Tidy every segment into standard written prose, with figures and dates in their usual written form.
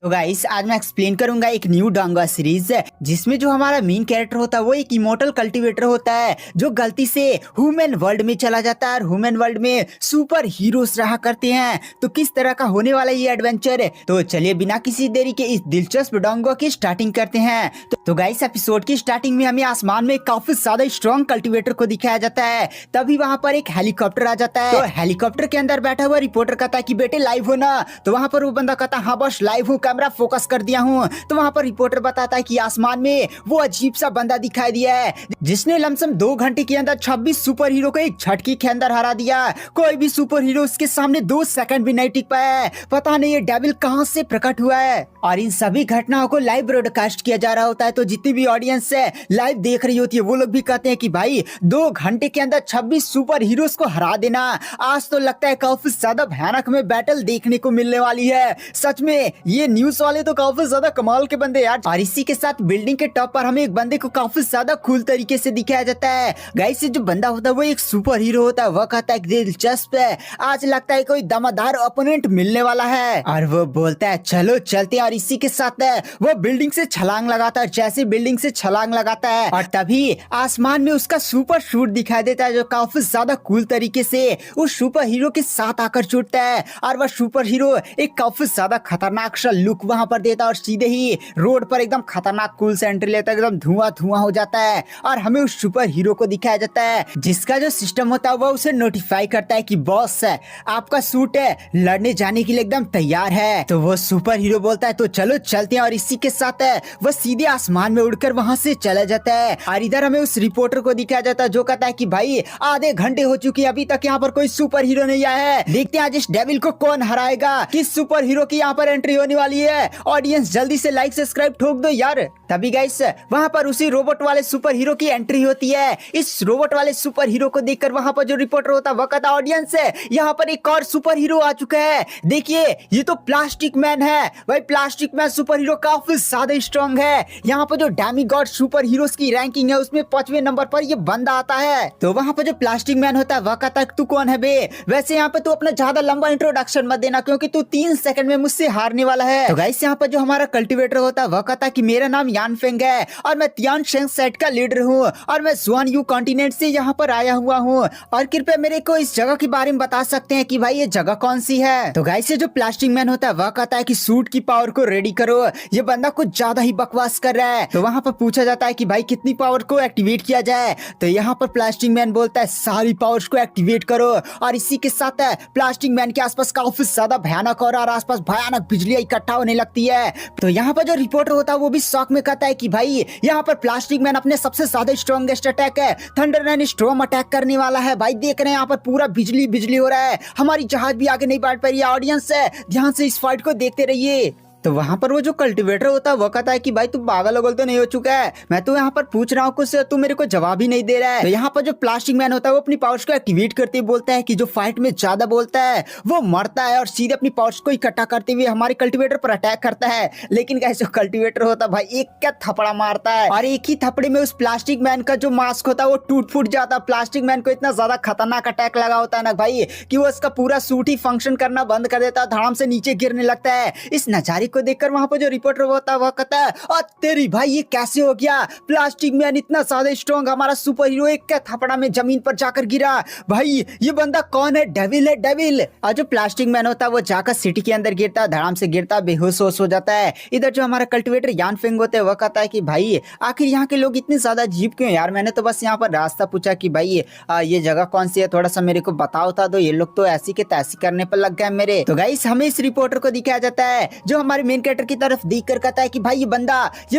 तो गाइस आज मैं एक्सप्लेन करूंगा एक न्यू डांगा सीरीज जिसमें जो हमारा मेन कैरेक्टर होता है वो एक इमोर्टल कल्टीवेटर होता है जो गलती से ह्यूमन वर्ल्ड में चला जाता है और ह्यूमन वर्ल्ड में सुपर हीरोज रहा करते हैं। तो किस तरह का होने वाला ये एडवेंचर है, तो चलिए बिना किसी देरी के इस दिलचस्प डांगा की स्टार्टिंग करते हैं। तो गाइस एपिसोड की स्टार्टिंग में हमें आसमान में काफी ज्यादा स्ट्रॉन्ग कल्टीवेटर को दिखाया जाता है। तभी वहाँ पर एक हेलीकॉप्टर आ जाता है। तो हेलीकॉप्टर के अंदर बैठा हुआ रिपोर्टर कहता है कि बेटे लाइव हो ना। तो वहाँ पर वो बंदा कहता है हाँ बस लाइव हूँ, कैमरा फोकस कर दिया हूँ। तो वहाँ पर रिपोर्टर बताता है कि आसमान में वो अजीब सा बंदा दिखाई दिया है जिसने लमसम 2 घंटे के अंदर 26 सुपर हीरो को एक झटके के अंदर हरा दिया। कोई भी सुपर हीरो उसके सामने 2 सेकंड भी नहीं टिक पाया है। पता नहीं ये डेविल कहाँ से प्रकट हुआ है। और इन सभी घटनाओं को लाइव ब्रॉडकास्ट किया जा रहा होता है। तो जितनी भी ऑडियंस है लाइव देख रही होती है वो लोग भी कहते हैं कि भाई 2 घंटे के अंदर 26 सुपर हीरोज को हरा देना, आज तो लगता है काफी ज्यादा भयानक में बैटल देखने को मिलने वाली है। सच में ये न्यूज वाले तो काफी ज्यादा कमाल के बंदे यार। और इसी के साथ बिल्डिंग के टॉप पर हमें एक बंदे को काफी ज्यादा कूल तरीके से दिखाया जाता है। गाइस जो बंदा होता है वो एक सुपर हीरो होता है। वह कहता है दिलचस्प है, आज लगता है कोई दमदार ओपोनेंट मिलने वाला है। और वो बोलता है चलो चलते हैं। और इसी के साथ वो बिल्डिंग से छलांग लगाता है। जैसे बिल्डिंग से छलांग लगाता है और तभी आसमान में उसका सुपर शूट दिखाई देता है जो काफी ज्यादा कूल तरीके से उस सुपर हीरो के साथ आकर छूटता है। और वह सुपर हीरो एक काफी ज्यादा खतरनाक सा लुक वहां पर देता है और सीधे ही रोड पर एकदम खतरनाक कूल से एंट्री लेता है। एकदम धुआं धुआं हो जाता है और हमें उस सुपर हीरो को दिखाया जाता है जिसका जो सिस्टम होता है वह उसे नोटिफाई करता है कि बॉस आपका सूट लड़ने जाने के लिए एकदम तैयार है। तो वो सुपर हीरो बोलता है तो चलो चलते हैं। और इसी के साथ वह सीधे आसमान में उड़कर वहां से चला जाता है। और इधर हमें उस रिपोर्टर को दिखाया जाता है जो कहता है कि भाई आधे घंटे हो चुके अभी तक यहाँ पर कोई सुपर हीरो नहीं आया है। देखते हैं आज इस डेविल को कौन हराएगा, किस सुपर हीरो की यहाँ पर एंट्री होने वाली है। ऑडियंस जल्दी से लाइक सब्सक्राइब ठोक दो यार। तभी गाइस वहाँ पर उसी रोबोट वाले सुपर हीरो की एंट्री होती है। इस रोबोट वाले सुपर हीरो को देखकर वहाँ पर जो रिपोर्टर होता है वह कहता ऑडियंस यहाँ पर एक और सुपर हीरो आ चुका है। देखिए ये तो प्लास्टिक मैन है। भाई प्लास्टिक मैन सुपर हीरो काफी ज्यादा स्ट्रॉन्ग है। यहाँ पर जो डैमी गॉड सुपर हीरोज की रैंकिंग है उसमें 5वें नंबर पर ये बंदा आता है। तो वहाँ पर जो प्लास्टिक मैन होता है वह कहता है तू कौन है बे। वैसे यहाँ पे तू अपना ज्यादा लंबा इंट्रोडक्शन मत देना क्योंकि तू 3 सेकंड में मुझसे हारने वाला है। तो गाइस यहाँ पर जो हमारा कल्टीवेटर होता है वह कहता है कि मेरा नाम यान फेंग है और मैं तियान शेंग सेट का लीडर हूँ और मैं जुआन यू कॉन्टिनेंट से यहाँ पर आया हुआ हूँ। और कृपया मेरे को इस जगह के बारे में बता सकते हैं कि भाई ये जगह कौन सी है। तो गाइस जो प्लास्टिक मैन होता है वह कहता है कि सूट की पावर को रेडी करो, ये बंदा कुछ ज्यादा ही बकवास कर रहा है। तो वहाँ पर पूछा जाता है कि भाई कितनी पावर को एक्टिवेट किया जाए। तो यहाँ पर प्लास्टिक मैन बोलता है सारी पावर्स को एक्टिवेट करो। और इसी के साथ प्लास्टिक मैन के आसपास काफी ज्यादा भयानक और आसपास भयानक बिजली इकट्ठा होने लगती है। तो यहाँ पर जो रिपोर्टर होता है वो भी शॉक में कहता है कि भाई यहाँ पर प्लास्टिक मैन अपने सबसे ज्यादा स्ट्रॉन्गेस्ट अटैक है थंडर एंड स्टॉर्म अटैक करने वाला है। भाई देख रहे हैं यहाँ पर पूरा बिजली बिजली हो रहा है, हमारी जहाज भी आगे नहीं बढ़ पा रही है। ऑडियंस ध्यान से इस फाइट को देखते रहिए। तो वहाँ पर वो जो कल्टीवेटर होता है वो कहता है कि भाई तू पागल वगल तो नहीं हो चुका है, मैं तो यहाँ पर पूछ रहा हूँ कुछ, तू मेरे को जवाब ही नहीं दे रहा है। तो यहाँ पर जो प्लास्टिक मैन होता है वो अपनी पावर्स को एक्टिवेट करते हुए बोलता है कि जो फाइट में ज्यादा बोलता है वो मरता है और सीधे अपनी पावर्स को इकट्ठा करते हुए हमारे कल्टीवेटर पर अटैक करता है। लेकिन कैसे कल्टीवेटर होता है भाई एक क्या थपड़ा मारता है और एक ही थपड़े में उस प्लास्टिक मैन का जो मास्क होता है वो टूट फूट जाता है। प्लास्टिक मैन को इतना ज्यादा खतरनाक अटैक लगा होता है ना भाई कि वो उसका पूरा सूट ही फंक्शन करना बंद कर देता है, धड़ाम से नीचे गिरने लगता है। इस नजारे को देखकर वहाँ पर जो रिपोर्टर होता है वह कहता है और तेरी भाई ये कैसे हो गया, प्लास्टिक मैन इतना ज्यादा स्ट्रॉन्ग, हमारा सुपर हीरो एक क्या थपड़ा में जमीन पर जाकर गिरा। भाई ये बंदा कौन है, डेविल है डेविल। और जो प्लास्टिक मैन होता है वो जाकर सिटी के अंदर गिरता है, धड़ाम से गिरता है, बेहोश हो जाता है। इधर जो हमारा कल्टीवेटर यान फेंग होते हैं वह कहता है कि भाई आखिर यहाँ के लोग इतने ज्यादा अजीब क्यों यार, मैंने तो बस यहाँ पर रास्ता पूछा कि भाई ये जगह कौन सी है, थोड़ा सा मेरे को बताओ था। तो ये लोग तो ऐसी के तैसी करने पर लग गए मेरे। तो गाइस हमें इस रिपोर्टर को दिखाया जाता है जो हमारे मेन कैरेक्टर की तरफ देख कर कहता है कि भाई ये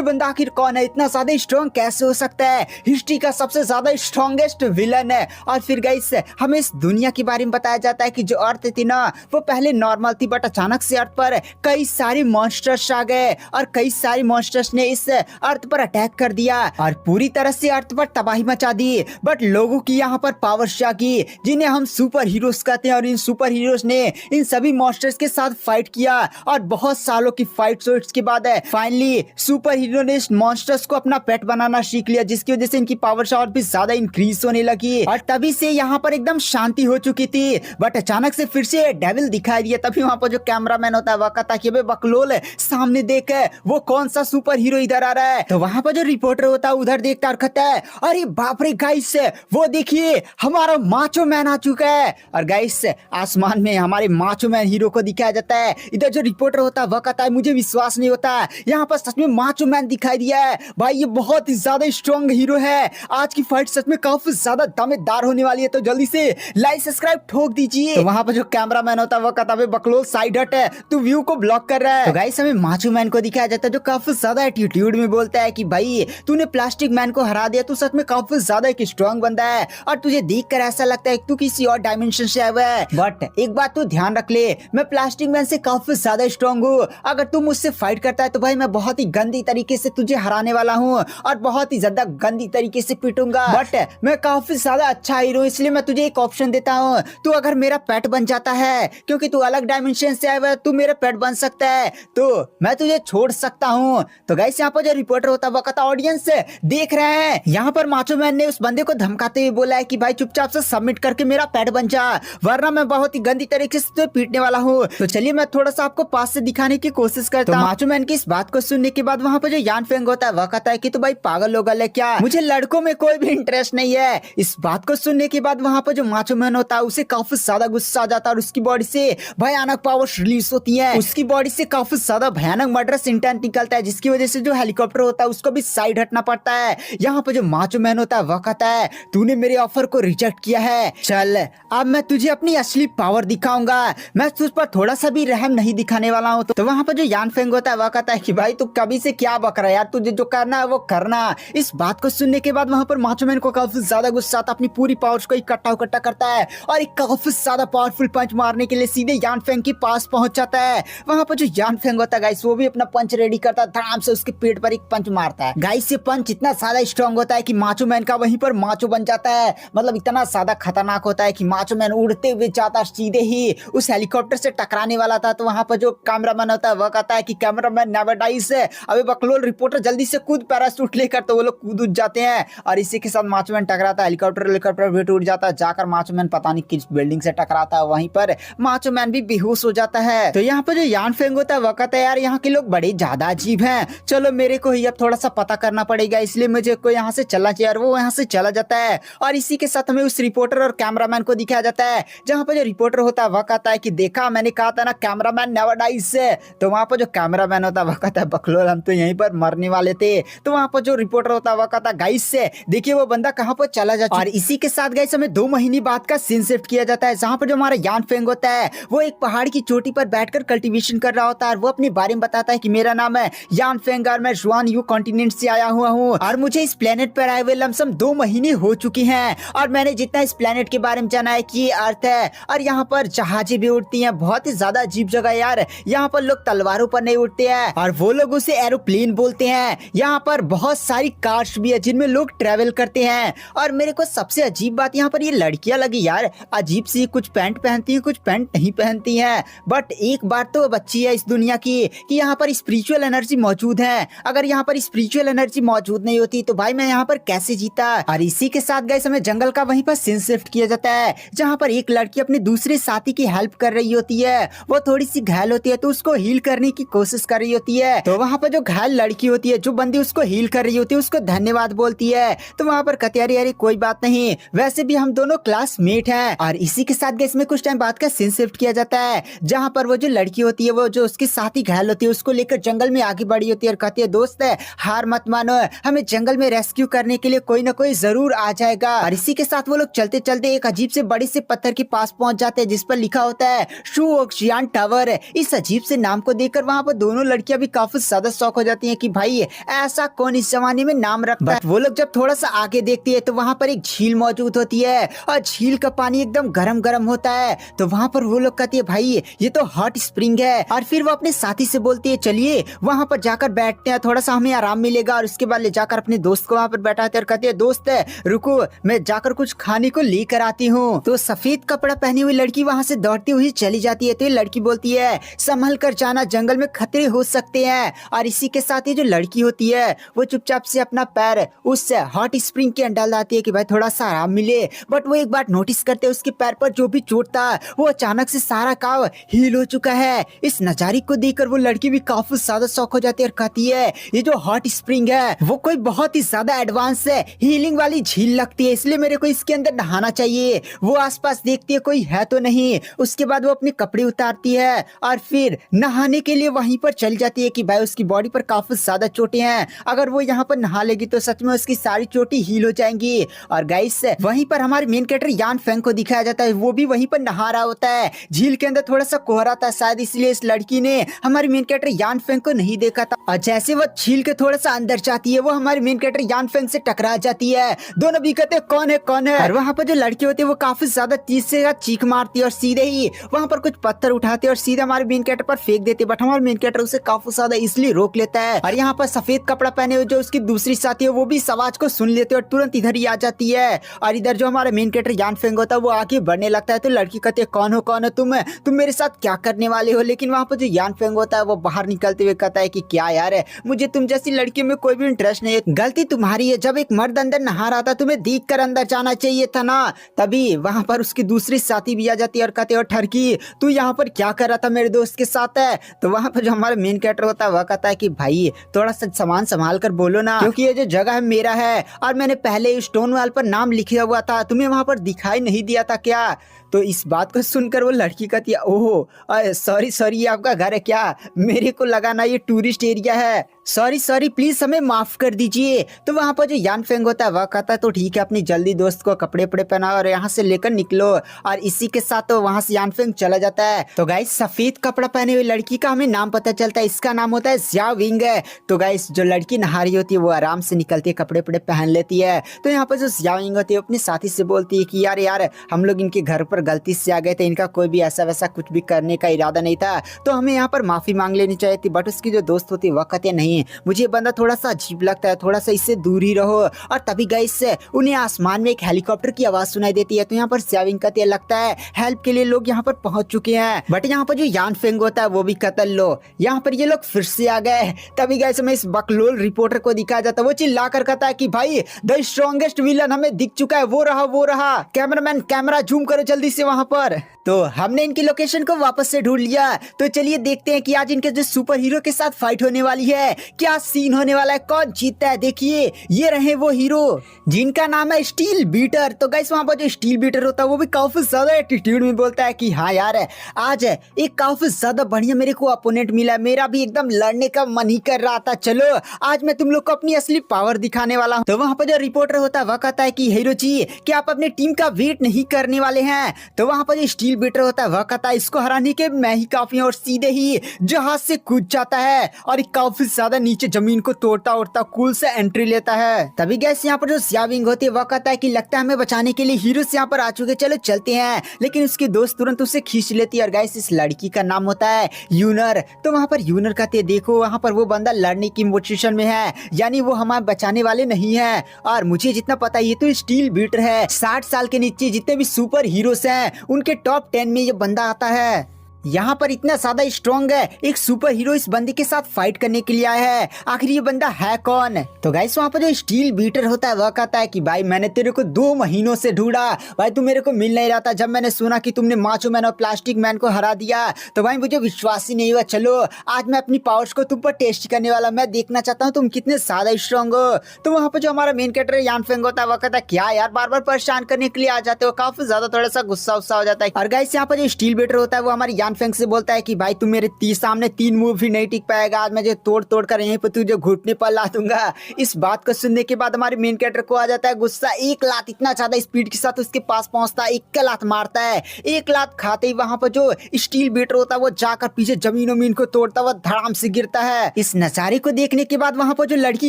बंदा आखिर कौन है, इतना ज्यादा स्ट्रॉन्ग कैसे हो सकता है, हिस्ट्री का सबसे ज्यादा स्ट्रॉन्गेस्ट विलन है। और फिर गाइस हमें इस दुनिया के बारे में बताया जाता है कि जो अर्थ थी ना वो पहले नॉर्मल थी बट अचानक से अर्थ पर कई सारे मॉन्स्टर्स आ गए और कई सारे मॉन्स्टर्स ने इस अर्थ पर अटैक कर दिया और पूरी तरह से अर्थ पर तबाही मचा दी। बट लोगों की यहाँ पर पावर जागी जिन्हें हम सुपर हीरोज कहते हैं और इन सुपर हीरोज ने इन सभी मॉन्स्टर्स के साथ फाइट किया और बहुत सालों लोग की फाइट्स के बाद फाइनली सुपर हीरो ने मॉन्स्टर्स को अपना पेट बनाना सीख लिया, जिसकी वजह से इनकी पावर और भी ज्यादा इंक्रीज होने लगी और तभी से यहाँ पर एकदम शांति हो चुकी थी। बट अचानक से फिर से डेविल दिखाई दिया। तभी वहाँ पर जो कैमरामैन होता है वह कहता है कि बे बकलोल सामने देख वो कौन सा सुपर हीरो इधर आ रहा है। तो वहाँ पर जो रिपोर्टर होता है उधर देखता और कहता है अरे बाप रे गाइस वो देखिए हमारा माचो मैन आ चुका है। और गाइस आसमान में हमारे माचो मैन हीरो को दिखाया जाता है। इधर जो रिपोर्टर होता है वह कहता है मुझे विश्वास नहीं होता, यहाँ पर सच में माचो मैन दिखाई दिया है। भाई ये बहुत ही ज्यादा स्ट्रॉन्ग हीरो है। आज की फाइट सच में काफी ज्यादा दमदार होने वाली है, तो जल्दी से लाइक सब्सक्राइब ठोक दीजिए। तो वहाँ पर जो कैमरामैन होता है वो कहता है बकलोल साइड हट है, तू व्यू को ब्लॉक कर रहा है। तो गाइस हमें माचो मैन को दिखाया जाता है जो काफी ज्यादा एटीट्यूड में बोलता है कि भाई तूने प्लास्टिक मैन को हरा दिया, तू सच में काफी ज्यादा एक स्ट्रॉन्ग बंदा है और तुझे देखकर ऐसा लगता है तू किसी और डायमेंशन से आया हुआ है। बट एक बात तू ध्यान रख ले, मैं प्लास्टिक मैन से काफी ज्यादा स्ट्रॉन्ग हूँ। अगर तू मुझसे फाइट करता है तो भाई मैं बहुत ही गंदी तरीके से तुझे हराने वाला हूँ और बहुत ही ज्यादा गंदी तरीके से पीटूंगा। बट मैं काफी ज्यादा अच्छा हीरो, इसलिए मैं तुझे एक ऑप्शन देता हूँ, तू अगर मेरा पेट बन जाता है, क्योंकि तू अलग डायमेंशन से आया हुआ है, तू मेरा पेट बन सकता है तो मैं तुझे छोड़ सकता हूँ। तो गाइस यहाँ पर जो रिपोर्टर होता है वो कहता ऑडियंस देख रहे हैं, यहाँ पर माचो मैन ने उस बंदे को धमकाते हुए बोला है कि भाई चुपचाप से सबमिट करके मेरा पेट बन जा, वरना मैं बहुत ही गंदी तरीके से तुझे पीटने वाला हूँ। तो चलिए मैं थोड़ा सा आपको पास से दिखाने की कोशिश करता हूँ। माचो मैन की इस बात को सुनने के बाद वहाँ पर जो यान फेंग होता है वह कहता है कि तो भाई पागल हो गए क्या, मुझे लड़कों में कोई भी इंटरेस्ट नहीं है। इस बात को सुनने के बाद वहाँ पर जो माचो मैन होता है उसे काफी ज्यादा गुस्सा आ जाता है और उसकी बॉडी से भयानक पावर्स रिलीज होती है। उसकी बॉडी से काफी ज्यादा भयानक मर्डरस इंटेंट निकलता है, जिसकी वजह से जो हेलीकॉप्टर होता है उसको भी साइड हटना पड़ता है। यहाँ पर जो माचो मैन होता है वह कहता है तूने मेरे ऑफर को रिजेक्ट किया है, चल अब मैं तुझे अपनी असली पावर दिखाऊंगा, मैं तुझ पर थोड़ा सा भी रहम नहीं दिखाने वाला हूँ। तो वहाँ पर जो यान फेंग होता है वह कहता है कि भाई तू कभी से क्या बक रहा है यार, तुझे जो करना है वो करना। इस बात को सुनने के बाद वहाँ पर माचो मैन को काफी ज्यादा गुस्सा आता है, अपनी पूरी पावर्स को इकट्ठा करता है और एक काफी ज्यादा पावरफुल पंच मारने के लिए सीधे यान फेंग के पास पहुंच जाता है। वहाँ पर जो यान फेंग होता है गाइस वो भी अपना पंच रेडी करता है, धड़ाम से उसके पेट पर एक पंच मारता है। गाइस ये पंच इतना ज्यादा स्ट्रॉन्ग होता है कि माचो मैन का वहीं पर माचो बन जाता है, मतलब इतना ज्यादा खतरनाक होता है कि माचो मैन उड़ते हुए जाता सीधे ही उस हेलीकॉप्टर से टकराने वाला था। तो वहाँ पर जो कैमरामैन होता है वह कहता है कि कैमरामैन नेवर डाइज, अबे बकलोल रिपोर्टर जल्दी से कूद पैराशूट लेकर। तो वो लोग कूद जाते हैं और इसी के साथ माचो मैन टकराता है, हेलीकॉप्टर भी टूट जाता है, जाकर माचो मैन पता नहीं किस बिल्डिंग से टकराता है, वहीं पर माचो मैन भी बेहोश हो जाता है। तो यहाँ पर जो यान फेंग होता है वह कहता है यार यहाँ के लोग बड़े ज्यादा अजीब हैं, चलो मेरे को ही अब थोड़ा सा पता करना पड़ेगा, इसलिए मुझे को यहाँ से चलना चाहिए। और वो यहाँ से चला जाता है और इसी के साथ हमें उस रिपोर्टर और कैमरामैन को दिखाया जाता है, जहाँ पर जो रिपोर्टर होता है वह कहता है कि देखा मैंने कहा था ना कैमरामैन नेवर डाइज से। तो वहाँ पर जो कैमरामैन होता है वह कहता है बकलोल हम तो यहीं पर मरने वाले थे। तो वहाँ पर जो रिपोर्टर होता है वह कहता है गाइस से देखिए वो बंदा कहाँ पर चला जाता है। और इसी के साथ गाइस हमें 2 महीने बाद का सीन शिफ्ट किया जाता है, जहाँ पर जो हमारा यान फेंग होता है वो एक पहाड़ की चोटी पर बैठकर कल्टीवेशन कर रहा होता है। वो अपने बारे में बताता है कि मेरा नाम है यान फेंग और मैं जुआन यू कॉन्टिनेंट से आया हुआ हूँ और मुझे इस प्लेनेट पर आए हुए लमसम 2 महीने हो चुकी हैं और मैंने जितना इस प्लेनेट के बारे में जाना है कि अर्थ है और यहाँ पर जहाजें भी उड़ती हैं, बहुत ही ज्यादा अजीब जगह यार। यहाँ पर लोग तलवारों पर नहीं उड़ते हैं और वो लोग उसे एरोप्लेन बोलते हैं। यहाँ पर बहुत सारी कार्स भी है जिनमें लोग ट्रेवल करते हैं। और मेरे को सबसे अजीब बात यहाँ पर ये लड़कियां लगी यार, अजीब सी, कुछ पैंट पहनती है कुछ पैंट नहीं पहनती है। बट एक बात तो बच्ची है इस दुनिया की कि यहाँ पर स्पिरिचुअल एनर्जी मौजूद है, अगर यहाँ पर स्पिरिचुअल एनर्जी मौजूद नहीं होती तो भाई मैं यहाँ पर कैसे जीता। और इसी के साथ गाइस हमें जंगल का वहीं पर सीन शिफ्ट किया जाता है, जहाँ पर एक लड़की अपने दूसरे साथी की हेल्प कर रही होती है। वो थोड़ी सी घायल होती है तो उसको हील करने की कोशिश कर रही होती है। तो वहाँ पर जो घायल लड़की होती है, जो बंदी उसको हील कर रही होती है, उसको धन्यवाद बोलती है। तो वहाँ पर कतियारी अरे कोई बात नहीं, वैसे भी हम दोनों क्लासमेट हैं। और इसी के साथ गाइस में कुछ टाइम बाद का सीन शिफ्ट किया जाता है, जहाँ पर वो जो लड़की होती है, वो जो उसकी साथी घायल होती है, उसको लेकर जंगल में आगे बढ़ी होती है और कहती है दोस्त हार मत मानो, हमें जंगल में रेस्क्यू करने के लिए कोई ना कोई जरूर आ जाएगा। और इसी के साथ वो लोग चलते चलते एक अजीब से बड़े से पत्थर के पास पहुंच जाते हैं, जिस पर लिखा होता है शू ओक्सियान टावर। इस अजीब से नाम को देखकर वहाँ पर दोनों लड़कियां भी काफी ज्यादा शौक हो जाती हैं कि भाई ऐसा कौन इस जमाने में नाम रखता है। वो लोग जब थोड़ा सा आगे देखती है तो वहाँ पर एक झील मौजूद होती है और झील का पानी एकदम गरम गरम होता है। तो वहाँ पर वो लोग कहती है भाई ये तो हॉट स्प्रिंग है। और फिर वो अपने साथी से बोलती है चलिए वहाँ पर जाकर बैठते हैं, थोड़ा सा हमें आराम मिलेगा। और उसके बाद ले जाकर अपने दोस्त को वहाँ पर बैठाते और कहती है दोस्त रुको मैं जाकर कुछ खाने को लेकर आती हूँ। तो सफेद कपड़ा पहनी हुई लड़की वहाँ से दौड़ती हुई चली जाती है। तो ये लड़की बोलती है संभल कर जाना वरना जंगल में खतरे हो सकते हैं। और इसी के साथ ही जो लड़की होती है वो चुपचाप से अपना पैर उस हॉट स्प्रिंग के अंदर डाल जाती है कि भाई थोड़ा सा आराम मिले। बट वो एक बात नोटिस करते हैं, उसके पैर पर जो भी चोट था वो अचानक से सारा काव हील हो चुका है। इस नजारे को देखकर वो लड़की भी काफी ज्यादा शॉक हो जाती है और कहती है ये जो हॉट स्प्रिंग है वो कोई बहुत ही ज्यादा एडवांस है हीलिंग वाली झील लगती है, इसलिए मेरे को इसके अंदर नहाना चाहिए। वो आसपास देखती है कोई है तो नहीं। उसके बाद वो अपने कपड़े उतारती है और फिर नहाने के लिए वहीं पर चल जाती है कि भाई उसकी बॉडी पर काफी ज्यादा चोटें हैं, अगर वो यहाँ पर नहा लेगी तो सच में उसकी सारी चोटें हील हो जाएंगी। और गाइस वहीं पर हमारे मेन कैरेक्टर यान फेंग को दिखाया जाता है, वो भी वहीं पर नहा रहा होता है। झील के अंदर थोड़ा सा कोहरा था, शायद इसलिए इस लड़की ने हमारे मेन कैरेक्टर यान फेंग को नहीं देखा था। और जैसे वो झील के थोड़ा सा अंदर जाती है वो हमारे मेन कैरेक्टर यान फेंग से टकरा जाती है। दोनों भी कहते हैं कौन है कौन है। और वहाँ पर जो लड़की होती है वो काफी ज्यादा तेज से चीख मारती है और सीधे ही वहाँ पर कुछ पत्थर उठाते और सीधे हमारे मेन कैरेक्टर पर फेंक देते, बट हमारे मेन कैरेक्टर उसे काफी ज्यादा इसलिए रोक लेता है। और यहाँ पर सफेद कपड़ा पहने हुए जो उसकी दूसरी साथी है वो भी इस आवाज को सुन लेते और तुरंत इधर ही आ जाती है। और इधर जो हमारा मेन कैरेक्टर यान फेंग होता है वो आगे बढ़ने लगता है, तो लड़की कहती है कौन हो तुम मेरे साथ क्या करने वाले हो। लेकिन वहाँ पर जो यान फेंग होता है वो बाहर निकलते हुए कहता है कि क्या यार है, मुझे तुम जैसी लड़की में कोई भी इंटरेस्ट नहीं है, गलती तुम्हारी है। जब एक मर्द अंदर नहा रहा था तुम्हें देख कर अंदर जाना चाहिए था ना। तभी वहाँ पर उसकी दूसरी साथी भी आ जाती है और कहते हैं ठरकी तू यहाँ पर क्या कर रहा था मेरे दोस्त के साथ है। तो वहाँ पर जो हमारा मेन कैरेक्टर होता है वह कहता है कि भाई थोड़ा सा सामान संभाल कर बोलो ना, क्योंकि ये जो जगह है मेरा है और मैंने पहले स्टोन वॉल पर नाम लिखा हुआ था, तुम्हें वहाँ पर दिखाई नहीं दिया था क्या। तो इस बात को सुनकर वो लड़की कहती है ओह सॉरी ये आपका घर है क्या, मेरे को लगा ना ये टूरिस्ट एरिया है, सॉरी प्लीज हमें माफ कर दीजिए। तो वहाँ पर जो यान फेंग होता है वह कहता है तो ठीक है, अपनी जल्दी दोस्त को कपड़े पहनाओ और यहाँ से लेकर निकलो। और इसी के साथ तो वहाँ से यान फेंग चला जाता है। तो गाइस सफेद कपड़ा पहने हुई लड़की का हमें नाम पता चलता है, इसका नाम होता है ज़िया विंग। तो गाइस जो लड़की नहा रही होती है वो आराम से निकलती है, कपड़े पहन लेती है। तो यहाँ पर जो ज़िया विंग होती है अपने साथी से बोलती है कि यार हम लोग इनके घर पर गलती से आ गए थे, इनका कोई भी ऐसा वैसा कुछ भी करने का इरादा नहीं था, तो हमें यहाँ पर माफी मांग लेनी चाहिए थी। बट उसकी जो दोस्त होती है वह कहती है नहीं, मुझे बंदा थोड़ा सा अजीब लगता है, थोड़ा सा इससे दूर ही रहो। और तभी गाइस उन्हें आसमान में एक हेलीकॉप्टर की आवाज सुनाई देती है। तो यहाँ पर ज़िया कहती है लगता है हेल्प के लिए लोग यहाँ पर पहुंच चुके हैं। बट यहाँ पर जो यान फेंग होता है वो भी कतल लो, यहाँ पर ये लोग फिर से आ गए। तभी गाइस हमें इस बकलोल रिपोर्टर को दिखाया जाता है, वो चिल्ला कर कहता है कि भाई द स्ट्रॉन्गेस्ट विलन हमें दिख चुका है, वो रहा कैमरामैन कैमरा जूम करो जल्दी से वहाँ पर। तो हमने इनकी लोकेशन को वापस से ढूंढ लिया। तो चलिए देखते हैं कि आज इनके जो सुपर हीरो के साथ फाइट होने वाली है, क्या सीन होने वाला है, कौन जीतता है। देखिए ये रहे वो हीरो जिनका नाम है स्टील बीटर। तो गाइस वहाँ पर जो स्टील बीटर होता है वो भी काफी ज्यादा एटीट्यूड में बोलता है कि हाँ यार आज एक काफी ज्यादा बढ़िया मेरे को अपोनेंट मिला, मेरा भी एकदम लड़ने का मन ही कर रहा था, चलो आज मैं तुम लोग को अपनी असली पावर दिखाने वाला हूँ। तो वहाँ पर जो रिपोर्टर होता है वह कहता है कि हीरो जी क्या आप अपने टीम का वेट नहीं करने वाले हैं। तो वहाँ पर जो स्टील बीटर होता है वह कहता है इसको हराने के मैं ही काफी हूं, और सीधे ही जहाज से कूद जाता है और काफी ज्यादा नीचे जमीन को तोड़ता उड़ता कूल से एंट्री लेता है। तभी गैस यहाँ पर जो ज़िया विंग होती है वह कहता है कि लगता है हमें बचाने के लिए हीरोज यहाँ पर आ चुके, चलो चलते हैं। लेकिन उसकी दोस्त तुरंत उसे खींच लेती है और गैस इस लड़की का नाम होता है यूनर। तो वहाँ पर यूनर कहते हैं देखो वहाँ पर वो बंदा लड़ने की पोजीशन में है, यानी वो हमें बचाने वाले नहीं है। और मुझे जितना पता ये तो स्टील बीटर है, 60 साल के नीचे जितने भी सुपर हीरोज हैं उनके टॉप 10 में ये बंदा आता है। यहाँ पर इतना ज्यादा स्ट्रॉन्ग है, एक सुपर हीरो इस बंदे के साथ फाइट करने के लिए आया है, आखिर ये बंदा है कौन। तो गाइस वहाँ पर जो स्टील बीटर होता है वह कहता है कि भाई मैंने तेरे को 2 महीनों से ढूंढा, भाई तू मेरे को मिल नहीं रहा था। जब मैंने सुना कि तुमने माचो मैन और प्लास्टिक मैन को हरा दिया तो भाई मुझे विश्वास ही नहीं हुआ। चलो आज मैं अपनी पावर्स को तुम पर टेस्ट करने वाला, मैं देखना चाहता हूँ तुम कितने ज्यादा स्ट्रॉन्ग हो। तो वहाँ पर जो हमारा मेन कैरेक्टर यान फेंग होता है वह कहता है क्या यार बार बार परेशान करने के लिए आ जाते हो, काफी ज्यादा थोड़ा सा गुस्सा हो जाता है। और गाइस यहाँ पर जो स्टील बीटर होता है वो हमारे यान फेंग से बोलता है कि भाई तू मेरे सामने 3 मूव भी नहीं टिक पाएगा, आज मैं जो तोड़ कर यहीं पर तुझे घुटने पर ला दूंगा। इस बात को सुनने के बाद हमारे मेन कैरेक्टर को आ जाता है गुस्सा, एक लात इतना ज्यादा स्पीड के साथ उसके पास पहुंचता है, एक लात मारता है। एक लात खाते ही वहां पर जो स्टील बीटर होता है वो जाकर पीछे जमीन को तोड़ता हुआ धड़ाम से गिरता है। इस नजारे को देखने के बाद वहां पर जो लड़की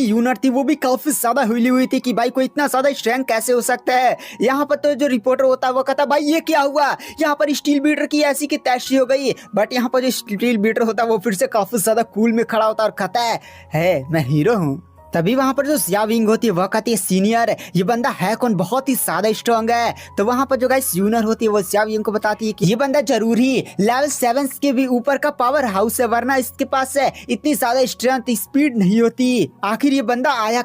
यूनर थी वो भी काफी ज्यादा हिली हुई थी कि भाई कोई इतना ज्यादा स्ट्रेंथ कैसे हो सकता है। यहाँ पर तो जो रिपोर्टर होता है वो कहता भाई ये क्या हुआ, यहाँ पर स्टील बीटर की ऐसी की तैसी हो गई। बट यहाँ पर जो स्टील बीटर होता है वो फिर से काफी ज्यादा कूल में खड़ा होता है और कहता है मैं हीरो हूँ, तभी वहाँ पर जो जिया विंग होती है वह कहती है सीनियर ये बंदा है कौन, बहुत ही ज्यादा स्ट्रॉन्ग है। तो वहाँ पर जो गाइस यूनर होती है वो जिया विंग को बताती है कि ये बंदा जरूर ही लेवल 7 के भी ऊपर का पावर हाउस है, वरना इसके पास इतनी ज्यादा स्ट्रेंथ स्पीड नहीं होती। आखिर ये बंदा आया।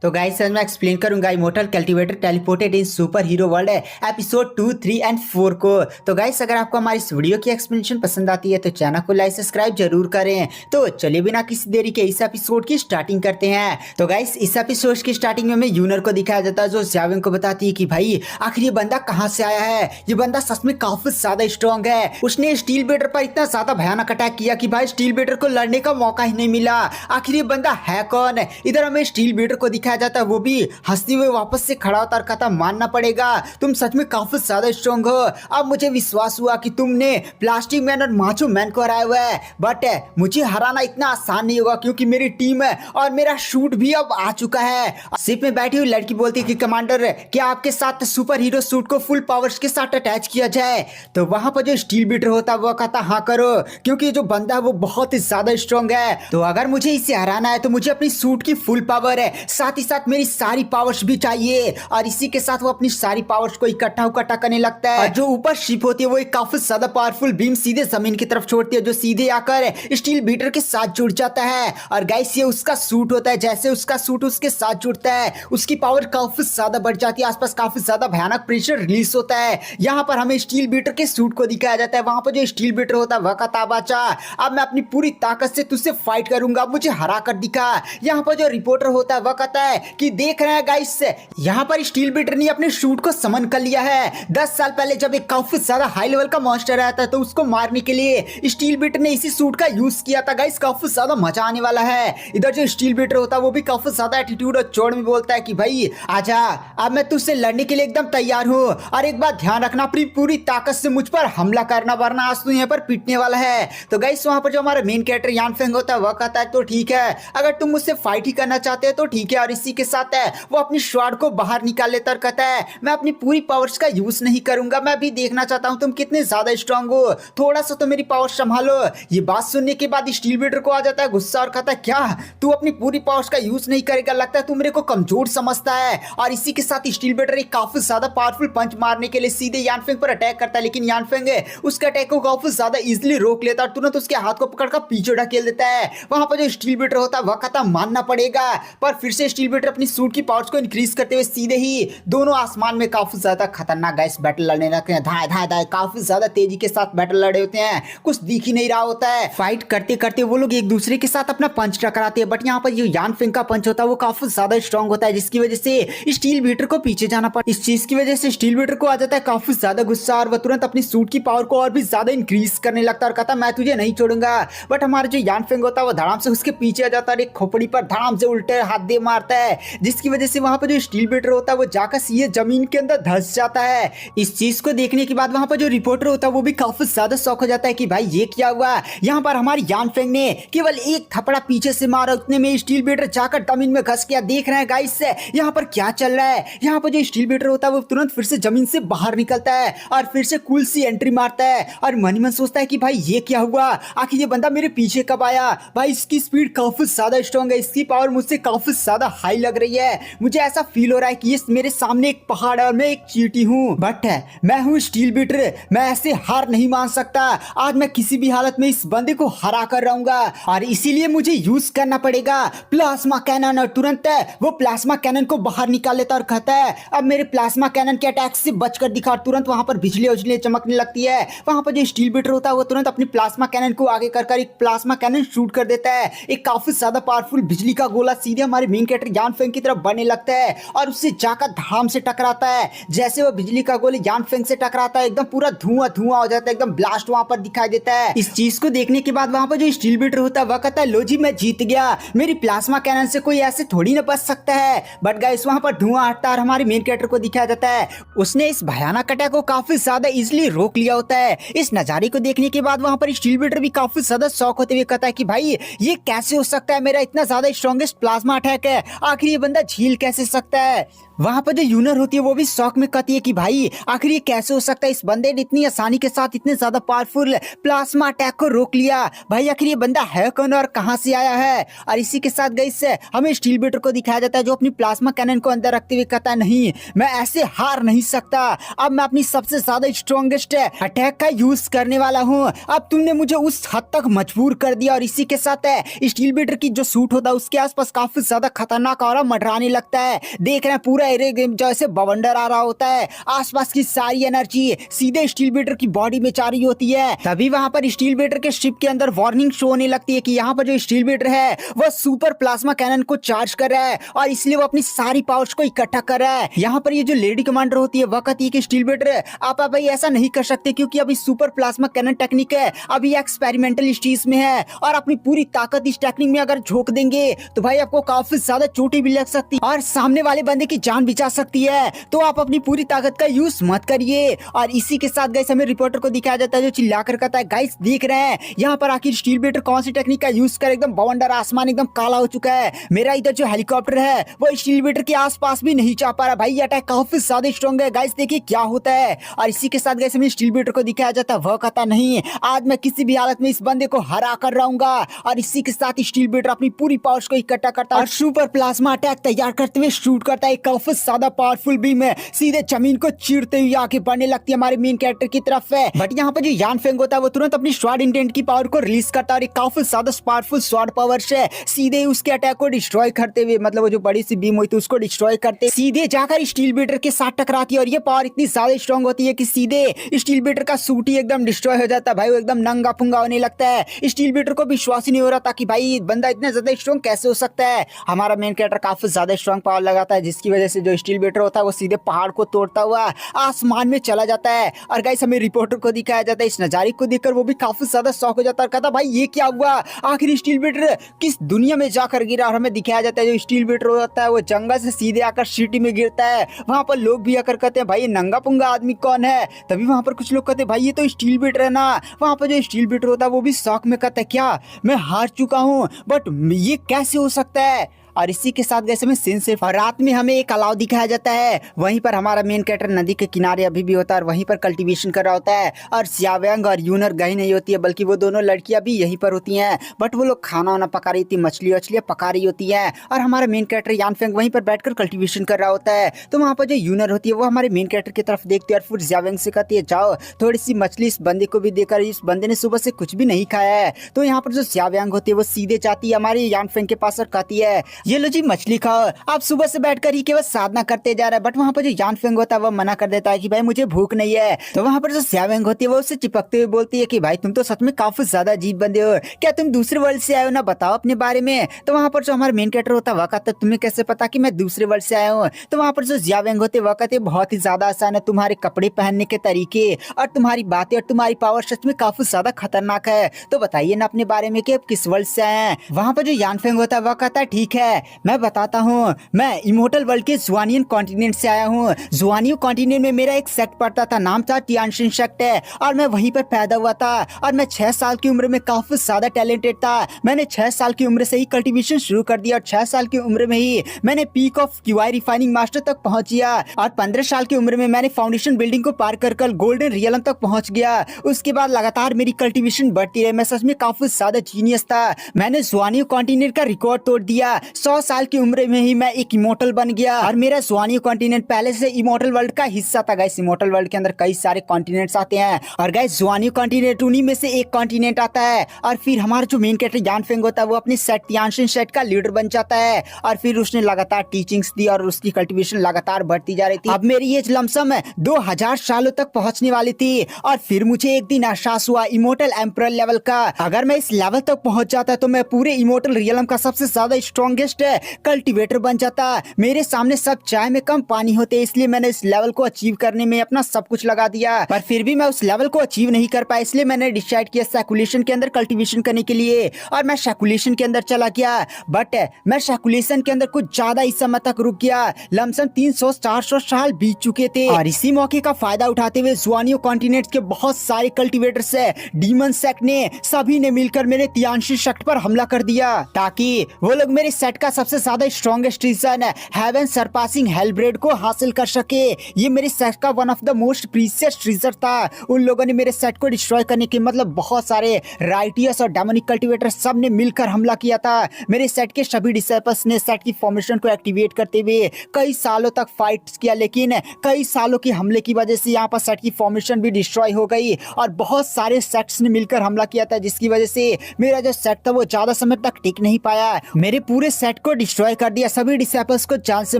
तो गाइस मैं एक्सप्लेन करूंगा immortal cultivator teleported in super hero world episode 2, 3 and 4 को। तो गाइस अगर आपको हमारी इस वीडियो की एक्सप्लेनेशन पसंद आती है तो चैनल को लाइक सब्सक्राइब जरूर करें। तो चलिए बिना किसी देरी के इस एपिसोड की स्टार्टिंग करते हैं। तो गाइस इस एपिसोड की स्टार्टिंग में हमें यूनर को दिखाया जाता है जो जियाविंग को बताती है कि भाई आखिर ये बंदा कहाँ से आया है, ये बंदा सच में काफी ज्यादा स्ट्रॉन्ग है। उसने स्टील बेटर पर इतना ज्यादा भयानक अटैक किया कि भाई स्टील बेटर को लड़ने का मौका ही नहीं मिला। आखिर ये बंदा है कौन। इधर हमें स्टील बेटर को दिखाया जाता है, वो भी हंसते हुए वापस से खड़ा होता और कहता मानना पड़ेगा तुम सच में काफी ज्यादा स्ट्रॉन्ग हो। अब मुझे विश्वास हुआ कि तुमने प्लास्टिक मैन और माचो मैन को हराया हुआ है, बट मुझे हराना इतना आसान नहीं होगा क्योंकि मेरी टीम है और मेरा शूट भी अब आ चुका है। शिप में बैठी हुई लड़की बोलती है कि कमांडर क्या आपके साथ सुपर हीरो सूट को फुल पावर्स के साथ अटैच किया जाए। तो वहां पर जो स्टील बीटर होता है वो कहता हाँ करो, क्योंकि जो बंदा है वो बहुत ही ज्यादा स्ट्रॉन्ग है। तो अगर मुझे इसे हराना है तो मुझे अपनी सूट की फुल पावर है, साथ ही साथ मेरी सारी पावर्स भी चाहिए। और इसी के साथ वो अपनी सारी पावर्स को इकट्ठा करने लगता है। और जो ऊपर शिप होती है वो एक काफी ज्यादा पावरफुल बीम सीधे जमीन की तरफ छोड़ती है जो सीधे आकर स्टील बीटर के साथ जुड़ जाता है। और गाइस ये उसका सूट होता है, जैसे उसका सूट उसके साथ जुड़ता है उसकी पावर काफी ज्यादा बढ़ जाती है, आसपास काफी ज्यादा भयानक प्रेशर रिलीज होता है। यहाँ पर हमें स्टील बीटर के सूट को दिखाया जाता है। वहां पर जो स्टील बीटर होता है वह कहता बाचा अब मैं अपनी पूरी ताकत से तुझसे फाइट करूंगा, मुझे हरा कर दिखा। यहाँ पर जो रिपोर्टर होता है वह कहता है कि देख रहे हैं गाइस यहाँ पर स्टील बीटर ने अपने शूट को समन कर लिया है। 10 साल पहले जब एक काफी ज्यादा हाई लेवल का मॉन्स्टर आया था तो उसको मारने के लिए स्टील बीटर ने इसी सूट का यूज किया था। गाइस काफी ज्यादा मजा आने वाला है। इधर जो स्टील बीटर होता है वो भी काफी ज्यादा एटीट्यूड और चोड़ में बोलता है कि भाई आजा अब मैं तुझसे लड़ने के लिए एकदम तैयार हूँ, और एक बात ध्यान रखना अपनी पूरी ताकत से मुझ पर हमला करना, वरना आज तू यहाँ पर पिटने वाला है। तो गाइस वहां पर जो हमारा मेन कैरेक्टर यान फेंग होता है वह कहता है तो ठीक है, अगर तुम मुझसे फाइट ही करना चाहते हैं तो ठीक है। और इसी के साथ है वो अपनी स्वार्ड को बाहर निकाल लेता और कहता है मैं अपनी पूरी पावर्स का यूज नहीं करूंगा, मैं भी देखना चाहता हूं तुम कितने ज्यादा स्ट्रांग हो, थोड़ा सा तो मेरी पावर संभालो। ये बात सुनने के बाद स्टील बीटर को आ जाता है गुस्सा और कहता है क्या तू अपनी पूरी पावर्स का यूज नहीं करेगा, लगता है तू मेरे को कमजोर समझता है। और इसी के साथ स्टील बीटर एक काफी ज्यादा पावरफुल पंच मारने के लिए सीधे यानफेंग पर अटैक करता है, लेकिन यानफेंग उसके अटैक को काफी ज्यादा इजिली रोक लेता और तुरंत उसके हाथ को पकड़कर पीछे ढकेल देता है। वहां पर जो स्टील बीटर होता है वह कहता मानना पड़ेगा, पर फिर से स्टील बीटर अपनी सूट की पावर्स को इंक्रीज करते हुए सीधे ही दोनों आसमान में काफी ज्यादा खतरनाक गाइस बैटल लड़ने लगते हैं। धाए धाए धाए काफी ज्यादा तेजी के साथ बैटल लड़े होते हैं, कुछ दिख ही नहीं रहा होता है। फाइट करते करते वो लोग एक दूसरे के साथ अपना पंच टकराते हैं, बट यहाँ पर जो यानफेंग का पंच होता है वो काफी ज्यादा स्ट्रॉन्ग होता है, जिसकी वजह से स्टील बीटर को पीछे जाना पड़ा। इस चीज की वजह से स्टील बीटर को आ जाता है काफी ज्यादा गुस्सा और वह तुरंत अपनी सूट की पावर को और भी ज्यादा इंक्रीज करने लगता है और कहता मैं तुझे नहीं छोड़ूंगा। बट हमारा जो यानफेंग होता है वो धड़ाम से उसके पीछे आ जाता है, एक खोपड़ी पर धड़ाम से उल्टे हाथ दे मारता है, जिसकी वजह से वहां पर जो स्टील बीटर होता है वो जाकर सीधे जमीन के अंदर धंस जाता है। इस चीज को देखने के बाद वहां पर जो रिपोर्टर होता है वो भी काफी ज्यादा शॉक हो जाता है कि भाई ये क्या हुआ। यहाँ पर हमारी यानफेंग ने केवल एक थपड़ा पीछे से मारा, उतने में स्टील बीटर जाकर जमीन में घस गया। देख रहे हैं गाइस यहाँ पर क्या चल रहा है। यहाँ पर जो स्टील बीटर होता है वो तुरंत फिर से जमीन से बाहर निकलता है और फिर से कूल सी एंट्री मारता है और मन ही मन सोचता है कि भाई ये क्या हुआ, आखिर ये बंदा मेरे पीछे कब आया। भाई इसकी स्पीड काफी ज्यादा स्ट्रॉन्ग है, इसकी पावर मुझसे काफी ज्यादा हाई लग रही है। मुझे ऐसा फील हो रहा है कि ये मेरे सामने एक पहाड़ है और मैं एक चींटी हूँ, बट मैं हूँ स्टील बीटर, मैं ऐसे हार नहीं मान सकता। आज मैं किसी भी हालत में इस बंदे को हरा कर रहूंगा और इसीलिए मुझे यूज करना पड़ेगा प्लाज्मा कैनन। और तुरंत वो प्लाज्मा कैनन को बाहर निकाल लेता और कहता है अब मेरे प्लाज्मा कैनन के अटैक से बचकर दिखा। तुरंत वहां पर बिजली उजली चमकने लगती है। वहां पर जो स्टील बीटर होता है वो तुरंत अपनी प्लाज्मा कैनन को आगे कर एक प्लाज्मा कैनन शूट कर देता है। एक काफी ज्यादा पावरफुल बिजली का गोला सीधे हमारे मेन कैरेक्टर यानफेंग की तरफ बढ़ने लगता है और उससे जाकर धाम से टकराता है। जैसे वो बिजली का गोला यानफेंग से टकराता है एकदम पूरा धुआं धुआं हो जाता है, एकदम ब्लास्ट वहां पर दिखाई देता है। इस चीज को देखने के बाद वहां पर जो स्टील बीटर होता है वह कहता है लो जी मैं जीत गया, मेरी प्लाज्मा कैनन से कोई ऐसे थोड़ी ना बच सकता है। बट गाइस वहां पर धुआं हटता है और हमारे मेन कैरेक्टर को दिखाया जाता है उसने इस भयानक अटैक को काफी ज्यादा इजिली रोक लिया होता है। इस नजारे को देखने के बाद वहां पर स्टील बीटर भी काफी ज्यादा शॉक होते हुए कहता है कि भाई ये कैसे हो सकता है, मेरा इतना ज्यादा स्ट्रॉन्गेस्ट प्लाज्मा अटैक है, आखिर ये बंदा झील कैसे सकता है। वहाँ पर जो यूनर होती है वो भी शौक में कहती है कि भाई आखिर ये कैसे हो सकता है, इस बंदे ने इतनी आसानी के साथ इतने ज्यादा पावरफुल प्लाज्मा अटैक को रोक लिया। भाई आखिर ये बंदा है कौन और कहाँ से आया है। और इसी के साथ गाइस हमें स्टील बीटर को दिखाया जाता है जो अपनी प्लाज्मा कैनन को अंदर रखते हुए कहता है नहीं मैं ऐसे हार नहीं सकता, अब मैं अपनी सबसे ज्यादा स्ट्रॉन्गेस्ट अटैक का यूज करने वाला हूँ। अब तुमने मुझे उस हद तक मजबूर कर दिया। और इसी के साथ स्टील बीटर की जो सूट होता है उसके आसपास काफी ज्यादा खतरनाक और मंडराने लगता है। देख रहे हैं पूरा एरिया जैसे बवंडर आ रहा होता है, आसपास की सारी एनर्जी सीधे स्टील बीटर की बॉडी में जा रही होती है। तभी वहां पर स्टील बीटर के शिप के अंदर वार्निंग शो होने लगती है कि यहाँ पर जो स्टील बीटर है वो सुपर प्लाज्मा कैनन को चार्ज कर रहा है और इसलिए वो अपनी सारी पावर्स को इकट्ठा कर रहा है। यहाँ पर ये जो लेडी कमांडर होती है वह कहती है कि स्टील बीटर आप भाई ऐसा नहीं कर सकते क्योंकि अभी सुपर प्लाज्मा कैनन टेक्निक है, अभी एक्सपेरिमेंटल स्टेज में है और अपनी पूरी ताकत इस टेक्निक में अगर झोंक देंगे तो भाई आपको काफी ज्यादा चोटें भी लग सकती है और सामने वाले बंदे की जान भी जा सकती है, तो आप अपनी पूरी ताकत का यूज मत करिए। और इसी के साथ गाइस हमें रिपोर्टर को दिखाया जाता है जो चिल्लाकर कहता है गाइस देख रहे हैं यहाँ पर आखिर स्टील बीटर कौन सी टेक्निक का यूज कर एकदम बवंडर आसमान एकदम काला हो चुका है। मेरा इधर जो हेलीकॉप्टर है वो स्टील बीटर के आसपास भी नहीं जा पा रहा। भाई अटैक काफी ज्यादा स्ट्रॉन्ग है गाइस, देखिए क्या होता है। और इसी के साथ गाइस हमें स्टील बीटर को दिखाया जाता है, वह कहता नहीं आज मैं किसी भी हालत में इस बंदे को हरा कर रहूंगा। और इसी के साथ स्टील बीटर अपनी पूरी पावर्स को इकट्ठा करता है और सुपर प्लाज्मा अटैक तैयार करते हुए शूट करता है। काफी ज्यादा पावरफुल बीम है सीधे जमीन को चीरते हुए आगे बढ़ने लगती है हमारे मेन कैरेक्टर की तरफ है। बट यहाँ पर जो यान फेंग होता है वो तुरंत अपनी स्वॉर्ड इंटेंट की पावर को रिलीज करता है और काफी ज्यादा पावरफुल स्वॉर्ड पावर से सीधे उसके अटैक को डिस्ट्रॉय करते हुए, मतलब वो जो बड़ी सी बीम हुई थी उसको डिस्ट्रॉय करते सीधे जाकर स्टील बीटर के साथ टकराती है। और ये पावर इतनी ज्यादा स्ट्रॉन्ग होती है कि सीधे स्टील बीटर का सूट ही एकदम डिस्ट्रॉय हो जाता है। भाई वो एकदम नंगा पुंगा होने लगता है। स्टील बीटर को विश्वास ही नहीं हो रहा था कि भाई बंदा इतना ज्यादा स्ट्रॉन्ग कैसे हो सकता है। हमारा मेन कैरेक्टर काफी ज्यादा स्ट्रॉन्ग पावर लगाता है जिसकी वजह से जो स्टील बीटर होता है वो सीधे पहाड़ को तोड़ता हुआ आसमान में चला जाता है। और गाइस हमें रिपोर्टर को दिखाया जाता है, इस नजारे को देखकर वो भी काफी ज्यादा शॉक हो जाता है, कहता भाई ये क्या हुआ, आखिर स्टील बीटर किस दुनिया में जाकर गिरा। और हमें दिखाया जाता है जो स्टील बीटर होता है वो जंगल से सीधे आकर सिटी में गिरता है। वहां पर लोग भी आकर कहते हैं भाई ये नंगा पुंगा आदमी कौन है। तभी वहां पर कुछ लोग कहते हैं भाई ये तो स्टील बीटर है ना। वहां पर जो स्टील बीटर होता है वो भी शॉक में कहता है क्या मैं हार चुका हूँ, बट ये कैसे हो सकता है। और इसी के साथ गैसे में सीन सिर्फ और रात में हमें एक अलाव दिखाया जाता है। वहीं पर हमारा मेन कैरेक्टर नदी के किनारे अभी भी होता है और वहीं पर कल्टीवेशन कर रहा होता है। और सियाव्यांग और यूनर गई नहीं होती है बल्कि वो दोनों लड़कियां भी यहीं पर होती हैं। बट वो लोग खाना वाना पका रही थी, मछलियां पका रही होती है। और हमारा मेन कैरेक्टर यानफेंग वहीं पर बैठकर कल्टीवेशन कर रहा होता है। तो वहाँ पर जो यूनर होती है वो हमारे मेन कैरेक्टर की तरफ देखती है और फिर सियाव्यांग से कहती है जाओ थोड़ी सी मछली इस बंदे को भी देकर, इस बंदे ने सुबह से कुछ भी नहीं खाया है। तो यहाँ पर जो सियाव्यांग होती है वो सीधे जाती है हमारे यानफेंग के पास और कहती है ये लो जी मछली, आप सुबह से बैठकर ही केवल साधना करते जा रहे हैं। बट वहाँ पर जो यानफेंग होता है वो मना कर देता है कि भाई मुझे भूख नहीं है। तो वहाँ पर जो सियाव्यांग होती है वो उससे चिपकते हुए बोलती है कि भाई तुम तो सच में काफी ज्यादा अजीब बंदे हो, क्या तुम दूसरे वर्ल्ड से आए हो ना, बताओ अपने बारे में। तो वहाँ पर जो हमारा मेन कैरेक्टर होता है वह कहता है तुम्हें कैसे पता कि मैं दूसरे वर्ल्ड से आया हूँ। तो वहाँ पर जो सियाव्यांग होते वह कहते बहुत ही ज्यादा आसान है, तुम्हारे कपड़े पहनने के तरीके और तुम्हारी बातें और तुम्हारी पावर सच में काफी ज्यादा खतरनाक है। तो बताइए ना अपने बारे में कि आप किस वर्ल्ड से आए हैं। वहाँ पर जो यानफेंग होता है वह कहता है ठीक है मैं बताता हूँ, मैं इमोर्टल वर्ल्ड के जुआनियन कॉन्टिनेंट से आया हूँ। जुआनियो कॉन्टिनेंट में मेरा एक सेक्ट पड़ता था, नाम था टियानशिन सेक्ट है और मैं वहीं पर पैदा हुआ था। और मैं 6 साल की उम्र में काफी ज्यादा टैलेंटेड था। मैंने 6 साल की उम्र से ही कल्टीवेशन शुरू कर दिया और 6 साल की उम्र में ही मैंने peak of QI refining master तक पहुंच गया। और 15 साल की उम्र में मैंने फाउंडेशन बिल्डिंग को पार कर गोल्डन रियलम तक पहुंच गया। उसके बाद लगातार मेरी कल्टीवेशन बढ़ती रही, मैं सच में काफी ज्यादा जीनियस था। मैंने जुआनियो कॉन्टिनेंट का रिकॉर्ड तोड़ दिया। 100 साल की उम्र में ही मैं एक इमोर्टल बन गया और मेरा जुआनियो कॉन्टिनेंट पहले से इमोर्टल वर्ल्ड का हिस्सा था। गाइस इमोर्टल वर्ल्ड के अंदर कई सारे कॉन्टिनेंट्स आते हैं और गाइस जुआनियो कॉन्टिनेंट उन्हीं में से एक कॉन्टिनेंट आता है। और फिर हमारा जो मेन कैरेक्टर यानफेंग होता है वो अपने सेट टियानशिन सेट का लीडर बन जाता है और फिर उसने लगातार टीचिंग्स दी और उसकी कल्टीवेशन लगातार बढ़ती जा रही थी। अब मेरी एज लमसम 2000 सालों तक पहुंचने वाली थी और फिर मुझे एक दिन एहसास हुआ इमोर्टल एम्परर लेवल का, अगर मैं इस लेवल तक पहुंच जाता तो मैं पूरे इमोर्टल रियलम का सबसे ज्यादा स्ट्रॉन्गेस्ट कल्टीवेटर बन जाता। मेरे सामने सब चाय में कम पानी होते, इसलिए मैंने इस लेवल को अचीव करने में अपना सब कुछ लगा दिया। पर फिर भी मैं उस लेवल को अचीव नहीं कर पाया, इसलिए मैंने डिसाइड किया सैकुलेशन के अंदर कल्टीवेशन करने के लिए और मैं सैकुलेशन के अंदर चला गया। बट मैं सैकुलेशन के अंदर कुछ ज्यादा ही समय तक रुक गया, लमसम 300-400 साल बीत चुके थे। और इसी मौके का फायदा उठाते हुए जुआनियो कॉन्टिनेंट के बहुत सारे कल्टीवेटर्स है डीमन सेक्ट ने सभी ने मिलकर मेरे टियानशिन सेक्ट पर हमला कर दिया ताकि वो लोग मेरे सेट सेट का सबसे ज्यादा स्ट्रॉन्गेस्ट रीजन हेवन सरपासिंग हेलब्रेड को हासिल कर सके। ये मेरे सेट का one of the most precious treasure था। उन लोगों ने मेरे सेट को डिस्ट्रॉय करने के मतलब बहुत सारे राइटियस और डेमोनिक कल्टीवेटर सब ने मिलकर हमला किया था। मेरे सेट के सभी डिसेपल्स ने सेट की फॉर्मेशन को एक्टिवेट करते हुए कई सालों तक फाइट किया, लेकिन कई सालों के हमले की वजह से यहाँ पर सेट की फॉर्मेशन भी डिस्ट्रॉय हो गई और बहुत सारे सेट्स ने मिलकर हमला किया था, जिसकी वजह से मेरा जो सेट था वो ज्यादा समय तक टिक नहीं पाया। मेरे पूरे सेट को डिस्ट्रॉय कर दिया, सभी डिसेपल्स को जान से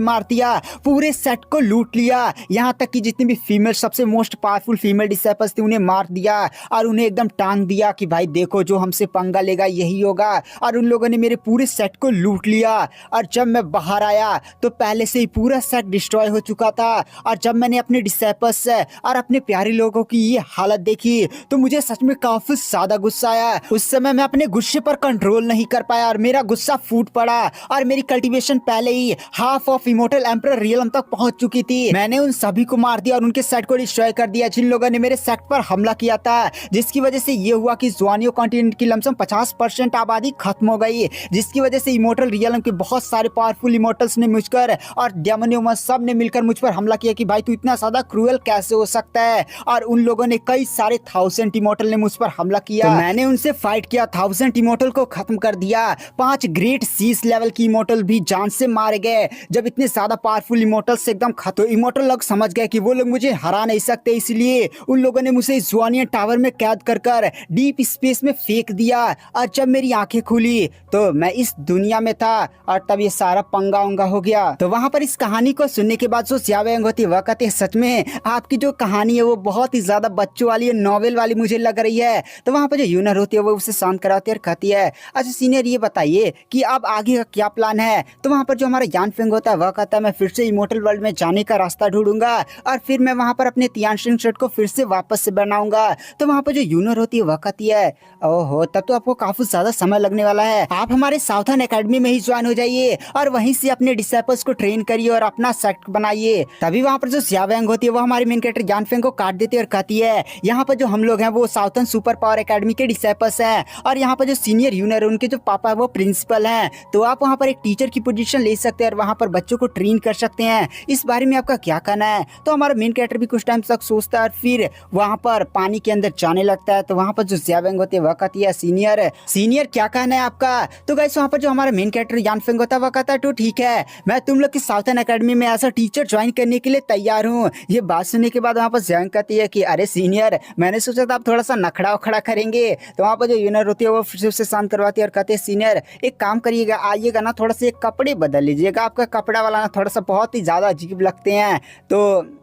मार दिया, पूरे सेट को लूट लिया, यहाँ तक कि जितनी भी फीमेल सबसे मोस्ट पावरफुल फीमेल डिसेपल्स थी उन्हें मार दिया और उन्हें एकदम टांग दिया कि भाई देखो जो हमसे पंगा लेगा यही होगा। और उन लोगों ने मेरे पूरे सेट को लूट लिया और जब मैं बाहर आया तो पहले से ही पूरा सेट डिस्ट्रॉय हो चुका था। और जब मैंने अपने डिसेपल्स और अपने प्यारे लोगों की ये हालत देखी तो मुझे सच में काफी ज्यादा गुस्सा आया। उस समय मैं अपने गुस्से पर कंट्रोल नहीं कर पाया और मेरा गुस्सा फूट पड़ा और मेरी कल्टीवेशन पहले ही half of immortal emperor realm तक पहुंच चुकी थी। मैंने उन सभी को मार दिया और उनके सेट को डिस्ट्रॉय कर दिया जिन लोगों ने मेरे सेट पर हमला किया था, जिसकी वजह से ये हुआ कि ज़ुआनियो कॉन्टिनेंट की लमसम 50% आबादी खत्म हो गई, जिसकी वजह से इमोर्टल रियलम के बहुत सारे पावरफुल इमोर्टल्स ने मुझकर और डेमोनियम सब ने मिलकर मुझ पर हमला किया कि भाई तू इतना ज्यादा क्रूएल कैसे हो सकता है। और उन लोगों ने कई सारे 1000 इमोर्टल ने मुझ पर हमला किया, तो मैंने उनसे फाइट किया, 1000 इमोर्टल को खत्म कर दिया। 5 ग्रेट सीस लेवल की इमोर्टल भी जान से मारे गए। जब इतने ज्यादा पावरफुल इमोर्टल्स एकदम खत्म, तो इमोर्टल लोग समझ गए कि वो लोग मुझे हरा नहीं सकते, इसलिए उन लोगों ने मुझे ज़ुआनियन टावर में कैद कर कर डीप स्पेस में फेंक दिया। और जब मेरी आंखें खुली तो मैं इस दुनिया में था और तब ये सारा पंगा उंगा हो गया। तो वहां पर इस कहानी को सुनने के बाद जो ज़ियावेंग होती है वह कहती है सच में आपकी जो कहानी है वो बहुत ही ज्यादा बच्चों वाली है, नॉवेल वाली मुझे लग रही है। तो वहां पर जो यूनर होती है वो उसे शांत कराती है और कहती है अच्छा सीनियर ये बताइए कि अब आगे का क्या प्लान है। तो वहां पर जो हमारा यान फेंग होता है वह कहता है मैं फिर से इमोर्टल वर्ल्ड में जाने का रास्ता ढूंढूंगा और फिर मैं वहां पर अपने तियानशिंग शर्ट को फिर से वापस से बनाऊंगा। तो वहां पर जो यूनर होती है वह कहती है ओहो तब तो आपको काफी ज्यादा समय लगने वाला है, आप हमारे साउथर्न एकेडमी में ही ज्वाइन हो जाइए और वहीं से अपने डिसेपल्स को ट्रेन करिए और अपना सेट बनाइए। तभी वहां पर जो ज़ियावेंग होती है वो हमारे मेन कैरेक्टर यान फेंग को काट देती है और कहती है यहाँ पर जो हम लोग हैं वो साउथर्न सुपर पावर एकेडमी के डिसेपल्स हैं और यहाँ पर जो सीनियर यूनियर है उनके जो पापा है वो प्रिंसिपल हैं, तो आप वहाँ पर एक टीचर की पोजीशन ले सकते हैं और वहाँ पर बच्चों को ट्रेन कर सकते हैं। इस बारे में आपका क्या कहना है। तो हमारा मेन कैरेक्टर भी कुछ टाइम तक सोचता है और फिर वहाँ पर पानी के अंदर जाने लगता है। तो वहाँ पर जो ज़ियावेंग होती है वह कहती है सीनियर क्या कहना है आपका। तो गाइस वहाँ पर जो हमारा मेन कैरेक्टर यान फेंग होता है वह कहता है तो ठीक है मैं तुम लोग की साउथर्न एकेडमी में एज अ टीचर ज्वाइन करने के लिए तैयार हूँ। ये बात सुनने के बाद वहाँ पर ज़ियावेंग कहती है कि अरे सीनियर मैंने सोचा था आप थोड़ा सा नखड़ा उखड़ा करेंगे। तो वहाँ पर जो यूनियर होती है वो फिर से उसे शांत करवाती है और कहते हैं सीनियर एक काम करिएगा आइएगा ना थोड़ा सा कपड़े बदल लीजिएगा, आपका कपड़ा वाला ना थोड़ा सा बहुत ही ज़्यादा अजीब लगते हैं। तो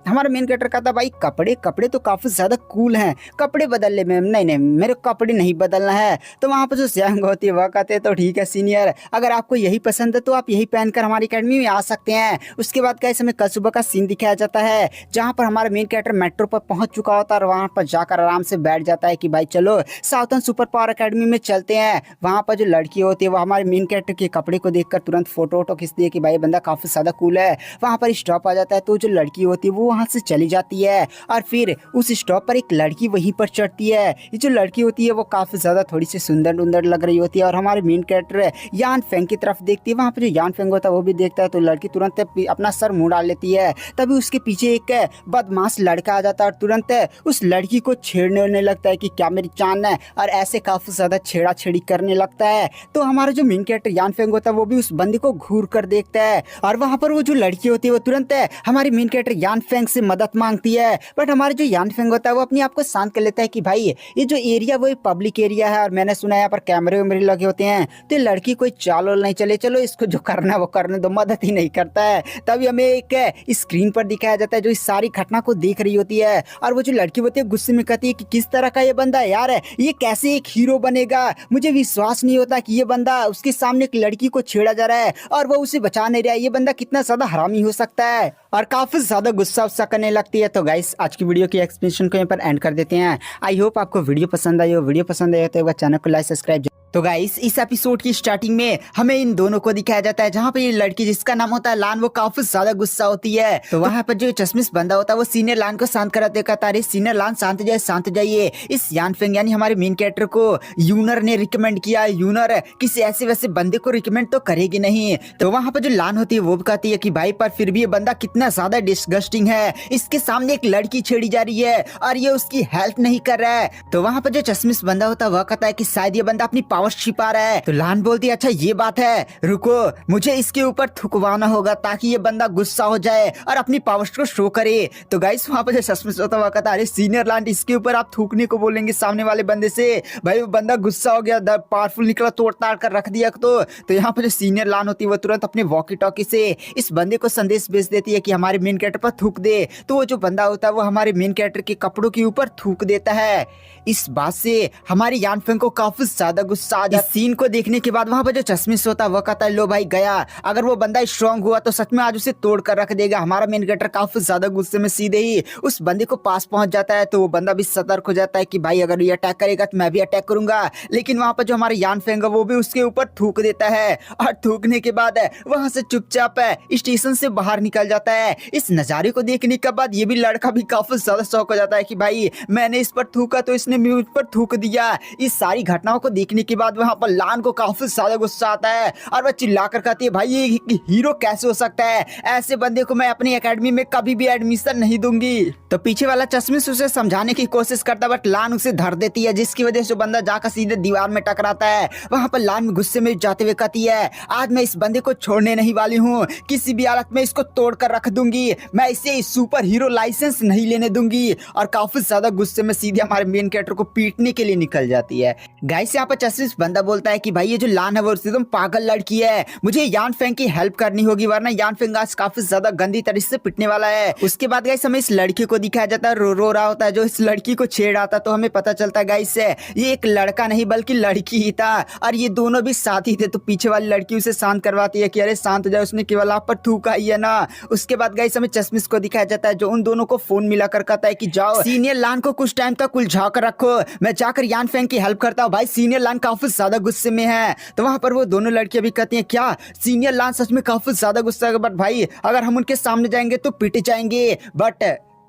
हमारा मेन कैरेक्टर कहता भाई कपड़े तो काफ़ी ज़्यादा कूल हैं, कपड़े बदल ले मैम। नहीं मेरे कपड़े नहीं बदलना है। तो वहाँ पर जो ज़ियावेंग होती है वह कहते हैं तो ठीक है सीनियर अगर आपको यही पसंद है तो आप यही पहनकर हमारी अकेडमी में आ सकते हैं। उसके बाद कैसे हमें कल सुबह का सीन दिखाया जाता है जहाँ पर हमारा मेन कैरेक्टर मेट्रो पर पहुंच चुका होता है और वहाँ पर जाकर आराम से बैठ जाता है कि भाई चलो साउथर्न सुपर पावर एकेडमी में चलते हैं। वहाँ पर जो लड़की होती है वो हमारे मेन कैरेक्टर के कपड़े को देखकर तुरंत फोटो खींचती है कि भाई बंदा काफ़ी ज़्यादा कूल है। वहाँ पर स्टॉप आ जाता है तो जो लड़की होती है वो वहाँ से चली जाती है और फिर उस स्टॉप पर एक लड़की वहीं पर चढ़ती है। ये जो लड़की होती है वो काफ़ी ज़्यादा थोड़ी सी सुंदर लग रही होती है और हमारे मेन कैरेक्टर यान फेंग की तरफ देखती है। वहाँ पर जो यान फेंग होता है वो भी देखता है तो लड़की तुरंत अपना सर मुँह डाल लेती है। तभी उसके पीछे एक बदमाश लड़का आ जाता है और तुरंत उस लड़की को छेड़ने लगता है कि क्या मेरी जान है और ऐसे काफ़ी ज़्यादा छेड़ा करने लगता है। तो हमारा जो मेन कैरेक्टर यान फेंग होता है वो भी उस बंदी को घूर कर देखता है और वहाँ पर वो जो लड़की होती है वो तुरंत हमारी मेन कैरेक्टर यान फेंग से मदद मांगती है। बट हमारे जो यान फेंग होता है वो अपने आप को शांत कर लेता है कि भाई ये जो एरिया वो पब्लिक एरिया है और मैंने सुना है यहाँ पर कैमरे वैमरे लगे होते हैं तो लड़की कोई चाल नहीं चले, चलो इसको जो करना है वो करने दो, मदद ही नहीं करता है। तभी हमें एक स्क्रीन पर दिखाया जाता है जो इस सारी घटना को देख रही होती है और वो जो लड़की होती है गुस्से में कहती है कि किस तरह का ये बंदा है यार, ये कैसे एक हीरो बनेगा। मुझे विश्वास नहीं होता कि ये बंदा उसके सामने एक लड़की को छेड़ा जा रहा है और वो उसे बचा नहीं रहा है। ये बंदा कितना ज्यादा हरामी हो सकता है और काफी ज्यादा गुस्सा करने लगती है। तो गाइस आज की वीडियो की एक्सप्लेनेशन को यहाँ पर एंड कर देते हैं। आई होप आपको वीडियो पसंद आई हो। वीडियो पसंद आया तो एक बार चैनल को लाइक सब्सक्राइब तो गाइस इस एपिसोड की स्टार्टिंग में हमें इन दोनों को दिखाया जाता है, जहाँ पे ये लड़की जिसका नाम होता है लान वो काफी ज्यादा गुस्सा होती है। तो वहाँ पर जो चश्मिश बंदा होता है वो सीनियर लान को शांत कराते कहता है सीनियर लान शांत जाइए। इस यान फेंग यानी हमारे मेन कैरेक्टर को यूनर ने रिकमेंड किया। यूनर किसी ऐसे वैसे बंदे को रिकमेंड तो करेगी नहीं। तो वहाँ पर जो लान होती है वो भी कहती है कि भाई पर फिर भी ये बंदा कितना ज्यादा डिस्गस्टिंग है, इसके सामने एक लड़की छेड़ी जा रही है और ये उसकी हेल्प नहीं कर रहा है। तो वहाँ पर जो चश्मिश बंदा होता है वह कहता है कि शायद ये बंदा अपनी पावर छिपा रहा है। तो लान बोलती है अच्छा ये बात है, रुको मुझे इसके ऊपर थुकवाना होगा ताकि ये बंदा गुस्सा हो जाए और अपनी पावर्स को शो करे। तो गाइस वहाँ पर जो चश्मिश होता है वह कहता है अरे सीनियर लान इसके ऊपर आप थूकने को बोलेंगे सामने वाले बंदे से, भाई वो बंदा गुस्सा हो गया, पावरफुल निकला, तोड़ ताड़ कर रख दिया। तो यहाँ पर जो सीनियर लान होती है वो तुरंत अपने वॉकी टॉकी से इस बंदे को संदेश भेज देती है कि हमारे मेन कैरेक्टर पर थूक दे। तो वो जो बंदा होता है वो हमारे मेन कैरेक्टर के कपड़ों के ऊपर थूक देता है। इस बात से हमारी यान फेंग को काफी ज्यादा गुस्सा आ जाता है। सीन को देखने के बाद वहाँ पर जो चश्मिश होता है वो कहता है लो भाई गया, अगर वो बंदा स्ट्रांग हुआ तो सच में आज उसे तोड़ कर रख देगा। हमारा मेन कैरेक्टर काफी ज्यादा गुस्से में सीधे ही उस बंदे को पास पहुंच जाता है। तो वो बंदा भी सतर्क हो जाता है कि भाई अगर ये अटैक करेगा तो मैं भी अटैक करूंगा। लेकिन वहाँ पर जो हमारे यान फेंग है वो भी उसके ऊपर थूक देता है और थूकने के बाद वहाँ से चुपचाप स्टेशन से बाहर निकल जाता है। इस नजारे को देखने के बाद ये भी लड़का भी काफी ज्यादा शौक हो जाता है कि भाई मैंने इस पर थूका तो इसने मुझ पर थूक दिया। इस सारी घटनाओं को देखने के बाद वहाँ पर लान को काफी ज्यादा गुस्सा आता है और वह चिल्लाकर कहती है भाई ये हीरो कैसे हो सकता है, ऐसे बंदे को मैं अपनी एकेडमी में कभी भी एडमिशन नहीं दूंगी। तो पीछे वाला चश्मिश उसे समझाने की कोशिश करता है बट लान उसे धर देती है, जिसकी वजह से बंदा जाकर सीधे दीवार में टकराता है। वहाँ पर लान गुस्से में जाते हुए कहती है आज मैं इस बंदे को छोड़ने नहीं वाली हूँ, किसी भी हालत में इसको तोड़ कर रख दूंगी, मैं इसे सुपर हीरो लाइसेंस नहीं लेने दूंगी। और काफी ज्यादा गुस्से में सीधे हमारे मेन कैरेक्टर को पीटने के लिए निकल जाती है। गाइस यहाँ पर चश्मिश बंदा बोलता है कि भाई ये जो लान है वो एकदम पागल लड़की है, मुझे यान फेंग की हेल्प करनी होगी वरना यान फेंग आज काफी ज्यादा गंदी तरीके से पिटने वाला है। उसके बाद गाइस हमें इस लड़की को दिखाया जाता है रो रहा होता है जो इस लड़की को छेड़ आता है। तो हमें पता चलता है गाइस ये एक लड़का नहीं बल्कि लड़की ही था और ये दोनों भी साथी थे। तो पीछे वाली लड़की उसे शांत करवाती है कि अरे शांत हो जाए, उसने केवल आप पर थूका ही है ना। उसके बाद गाइस हमें चश्मिश को दिखाया जाता है जो उन दोनों को फोन मिलाकर कहता है कि जाओ सीनियर लान को कुछ टाइम तक उलझा कर रखो, मैं जाकर यान फेंग की हेल्प करता हूँ। भाई सीनियर लान काफी ज्यादा गुस्से में है। तो वहां पर वो दोनों लड़कियां भी कहती हैं क्या सीनियर लान सच में काफी ज्यादा गुस्सा है, बट भाई अगर हम उनके सामने जाएंगे तो पिट जाएंगे,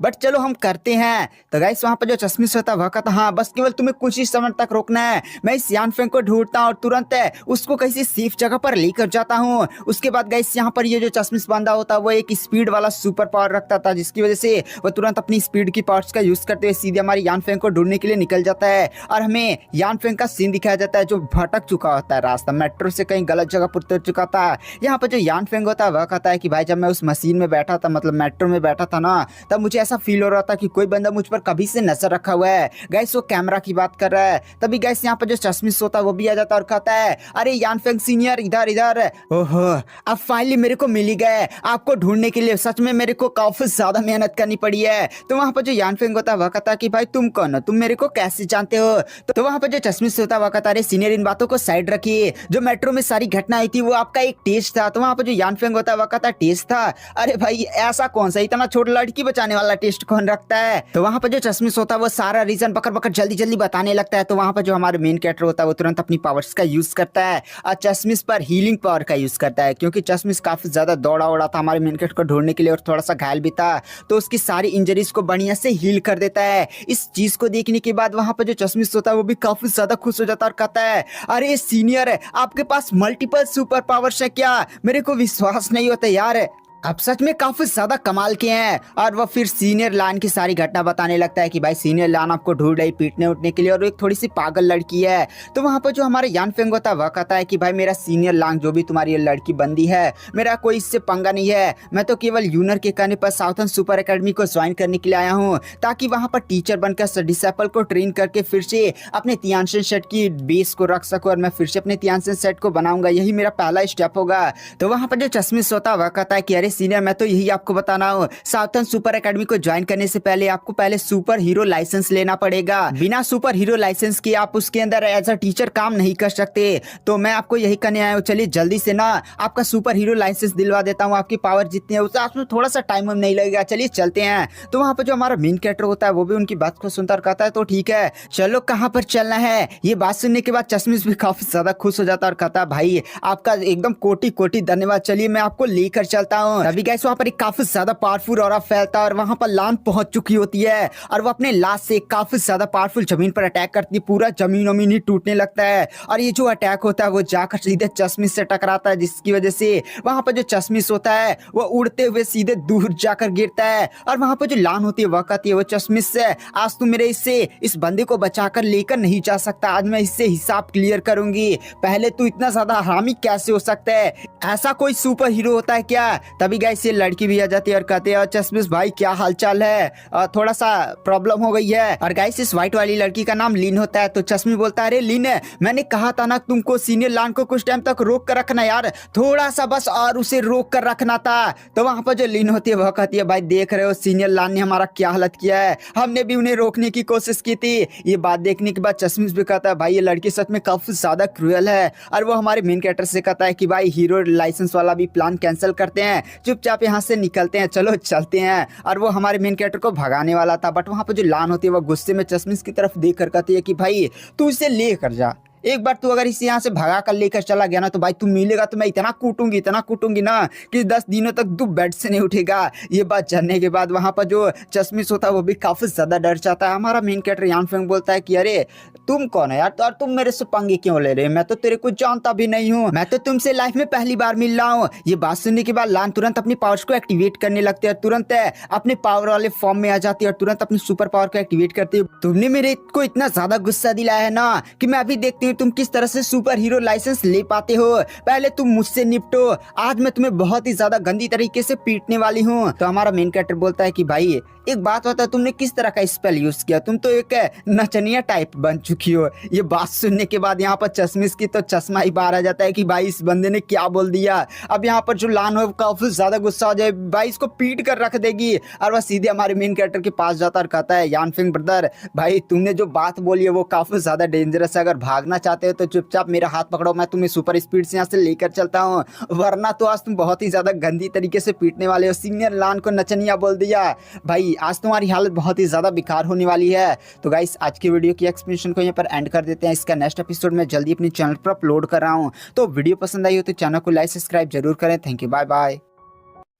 बट चलो हम करते हैं। तो गाइस वहां पर जो चश्मिश होता है वह कहता हाँ बस केवल तुम्हें कुछ ही समय तक रोकना है, मैं इस यान फेंग को ढूंढता हूँ और तुरंत उसको किसी सेफ जगह पर लेकर जाता हूँ। उसके बाद गाइस यहाँ पर ये जो चश्मिश बंदा होता है वो एक स्पीड वाला सुपर पावर रखता था, जिसकी वजह से वो तुरंत अपनी स्पीड की पावर्स का यूज करते हुए सीधे हमारे यान फेंग को ढूंढने के लिए निकल जाता है। और हमें यान फेंग का सीन दिखाया जाता है जो भटक चुका होता है, रास्ता मेट्रो से कहीं गलत जगह पर उतर चुका था। यहाँ पर जो यान फेंग होता है वह कहता है कि भाई जब मैं उस मशीन में बैठा था, मतलब मेट्रो में बैठा था ना, तब मुझे ऐसा फील हो रहा था कि कोई बंदा मुझ पर कभी से नजर रखा हुआ है। गाइस वो कैमरा की बात कर रहा है। तभी गाइस यहाँ पर जो चश्मिश होता है वो भी आ जाता है और कहता है अरे यान फेंग सीनियर इधर इधर, ओहो अब फाइनली मेरे को मिल ही गए, आपको ढूंढने के लिए सच में मेरे को काफी ज्यादा मेहनत करनी पड़ी है। तो वहां पर जो यान फेंग होता है वह कहता है कि भाई तुम कौन हो, तुम मेरे को कैसे जानते हो। तो वहां पर जो चश्मिश होता है वह कहता है सीनियर इन बातों को साइड रखिए, जो मेट्रो में सारी घटना आई थी वो आपका एक टेस्ट था। तो वहां पर जो यान फेंग होता है वह कहता है टेस्ट था, अरे भाई ऐसा कौन सा, इतना छोटा लड़की बचाने वाला टेस्ट कौन रखता है। तो वहां पर जो चश्मिश होता है वो सारा रीजन पकड़ जल्दी जल्दी बताने लगता है। तो वहां पर जो हमारे मेन कैरेक्टर होता है वो तुरंत अपनी पावर्स का यूज करता है और चश्मिश पर हीलिंग पावर का यूज करता है, क्योंकि चश्मिश काफी ज्यादा दौड़ा उड़ा था हमारे मेन कैरेक्टर को ढूंढने के लिए और थोड़ा सा घायल भी था। तो उसकी सारी इंजरीज को बढ़िया से हील कर देता है। इस चीज को देखने के बाद वहां पर जो चश्मिश होता है वो भी काफी ज्यादा खुश हो जाता है और कहता है अरे सीनियर आपके पास मल्टीपल सुपर पावर्स है क्या, मेरे को विश्वास नहीं होता यार, अब सच में काफी ज्यादा कमाल के हैं। और वह फिर सीनियर लान की सारी घटना बताने लगता है कि भाई सीनियर लान आपको ढूंढ रही पीटने उठने के लिए और एक थोड़ी सी पागल लड़की है। तो वहां पर जो हमारा यान फेंग होता है वह कहता है कि भाई मेरा सीनियर लान जो भी तुम्हारी ये लड़की बंदी है, मेरा कोई इससे पंगा नहीं है, मैं तो केवल यूनर के कहने पर साउथर्न सुपर एकेडमी को ज्वाइन करने के लिए आया हूँ ताकि वहां पर टीचर बनकर डिसेपल को ट्रेन करके फिर से अपने तियानशन सेट की बेस को रख सकूं और मैं फिर से अपने तियानशन सेट को बनाऊंगा, यही मेरा पहला स्टेप होगा। तो वहां पर जो चश्मिश होता है वह कहता है कि अरे सीनियर, मैं तो यही आपको बताना हूँ, साउथर्न सुपर एकेडमी को ज्वाइन करने से पहले आपको पहले सुपर हीरो लाइसेंस लेना पड़ेगा। बिना सुपर हीरो लाइसेंस के आप उसके अंदर एज अ टीचर काम नहीं कर सकते। तो मैं आपको यही कहने आया हूँ, चलिए जल्दी से ना आपका सुपर हीरो लाइसेंस दिलवा देता हूँ। आपकी पावर जितनी है उससे आपको थोड़ा सा टाइम नहीं लगेगा। चलिए चलते हैं। तो वहाँ पर जो हमारा मेन कैरेक्टर होता है वो भी उनकी बात को सुनता और कहता है तो ठीक है, चलो कहाँ पर चलना है। ये बात सुनने के बाद चश्मिश भी काफी ज्यादा खुश हो जाता है और कहता है भाई आपका एकदम कोटि कोटि धन्यवाद, चलिए मैं आपको लेकर चलता हूँ। तभी गाइस वहाँ पर एक काफी ज्यादा पावरफुल ऑरा फैलता है और वहाँ पर लान पहुंच चुकी होती है और वो अपने लाश से काफी ज्यादा पावरफुल जमीन पर अटैक करती है। पूरा जमीन वमीन ही टूटने लगता है और ये जो अटैक होता है वो जाकर सीधे चश्मिश से टकराता है, जिसकी वजह से वहाँ पर जो चश्मिश होता है वो उड़ते हुए सीधे दूर जाकर गिरता है। और वहाँ पर जो लान होती है वह कहती है वो चश्मिश से, आज तुम मेरे इससे इस बंदे को बचाकर लेकर नहीं जा सकता, आज मैं इससे हिसाब क्लियर करूंगी। पहले तू इतना ज्यादा हरामी कैसे हो सकता है, ऐसा कोई सुपर हीरो होता है क्या। तभी गाइस ये लड़की भी आ जाती है और कहते हैं चश्मिश भाई क्या हालचाल है, थोड़ा सा प्रॉब्लम हो गई है। और गाइस इस व्हाइट वाली लड़की का नाम लिन होता है। तो चश्मिश बोलता है अरे लिन, मैंने कहा था ना तुमको सीनियर लान को कुछ टाइम तक रोक कर रखना यार, थोड़ा सा बस और उसे रोक कर रखना था। तो वहां पर जो लिन होती है वह कहती है भाई देख रहे हो सीनियर लान ने हमारा क्या हालत किया है, हमने भी उन्हें रोकने की कोशिश की थी। ये बात देखने के बाद चश्मिश भी कहता है भाई ये लड़की सच में काफी ज्यादा क्रूएल है। और वो हमारे मेन कैरेक्टर से कहता है कि भाई हीरो लाइसेंस वाला भी प्लान कैंसिल करते हैं, चुपचाप यहाँ से निकलते हैं, चलो चलते हैं। और वो हमारे मेन कैरेक्टर को भगाने वाला था, बट वहां पर जो लान होती है वो गुस्से में चश्मिश की तरफ देख कर कहती है कि भाई तू इसे ले कर जा, एक बार तू अगर इसे यहाँ से भगा कर लेकर चला गया ना तो भाई तू मिलेगा तो मैं इतना कूटूंगी ना कि 10 दिनों तक तू बेड से नहीं उठेगा। ये बात जानने के बाद वहां पर जो चश्मिश होता है वो भी काफी ज्यादा डर जाता है। हमारा मेन कैरेक्टर यान फेंग बोलता है कि अरे तुम कौन है यार, तो तुम मेरे से पंगे क्यों ले रहे हो, मैं तो तेरे को जानता भी नहीं हूँ, मैं तो तुमसे लाइफ में पहली बार मिल रहा हूँ। ये बात सुनने के बाद लान तुरंत अपनी पावर्स को एक्टिवेट करने लगते हैं, तुरंत अपने पावर वाले फॉर्म में आ जाती है और तुरंत अपनी सुपर पावर को एक्टिवेट करती है। तुमने मेरे को इतना ज्यादा गुस्सा दिलाया है ना कि मैं अभी देखती हूँ तुम किस तरह से सुपर हीरो लाइसेंस ले पाते हो, पहले तुम मुझसे निपटो, आज मैं तुम्हें बहुत ही ज्यादा गंदी तरीके से पीटने वाली हूँ। तो हमारा मेन कैरेक्टर बोलता है कि भाई एक बात बता, तुमने किस तरह का स्पेल यूज किया, तुम तो एक नचनिया टाइप बन चुकी हो। ये बात सुनने के बाद यहाँ पर चश्मिश की तो चश्मा ही बाहर आ जाता है कि भाई इस बंदे ने क्या बोल दिया। अब यहाँ पर जो लान हो काफी ज्यादा गुस्सा हो जाए, भाई इसको पीट कर रख देगी और वह सीधे हमारे मेन कैरेक्टर के पास जाता और कहता है यान फेंग ब्रदर भाई तुमने जो बात बोली है वो काफी ज्यादा डेंजरस है, अगर भागना चाहते हो तो चुपचाप मेरा हाथ पकड़ो, मैं तुम्हें सुपर स्पीड से यहाँ से लेकर चलता हूँ, वरना तो आज तुम बहुत ही ज्यादा गंदी तरीके से पीटने वाले हो। सीनियर लान को नचनिया बोल दिया, भाई आज तुम्हारी हालत बहुत ही ज्यादा बेकार होने वाली है। तो गाइस आज की वीडियो की एक्सप्लेनेशन को यहाँ पर एंड कर देते हैं, इसका नेक्स्ट एपिसोड मैं जल्दी अपने चैनल पर अपलोड कर रहा हूँ। तो वीडियो पसंद आई हो तो चैनल को लाइक सब्सक्राइब जरूर करें। Thank you, bye bye.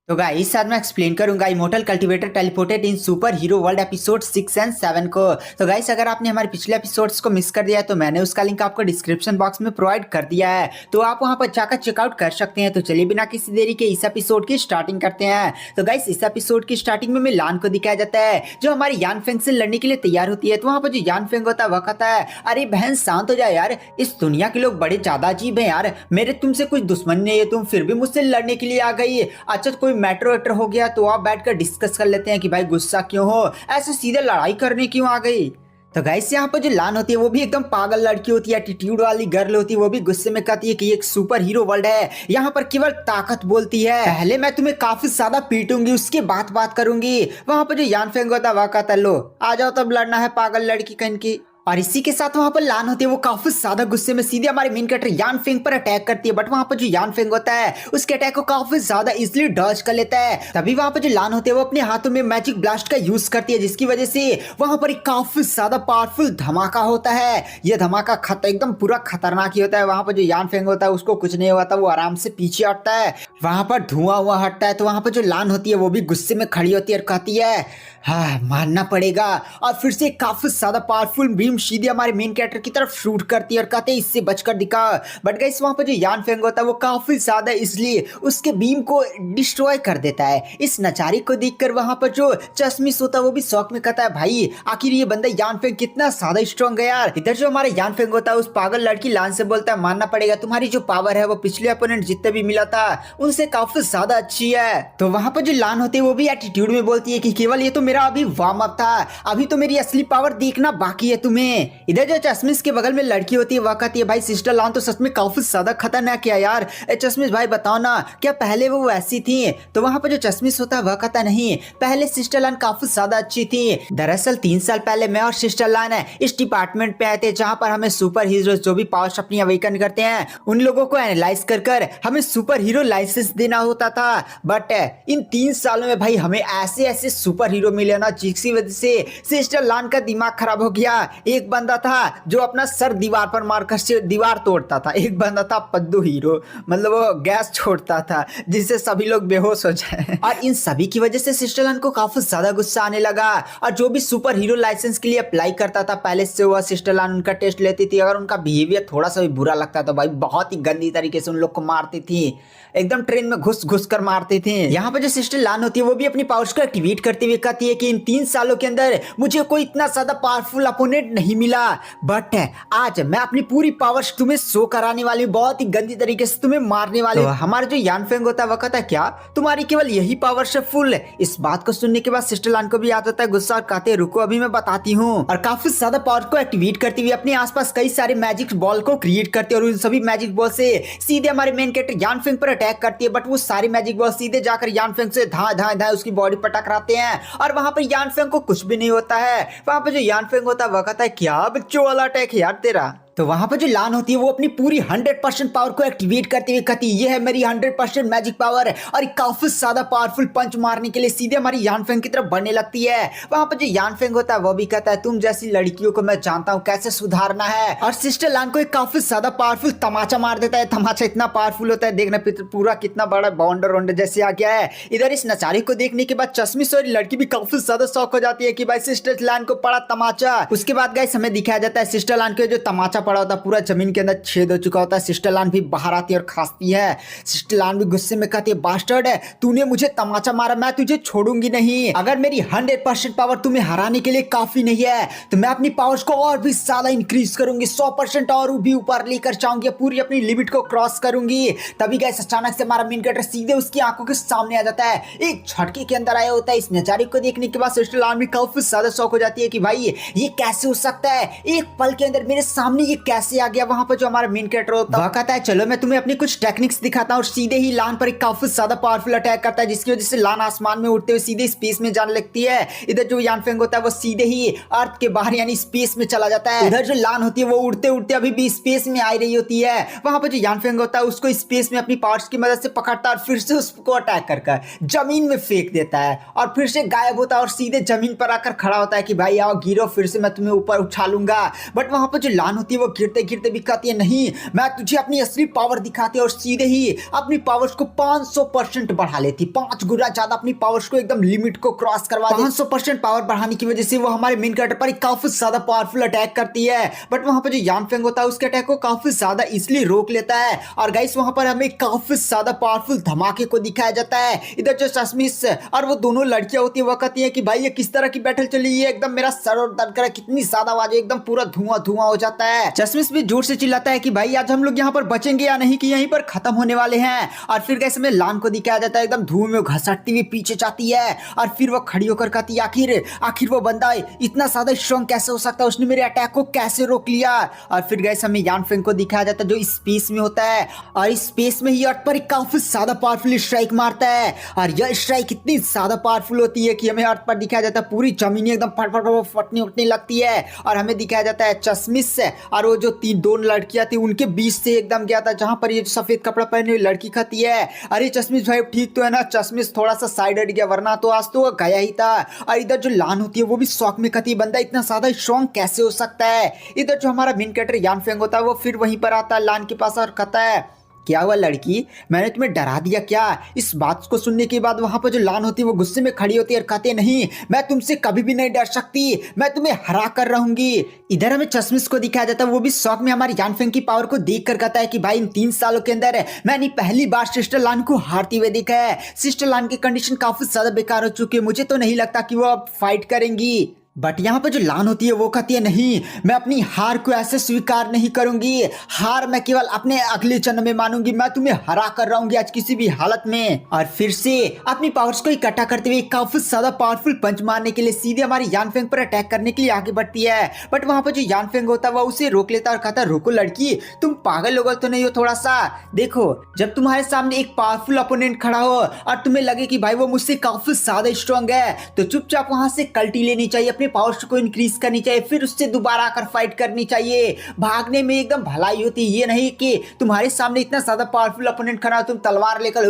तो गाइस आज मैं एक्सप्लेन करूंगा immortal cultivator teleported in super hero world episode 6 and 7 को। तो गाइस अगर आपने हमारे पिछले एपिसोड्स को मिस कर दिया है तो मैंने उसका लिंक आपको डिस्क्रिप्शन बॉक्स में प्रोवाइड कर दिया है, तो आप वहां पर जाकर चेकआउट कर सकते हैं। तो चलिए बिना किसी देरी के इस एपिसोड की स्टार्टिंग करते हैं। तो गाइस इस एपिसोड की स्टार्टिंग में लान को दिखाया जाता है जो हमारी यान फेंग से लड़ने के लिए तैयार होती है। तो वहां पर जो यान फेंग होता है वह कहता है अरे बहन शांत हो जाए यार, इस दुनिया के लोग बड़े ज्यादा अजीब है यार, मेरे तुमसे कुछ दुश्मन नहीं है, तुम फिर भी मुझसे लड़ने के लिए आ गई। अच्छा कोई मैटर वेटर हो गया तो आप बैठकर डिस्कस कर लेते हैं कि भाई गुस्सा क्यों हो, ऐसे सीधे लड़ाई करने क्यों आ गई। तो गाइस यहाँ पर जो लान होती है वो भी एकदम पागल लड़की होती है, एटीट्यूड वाली गर्ल होती है, वो भी गुस्से में कहती है कि एक सुपर हीरो वर्ल्ड है, यहाँ पर केवल ताकत बोलती है, पहले मैं तुम्हें काफी ज्यादा पीटूंगी उसके बाद बात करूंगी। वहां पर जो यान फेंग होता है वह कहता है लो आ जाओ तब लड़ना है पागल लड़की कहीं की। और इसी के साथ वहां पर लान होती है वो काफी ज्यादा गुस्से में सीधे हमारे मेन कैरेक्टर यान फेंग पर अटैक करती है, बट वहां पर जो यान फेंग होता है उसके अटैक को काफी ज्यादा इजीली डॉज कर लेता है। तभी वहां पर जो लान होती है वो अपने हाथों में मैजिक ब्लास्ट का यूज करती है, जिसकी वजह से वहां पर एक काफी ज्यादा पावरफुल धमाका होता है। यह धमाका एकदम पूरा खतरनाक ही होता है। वहां पर जो यान फेंग होता है उसको कुछ नहीं होता, वो आराम से पीछे हटता है, वहां पर धुआं हुआ हटता है। तो वहां पर जो लान होती है वो भी गुस्से में खड़ी होती है और कहती है हाँ मानना पड़ेगा, और फिर से काफी ज्यादा पावरफुल बीम सीधे हमारे मेन कैरेक्टर की तरफ शूट करती है और कहते हैं इससे बचकर दिखा। बट गाइस वहां पर जो यान फेंग होता है वो काफी ज्यादा इसलिए उसके बीम को डिस्ट्रॉय कर देता है। इस नचारी को देखकर वहां पर जो चश्मिश होता है वो भी शौक में कहता है भाई आखिर ये बंदा यान फेंग कितना ज्यादा स्ट्रॉन्ग है यार। इधर जो हमारा यान फेंग होता है उस पागल लड़की लान से बोलता है मानना पड़ेगा तुम्हारी जो पावर है वो पिछले अपोनेंट जितने भी मिला था उनसे काफी ज्यादा अच्छी है। तो वहां पर जो लान होती है वो भी एटीट्यूड में बोलती है कि केवल ये तो मेरा अभी वार्म अप था, अभी तो मेरी असली पावर देखना बाकी है तुम्हें। हैं। इधर जो चश्मिश के बगल में लड़की होती है वह कहती है भाई सिस्टर लान तो सच में काफी ज्यादा खतरनाक है यार। चश्मिश भाई बताओ ना क्या पहले वो वैसी थी? तो वहाँ पर जो चश्मिश होता है वह कहता नहीं, पहले सिस्टर लान काफी ज्यादा अच्छी थी। दरअसल 3 साल पहले मैं और सिस्टर लान इस डिपार्टमेंट पे आए थे जहाँ पर हमें सुपर हीरो जो भी पावर्स अपनी अवेकन करते हैं उन लोगों को एनालाइज कर हमें सुपर हीरो लाइसेंस देना होता था। बट इन 3 सालों में भाई हमें ऐसे ऐसे सुपर हीरो मिले ना जिसकी वजह से सिस्टर लान का दिमाग खराब हो गया। एक बंदा था जो अपना सर दीवार पर मारकर से दीवार तोड़ता था, एक बंदा था पद्दू हीरो, मतलब वो गैस छोड़ता था जिससे सभी लोग बेहोश हो जाए। और इन सभी की वजह से सिस्टर लान को काफी ज्यादा गुस्सा आने लगा और जो भी सुपर हीरो लाइसेंस के लिए अप्लाई करता था पहले से वह सिस्टर लान उनका टेस्ट लेती थी। अगर उनका बिहेवियर थोड़ा सा भी बुरा लगता तो भाई बहुत ही गंदी तरीके से उन लोग को मारती थी, एकदम ट्रेन में घुस घुस कर मारते थे। यहाँ पर जो सिस्टर लान होती है वो भी अपनी पावर्स को एक्टिवेट करते हुए कहती है कि इन 3 सालों के अंदर मुझे कोई इतना ज्यादा पावरफुल अपोनेंट नहीं मिला, बट आज मैं अपनी पूरी पावर्स तुम्हें शो कराने वाली हूँ, बहुत ही गंदी तरीके से तुम्हें मारने वाली हूँ। हमारा जो यानफेंग होता है वह कहता है क्या तुम्हारी केवल यही पावर्स है फुल? इस बात को सुनने के बाद सिस्टर लान को भी याद आता है गुस्सा और कहते हैं रुको अभी मैं बताती हूँ। और काफी ज्यादा पावर को एक्टिवेट करते हुए अपने आसपास कई सारे मैजिक बॉल को क्रिएट करते हैं और उन सभी मैजिक बॉल से सीधे हमारे मेन कैरेक्टर यानफेंग पर अटैक करती है। बट वो सारे मैजिक बॉल सीधे जाकर यानफेंग से धाए धाए धाए उसकी बॉडी पर टकराते हैं और वहां पर यानफेंग को कुछ भी नहीं होता है। वहां पर जो यानफेंग होता है वह कहता है क्या बच्चों वाला अटैक है यार तेरा। तो वहां पर जो लान होती है वो अपनी पूरी 100% पावर को एक्टिवेट करते हुए कहती है ये है मेरी 100% मैजिक पावर और काफी ज्यादा पावरफुल पंच मारने के लिए सीधे हमारी यानफेंग की तरफ बढ़ने लगती है। वहां पर जो यानफेंग होता है वो भी कहता है तुम जैसी लड़कियों को मैं जानता हूँ कैसे सुधारना है। और सिस्टर लान को एक काफी ज्यादा पावरफुल तमाचा मार देता है। तमाचा इतना पावरफुल होता है देखना पूरा कितना बड़ा बाउंडर वाउंडर जैसे आ गया है। इधर इस नचारी को देखने के बाद चश्मिश और लड़की भी काफी ज्यादा शौक हो जाती है कि भाई सिस्टर लान को पड़ा तमाचा। उसके बाद गाइस हमें दिखाया जाता है सिस्टर लान को जो तमाचा पड़ा होता है पूरा जमीन के अंदर छेद हो चुका होता है। सिस्टर लान भी बाहर आती है और खांसती है। सिस्टर लान भी गुस्से में कहती है बास्टर्ड है तूने मुझे तमाचा मारा मैं तुझे छोड़ूंगी नहीं। अगर मेरी 100% पावर तुम्हें हराने के लिए काफी नहीं है तो मैं अपनी पावर्स को और भी ज्यादा इंक्रीज करूंगी, 100% और भी ऊपर लेकर जाऊंगी, पूरी अपनी लिमिट को क्रॉस करूंगी। तभी गाइस अचानक से हमारा मेन कैरेक्टर सीधे उसकी आंखों के सामने आ जाता है, एक झटके के अंदर आया होता है। इस नजारे को देखने के बाद सिस्टर लान भी काफी ज्यादा शौक हो जाती है कि भाई ये कैसे हो सकता है, एक पल के अंदर मेरे सामने ये कैसे आ गया। वहां पर जो हमारा मेन कैरेक्टर होता है कहता है चलो मैं तुम्हें अपनी कुछ टेक्निक्स दिखाता हूँ और सीधे ही लान पर एक काफी ज्यादा पावरफुल अटैक करता है जिसकी वजह से लान आसमान में उड़ते हुए सीधे स्पेस में जाने लगती है। इधर जो यानफेंग होता है वो सीधे ही अर्थ के बाहर यानी स्पेस में चला जाता है। उधर जो लान होती है वो उड़ते उड़ते अभी भी स्पेस में आ रही होती है। वहां पर जो यानफेंग होता है उसको स्पेस में अपनी पावर्स की मदद से पकड़ता है और फिर से उसको अटैक कर जमीन में फेंक देता है और फिर से गायब होता है और सीधे जमीन पर आकर खड़ा होता है कि भाई आओ गिरो फिर से मैं तुम्हें ऊपर उठा लूंगा। बट वहां पर जो लान होती है वो गिरते गिरते भी कहती है नहीं मैं तुझे अपनी असली पावर दिखाती है और सीधे ही अपनी पावर्स को 500% बढ़ा लेती, 5 गुना ज्यादा अपनी पावर्स को एकदम लिमिट को क्रॉस करवा देती। 500% पावर बढ़ाने की वजह से वो हमारे मेन कैरेक्टर पर काफी ज्यादा पावरफुल अटैक करती है। बट वहां पर जो यानफेंग होता है उसके अटैक को काफी ज्यादा इसलिए रोक लेता है और गाइस वहां पर हमें काफी ज्यादा पावरफुल धमाके को दिखाया जाता है। इधर जो चश्मिश और वो दोनों लड़कियां होती है वो कहती है कि भाई ये किस तरह की बैटल चली है, एकदम मेरा सर और दर्द कर कितनी ज्यादा आवाज एकदम पूरा धुआं धुआं हो जाता है। चश्मिश भी जोर से चिल्लाता है कि भाई आज हम लोग यहाँ पर बचेंगे या नहीं कि यहीं पर खत्म होने वाले हैं। और फिर कैसे में लान को दिखाया जाता है एकदम धूम में घसटती हुई पीछे जाती है और फिर वो खड़ी होकर कहती है आखिर वो बंदा इतना ज्यादा स्ट्रॉन्ग कैसे हो सकता है, उसने मेरे अटैक को कैसे रोक लिया। और फिर गैस हमें यानफेंग को दिखाया जाता है जो स्पेस में होता है और स्पेस में ही अर्थ पर काफी ज्यादा पावरफुल स्ट्राइक मारता है और यह स्ट्राइक इतनी ज्यादा पावरफुल होती है कि हमें अर्थ पर दिखाया जाता है पूरी जमीन एकदम फट फट फटने उठने लगती है। और हमें दिखाया जाता है चश्मिश और वो जो 2 लड़कियां थी उनके बीच से एकदम गया था जहां पर ये सफेद कपड़ा पहने हुई लड़की खाती है। अरे चश्मिश भाई ठीक तो है ना? चश्मिश थोड़ा सा साइड हट गया वरना तो आज तो गया ही था। और इधर जो लान होती है वो भी शौक में कहती है बंदा इतना ज्यादा स्ट्रॉन्ग कैसे हो सकता है। इधर जो हमारा मेन कैरेक्टर यानफेंग होता है वो फिर वहीं पर आता है लान के पास और कहता है क्या हुआ लड़की, मैंने तुम्हें डरा दिया क्या? इस बात को सुनने के बाद वहां पर जो लान होती है वो गुस्से में खड़ी होती है और कहते नहीं मैं तुमसे कभी भी नहीं डर सकती, मैं तुम्हें हरा कर रहूंगी। इधर हमें चश्मिश को दिखाया जाता है वो भी शौक में हमारी यानफेंग की पावर को देख कर कहता है कि भाई इन 3 सालों के अंदर मैंने पहली बार सिस्टर लान को हारते हुए देखा है। सिस्टर लान की कंडीशन काफी ज्यादा बेकार हो चुकी है, मुझे तो नहीं लगता कि वो अब फाइट करेंगी। बट यहाँ पे जो लान होती है वो कहती है नहीं, मैं अपनी हार को ऐसे स्वीकार नहीं करूंगी। हार मैं केवल अपने अगले जन्म में मानूंगी। मैं तुम्हें हरा कर रहूंगी आज किसी भी हालत में। और फिर से अपनी पावर्स को इकट्ठा करते हुए काफी ज्यादा पावरफुल पंच मारने के लिए सीधे हमारी यानफेंग पर अटैक करने के लिए आगे बढ़ती है। बट वहां पर जो यानफेंग होता है वो उसे रोक लेता है और कहता है रुको लड़की, तुम पागल हो तो नहीं हो थोड़ा सा। देखो, जब तुम्हारे सामने एक पावरफुल अपोनेंट खड़ा हो और तुम्हें लगे कि भाई वो मुझसे काफी ज्यादा स्ट्रॉन्ग है, तो चुपचाप वहां से कल्टी लेनी चाहिए, अपने पावर्स को इंक्रीज करनी चाहिए, फिर उससे दोबारा आकर फाइट करनी चाहिए। भागने में एकदम भलाई होती है, ये नहीं कि तुम्हारे सामने इतना ज्यादा पावरफुल अपोनेंट खड़ा हो, तुम तलवार लेकर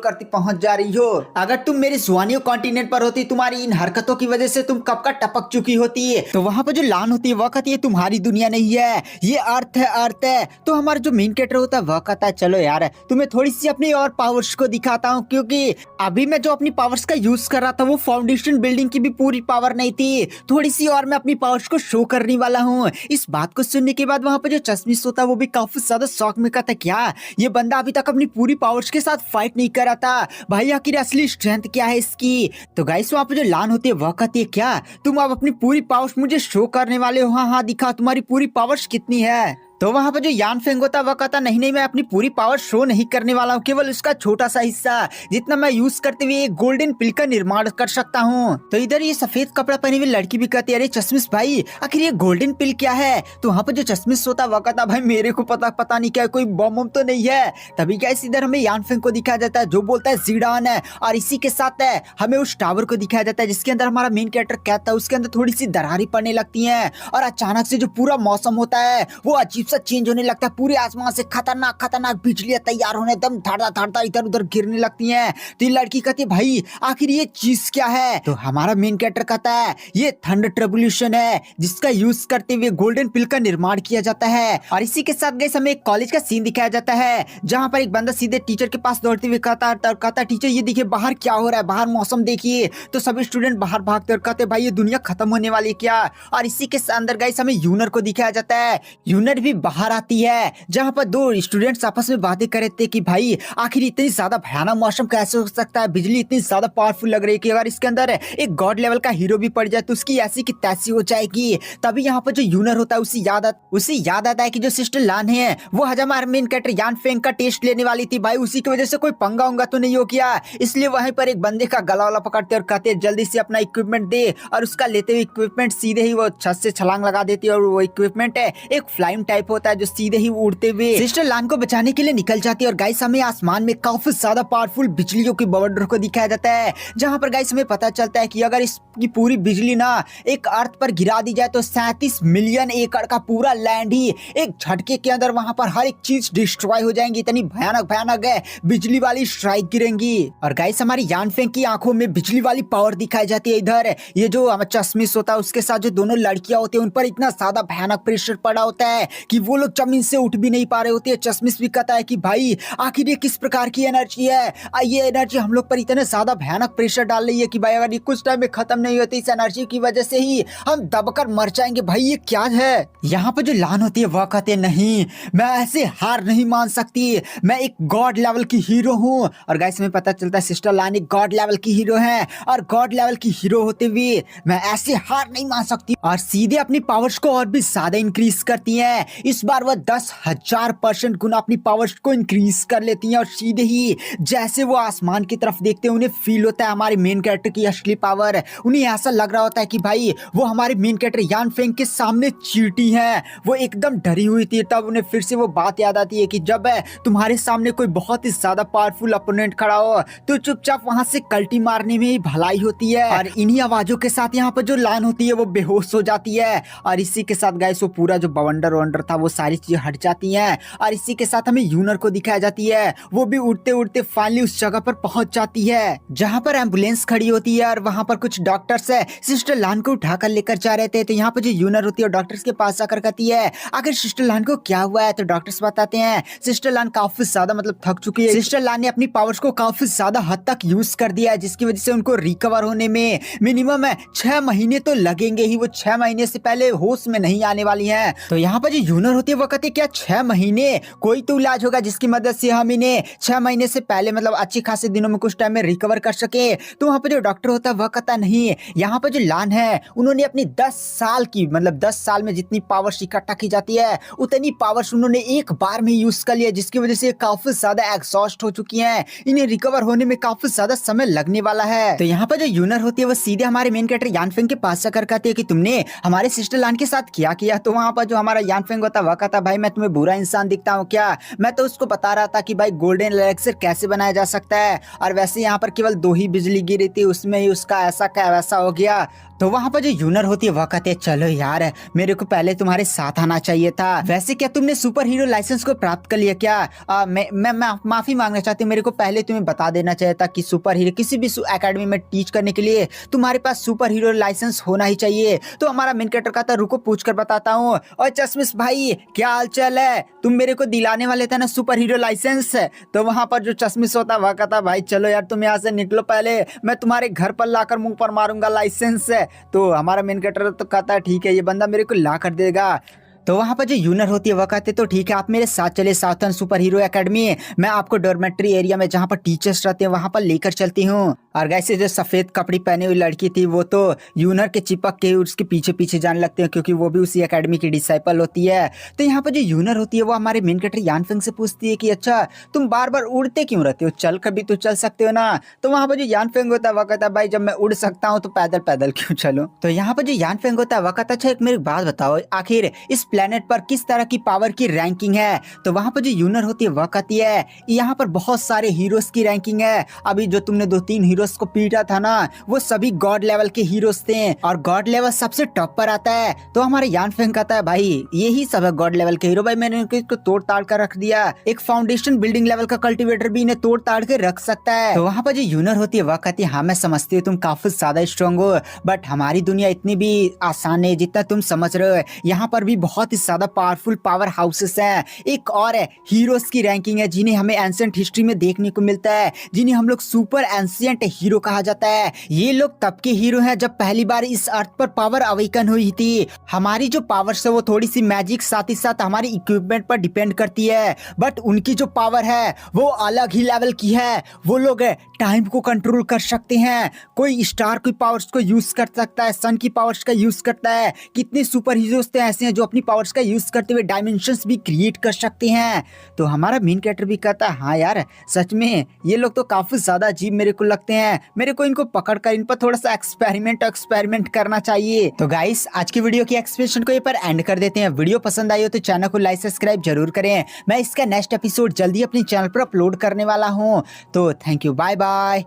करती पहुंच जा रही हो। अगर तुम मेरे सुआनियो कॉन्टिनेंट पर होती, तुम्हारी इन हरकतों की वजह से तुम कब का टपक चुकी होती है। तो वहां पर जो लान होती है वह कहती है तुम्हारी दुनिया नहीं है, ये अर्थ है, अर्थ है। तो हमारा जो मेन कैरेक्टर होता है वह कहता है चलो यार तुम्हें थोड़ी सी अपनी और पावर्स को दिखाता हूँ, क्योंकि अभी मैं जो अपनी पावर्स का यूज कर रहा था वो फाउंडेशन बिल्डिंग की भी पूरी पावर नहीं थी, थोड़ी सी और मैं अपनी पावर्स को शो करने वाला हूँ। इस बात को सुनने के बाद वहां पर जो चश्मिश होता है वो भी काफी ज्यादा शौक में कहता है क्या ये बंदा अभी तक अपनी पूरी पावर्स के साथ फाइट नहीं कर रहा था, भाई आखिर असली स्ट्रेंथ क्या है इसकी। तो गाइस वहां पर जो लान होती है वह कहती है क्या तुम अब अपनी पूरी पावर्स मुझे शो करने वाले हो, हाँ हाँ दिखा तुम्हारी पूरी पावर्स कितनी है। तो वहां पर जो यानफेंग होता है वह कहता नहीं नहीं, मैं अपनी पूरी पावर शो नहीं करने वाला हूँ, केवल उसका छोटा सा हिस्सा जितना मैं यूज करते हुए एक गोल्डन पिल का निर्माण कर सकता हूँ। तो इधर ये सफेद कपड़ा पहने हुई लड़की भी कहती है अरे चश्मिश भाई आखिर ये गोल्डन पिल क्या है। तो वहां पर जो चश्मिश होता है वह कहता भाई मेरे को पता नहीं क्या कोई बम तो नहीं है। तभी क्या इधर हमें यानफेंग को दिखाया जाता है जो बोलता है जीडान है, और इसी के साथ है हमें उस टावर को दिखाया जाता है जिसके अंदर हमारा मेन कैरेक्टर कहता है उसके अंदर थोड़ी सी दरारें पड़ने लगती है, और अचानक से जो पूरा मौसम होता है वो अजीब सा चेंज होने लगता है। पूरे आसमान से खतरनाक खतरनाक बिजलियां तैयार होने एकदम धड़धा धड़धा इधर उधर गिरने लगती हैं। तो ये लड़की कहती है भाई आखिर ये चीज क्या है। तो हमारा मेन कैरेक्टर कहता है ये थंडर ट्रिब्यूलेशन है जिसका यूज करते हुए गोल्डन पिल का निर्माण किया जाता है। और इसी के साथ गाइस हमें एक कॉलेज का सीन दिखाया जाता है जहां पर एक बंदा सीधे टीचर के पास दौड़ते हुए कहता है टीचर ये देखिए बाहर क्या हो रहा है, बाहर मौसम देखिए। तो सभी स्टूडेंट बाहर भागते और कहते भाई ये दुनिया खत्म होने वाली है क्या। और इसी के अंदर गाइस हमें यूनर को दिखाया जाता है, यूनर भी बाहर आती है जहां पर दो स्टूडेंट्स आपस में बातें कर रहे थे कि भाई आखिर इतनी ज्यादा भयानक मौसम कैसे हो सकता है, बिजली इतनी ज्यादा पावरफुल लग रही है कि अगर इसके अंदर एक गॉड लेवल का हीरो भी पड़ जाए तो उसकी ऐसी की तैसी हो जाएगी। तभी यहाँ पर जो यूनर होता है उसे याद आता है कि जो सिस्टर लान है वो हमारे मेन कैरेक्टर यानफेंग का टेस्ट लेने वाली थी, भाई उसी की वजह से कोई पंगा उंगा तो नहीं हो गया। इसलिए वहीं पर एक बंदे का गला वाला पकड़ते और कहते जल्दी से अपना इक्विपमेंट दे, और उसका लेते हुए इक्विपमेंट सीधे ही वो छत से छलांग लगा देती है। और वो इक्विपमेंट है एक फ्लाइंग टाइप होता है जो सीधे ही उड़ते हुए सिस्टर लान को बचाने के लिए निकल जाती है। और गाइस हमें आसमान में काफी ज्यादा पावरफुल बिजलियों के बवंडर को दिखाया जाता है जहां पर गाइस हमें पता चलता है कि अगर इसकी पूरी बिजली ना एक अर्थ पर गिरा दी जाए तो 37 मिलियन एकड़ का पूरा लैंड ही एक झटके के अंदर वहां पर हर एक चीज डिस्ट्रॉय हो जाएंगी। इतनी भयानक भयानक है बिजली वाली स्ट्राइक गिरेंगी। और गाइस हमारी यानफेंग की आंखों में बिजली वाली पावर दिखाई जाती है। इधर ये जो चश्मिश होता है उसके साथ जो दोनों लड़कियां होती है उन पर इतना ज्यादा भयानक प्रेशर पड़ा होता है कि वो लोग जमीन से उठ भी नहीं पा रहे होते हैं। चश्मिश भी कहता है कि भाई आखिर ये किस प्रकार की एनर्जी है, ये एनर्जी हम लोग पर इतने ज्यादा भयानक प्रेशर डाल रही है कि भाई अगर ये कुछ टाइम में खत्म नहीं होती इस एनर्जी की वजह से ही हम दबकर मर जाएंगे। भाई ये क्या है। यहाँ पे जो लान होती है वह कहते नहीं मैं ऐसे हार नहीं मान सकती, मैं एक गॉड लेवल की हीरो हूँ। और गाइस हमें पता चलता है सिस्टर लान एक गॉड लेवल की हीरो है, और गॉड लेवल की हीरो होते हुए मैं ऐसे हार नहीं मान सकती। और सीधे अपनी पावर्स को और भी ज्यादा इंक्रीज करती है। इस बार वह 10,000% गुना अपनी पावर्स को इंक्रीज कर लेती हैं, और सीधे ही जैसे वो आसमान की तरफ देखते हैं उन्हें फील होता है हमारे मेन कैरेक्टर की असली पावर। उन्हें ऐसा लग रहा होता है कि भाई वो हमारे मेन कैरेक्टर यानफेंग के सामने चींटी है। वो एकदम डरी हुई थी। तब उन्हें फिर से वो बात याद आती है कि जब तुम्हारे सामने कोई बहुत ही ज्यादा पावरफुल अपोनेंट खड़ा हो तो चुपचाप वहां से कल्टी मारने में ही भलाई होती है। और इन्हीं आवाजों के साथ यहाँ पर जो लान होती है वो बेहोश हो जाती है। और इसी के साथ गाइस वो पूरा जो बवंडर वंडर था वो सारी चीजें हट जाती हैं। और इसी के साथ हमें यूनर को दिखाया जाती है, वो भी उड़ते उड़ते फाइनली उस जगह पर पहुंच जाती है जहां पर एम्बुलेंस खड़ी होती है। और वहां पर कुछ डॉक्टर्स है सिस्टर लान को उठाकर लेकर जा रहे थे। तो यहाँ पर जो यूनर होती है डॉक्टर्स के पास जाकर कहती है आखिर सिस्टर लान को क्या हुआ है। तो डॉक्टर्स बताते हैं सिस्टर लान काफी ज्यादा थक चुकी है। सिस्टर लान ने अपनी पावर्स को काफी ज्यादा हद तक यूज कर दिया है जिसकी वजह से उनको रिकवर होने में मिनिमम 6 महीने तो लगेंगे ही। वो 6 महीने से पहले होश में नहीं आने वाली है। तो यहाँ पर जो यूनर यूनर होती है वो कहती है क्या 6 महीने, कोई तो इलाज होगा जिसकी मदद से हम इन्हें 6 महीने से पहले मतलब अच्छी खासे दिनों में कुछ टाइम में रिकवर कर सके। तो वहाँ पे जो डॉक्टर होता है वह कहता नहीं, यहाँ पे जो लान है उन्होंने अपनी 10 साल की मतलब 10 साल में जितनी पावर्स इकट्ठा की जाती है उतनी पावर्स उन्होंने एक बार में यूज कर लिया, जिसकी वजह से काफी ज्यादा एग्जॉस्ट हो चुकी हैं। इन्हें रिकवर होने में काफी ज्यादा समय लगने वाला है। तो यहाँ पर जो यूनर होती है वो सीधे हमारे मेन कैरेक्टर यानफेंग के पास जाकर कहती है कि तुमने हमारे सिस्टर लान के साथ क्या किया। तो वहाँ पर जो हमारा यानफेंग होता है वह कहता भाई मैं तुम्हें बुरा इंसान दिखता हूँ क्या, मैं तो उसको बता रहा था कि भाई गोल्डन एलेक्सर कैसे बनाया जा सकता है, और वैसे यहाँ पर केवल 2 ही बिजली गिरी थी उसमें ही उसका ऐसा क्या वैसा हो गया। तो वहाँ पर जो यूनर होती है वह कहते हैं चलो यार मेरे को पहले तुम्हारे साथ आना चाहिए था। वैसे क्या तुमने सुपर हीरो लाइसेंस को प्राप्त कर लिया क्या? मैं माफी मांगना चाहती हूँ, मेरे को पहले तुम्हें बता देना चाहिए था कि सुपर हीरो किसी भी एकेडमी में टीच करने के लिए तुम्हारे पास सुपर हीरो लाइसेंस होना ही चाहिए। तो हमारा मेन कैरेक्टर कहता है रुको पूछ कर बताता हूँ। और चश्मिश भाई क्या हाल चाल है, तुम मेरे को दिलाने वाले थे ना सुपर हीरो लाइसेंस। तो वहाँ पर जो चश्मिश होता वह कहता भाई चलो यार तुम यहाँ से निकलो, पहले मैं तुम्हारे घर पर लाकर मुंह पर मारूंगा लाइसेंस। तो हमारा मेन कैरेक्टर तो कहता है ठीक है ये बंदा मेरे को ला कर देगा। तो वहाँ पर जो यूनर होती है वह कहते तो ठीक है आप मेरे साथ चले साउथर्न सुपर हीरो एकेडमी, मैं आपको डॉर्मेट्री एरिया में जहाँ पर टीचर्स रहते हैं वहाँ पर लेकर चलती हूँ। और वैसे जो सफेद कपड़े पहने हुई लड़की थी वो तो यूनर के चिपक के उसके पीछे पीछे जाने लगते हैं क्योंकि वो भी उसी एकेडमी की डिसाइपल होती है। तो यहाँ पर जो यूनर होती है वो हमारे मेन कैरेक्टर यानफेंग से पूछती है कि अच्छा तुम बार बार उड़ते क्यों रहते हो, चल कर भी तो चल सकते हो ना। तो वहाँ पर जो यानफेंग होता है वह कहता है भाई जब मैं उड़ सकता हूँ तो पैदल पैदल क्यों चलूं। तो यहाँ पर जो यानफेंग होता है वह कहता अच्छा एक मेरी बात बताओ आखिर इस प्लेनेट पर किस तरह की पावर की रैंकिंग है। तो वहाँ पर जो यूनर होती है वह कहती है यहाँ पर बहुत सारे हीरोज की रैंकिंग है, अभी जो तुमने 2-3 हीरोज को पीटा था ना वो सभी गॉड लेवल के हीरोज थे और गॉड लेवल सबसे टॉप पर आता है। तो हमारा यानफेंग कहता है भाई यही सब है गॉड लेवल के हीरो, भाई मैंने इनको तोड़ ताड़ कर रख दिया, एक फाउंडेशन बिल्डिंग लेवल का कल्टीवेटर भी इन्हें तोड़ ताड़ के रख सकता है। तो वहाँ पर जो यूनर होती है वह कहती है हाँ मैं समझती हूँ तुम काफी ज्यादा स्ट्रॉन्ग हो, बट हमारी दुनिया इतनी भी आसान है जितना तुम समझ रहे हो, यहाँ पर भी बहुत ही ज्यादा पावरफुल पावर हाउसेस हैं। एक और है हीरोज की रैंकिंग है जिन्हें हमें एंशिएंट हिस्ट्री में देखने को मिलता है, जिन्हें हम लोग सुपर एंशिएंट हीरो कहा जाता है। ये लोग तब के हीरो हैं जब पहली बार इस अर्थ पर पावर अवेकन हुई थी। हमारी जो पावर है वो थोड़ी सी मैजिक साथ ही साथ हमारी इक्विपमेंट पर डिपेंड करती है, बट उनकी जो पावर है वो अलग ही लेवल की है। वो लोग टाइम को कंट्रोल कर सकते हैं, कोई स्टार की पावर्स को यूज कर सकता है, सन की पावर्स का यूज करता है। कितने सुपर हीरोज तो ऐसे हैं जो अपनी पावर्स का यूज करते हुए डायमेंशंस भी क्रिएट कर सकते हैं। तो हमारा मेन कैरेक्टर भी कहता है हाँ यार सच में ये लोग तो काफी ज्यादा अजीब मेरे को लगते हैं, मेरे को इनको पकड़ कर इन पर थोड़ा सा एक्सपेरिमेंट करना चाहिए। तो गाइस आज की वीडियो की एक्सप्लेनेशन को ये पर एंड कर देते हैं। वीडियो पसंद आई हो तो चैनल को लाइक सब्सक्राइब जरूर करें, मैं इसका नेक्स्ट एपिसोड जल्दी अपने चैनल पर अपलोड करने वाला हूँ। तो थैंक यू, बाय बाय।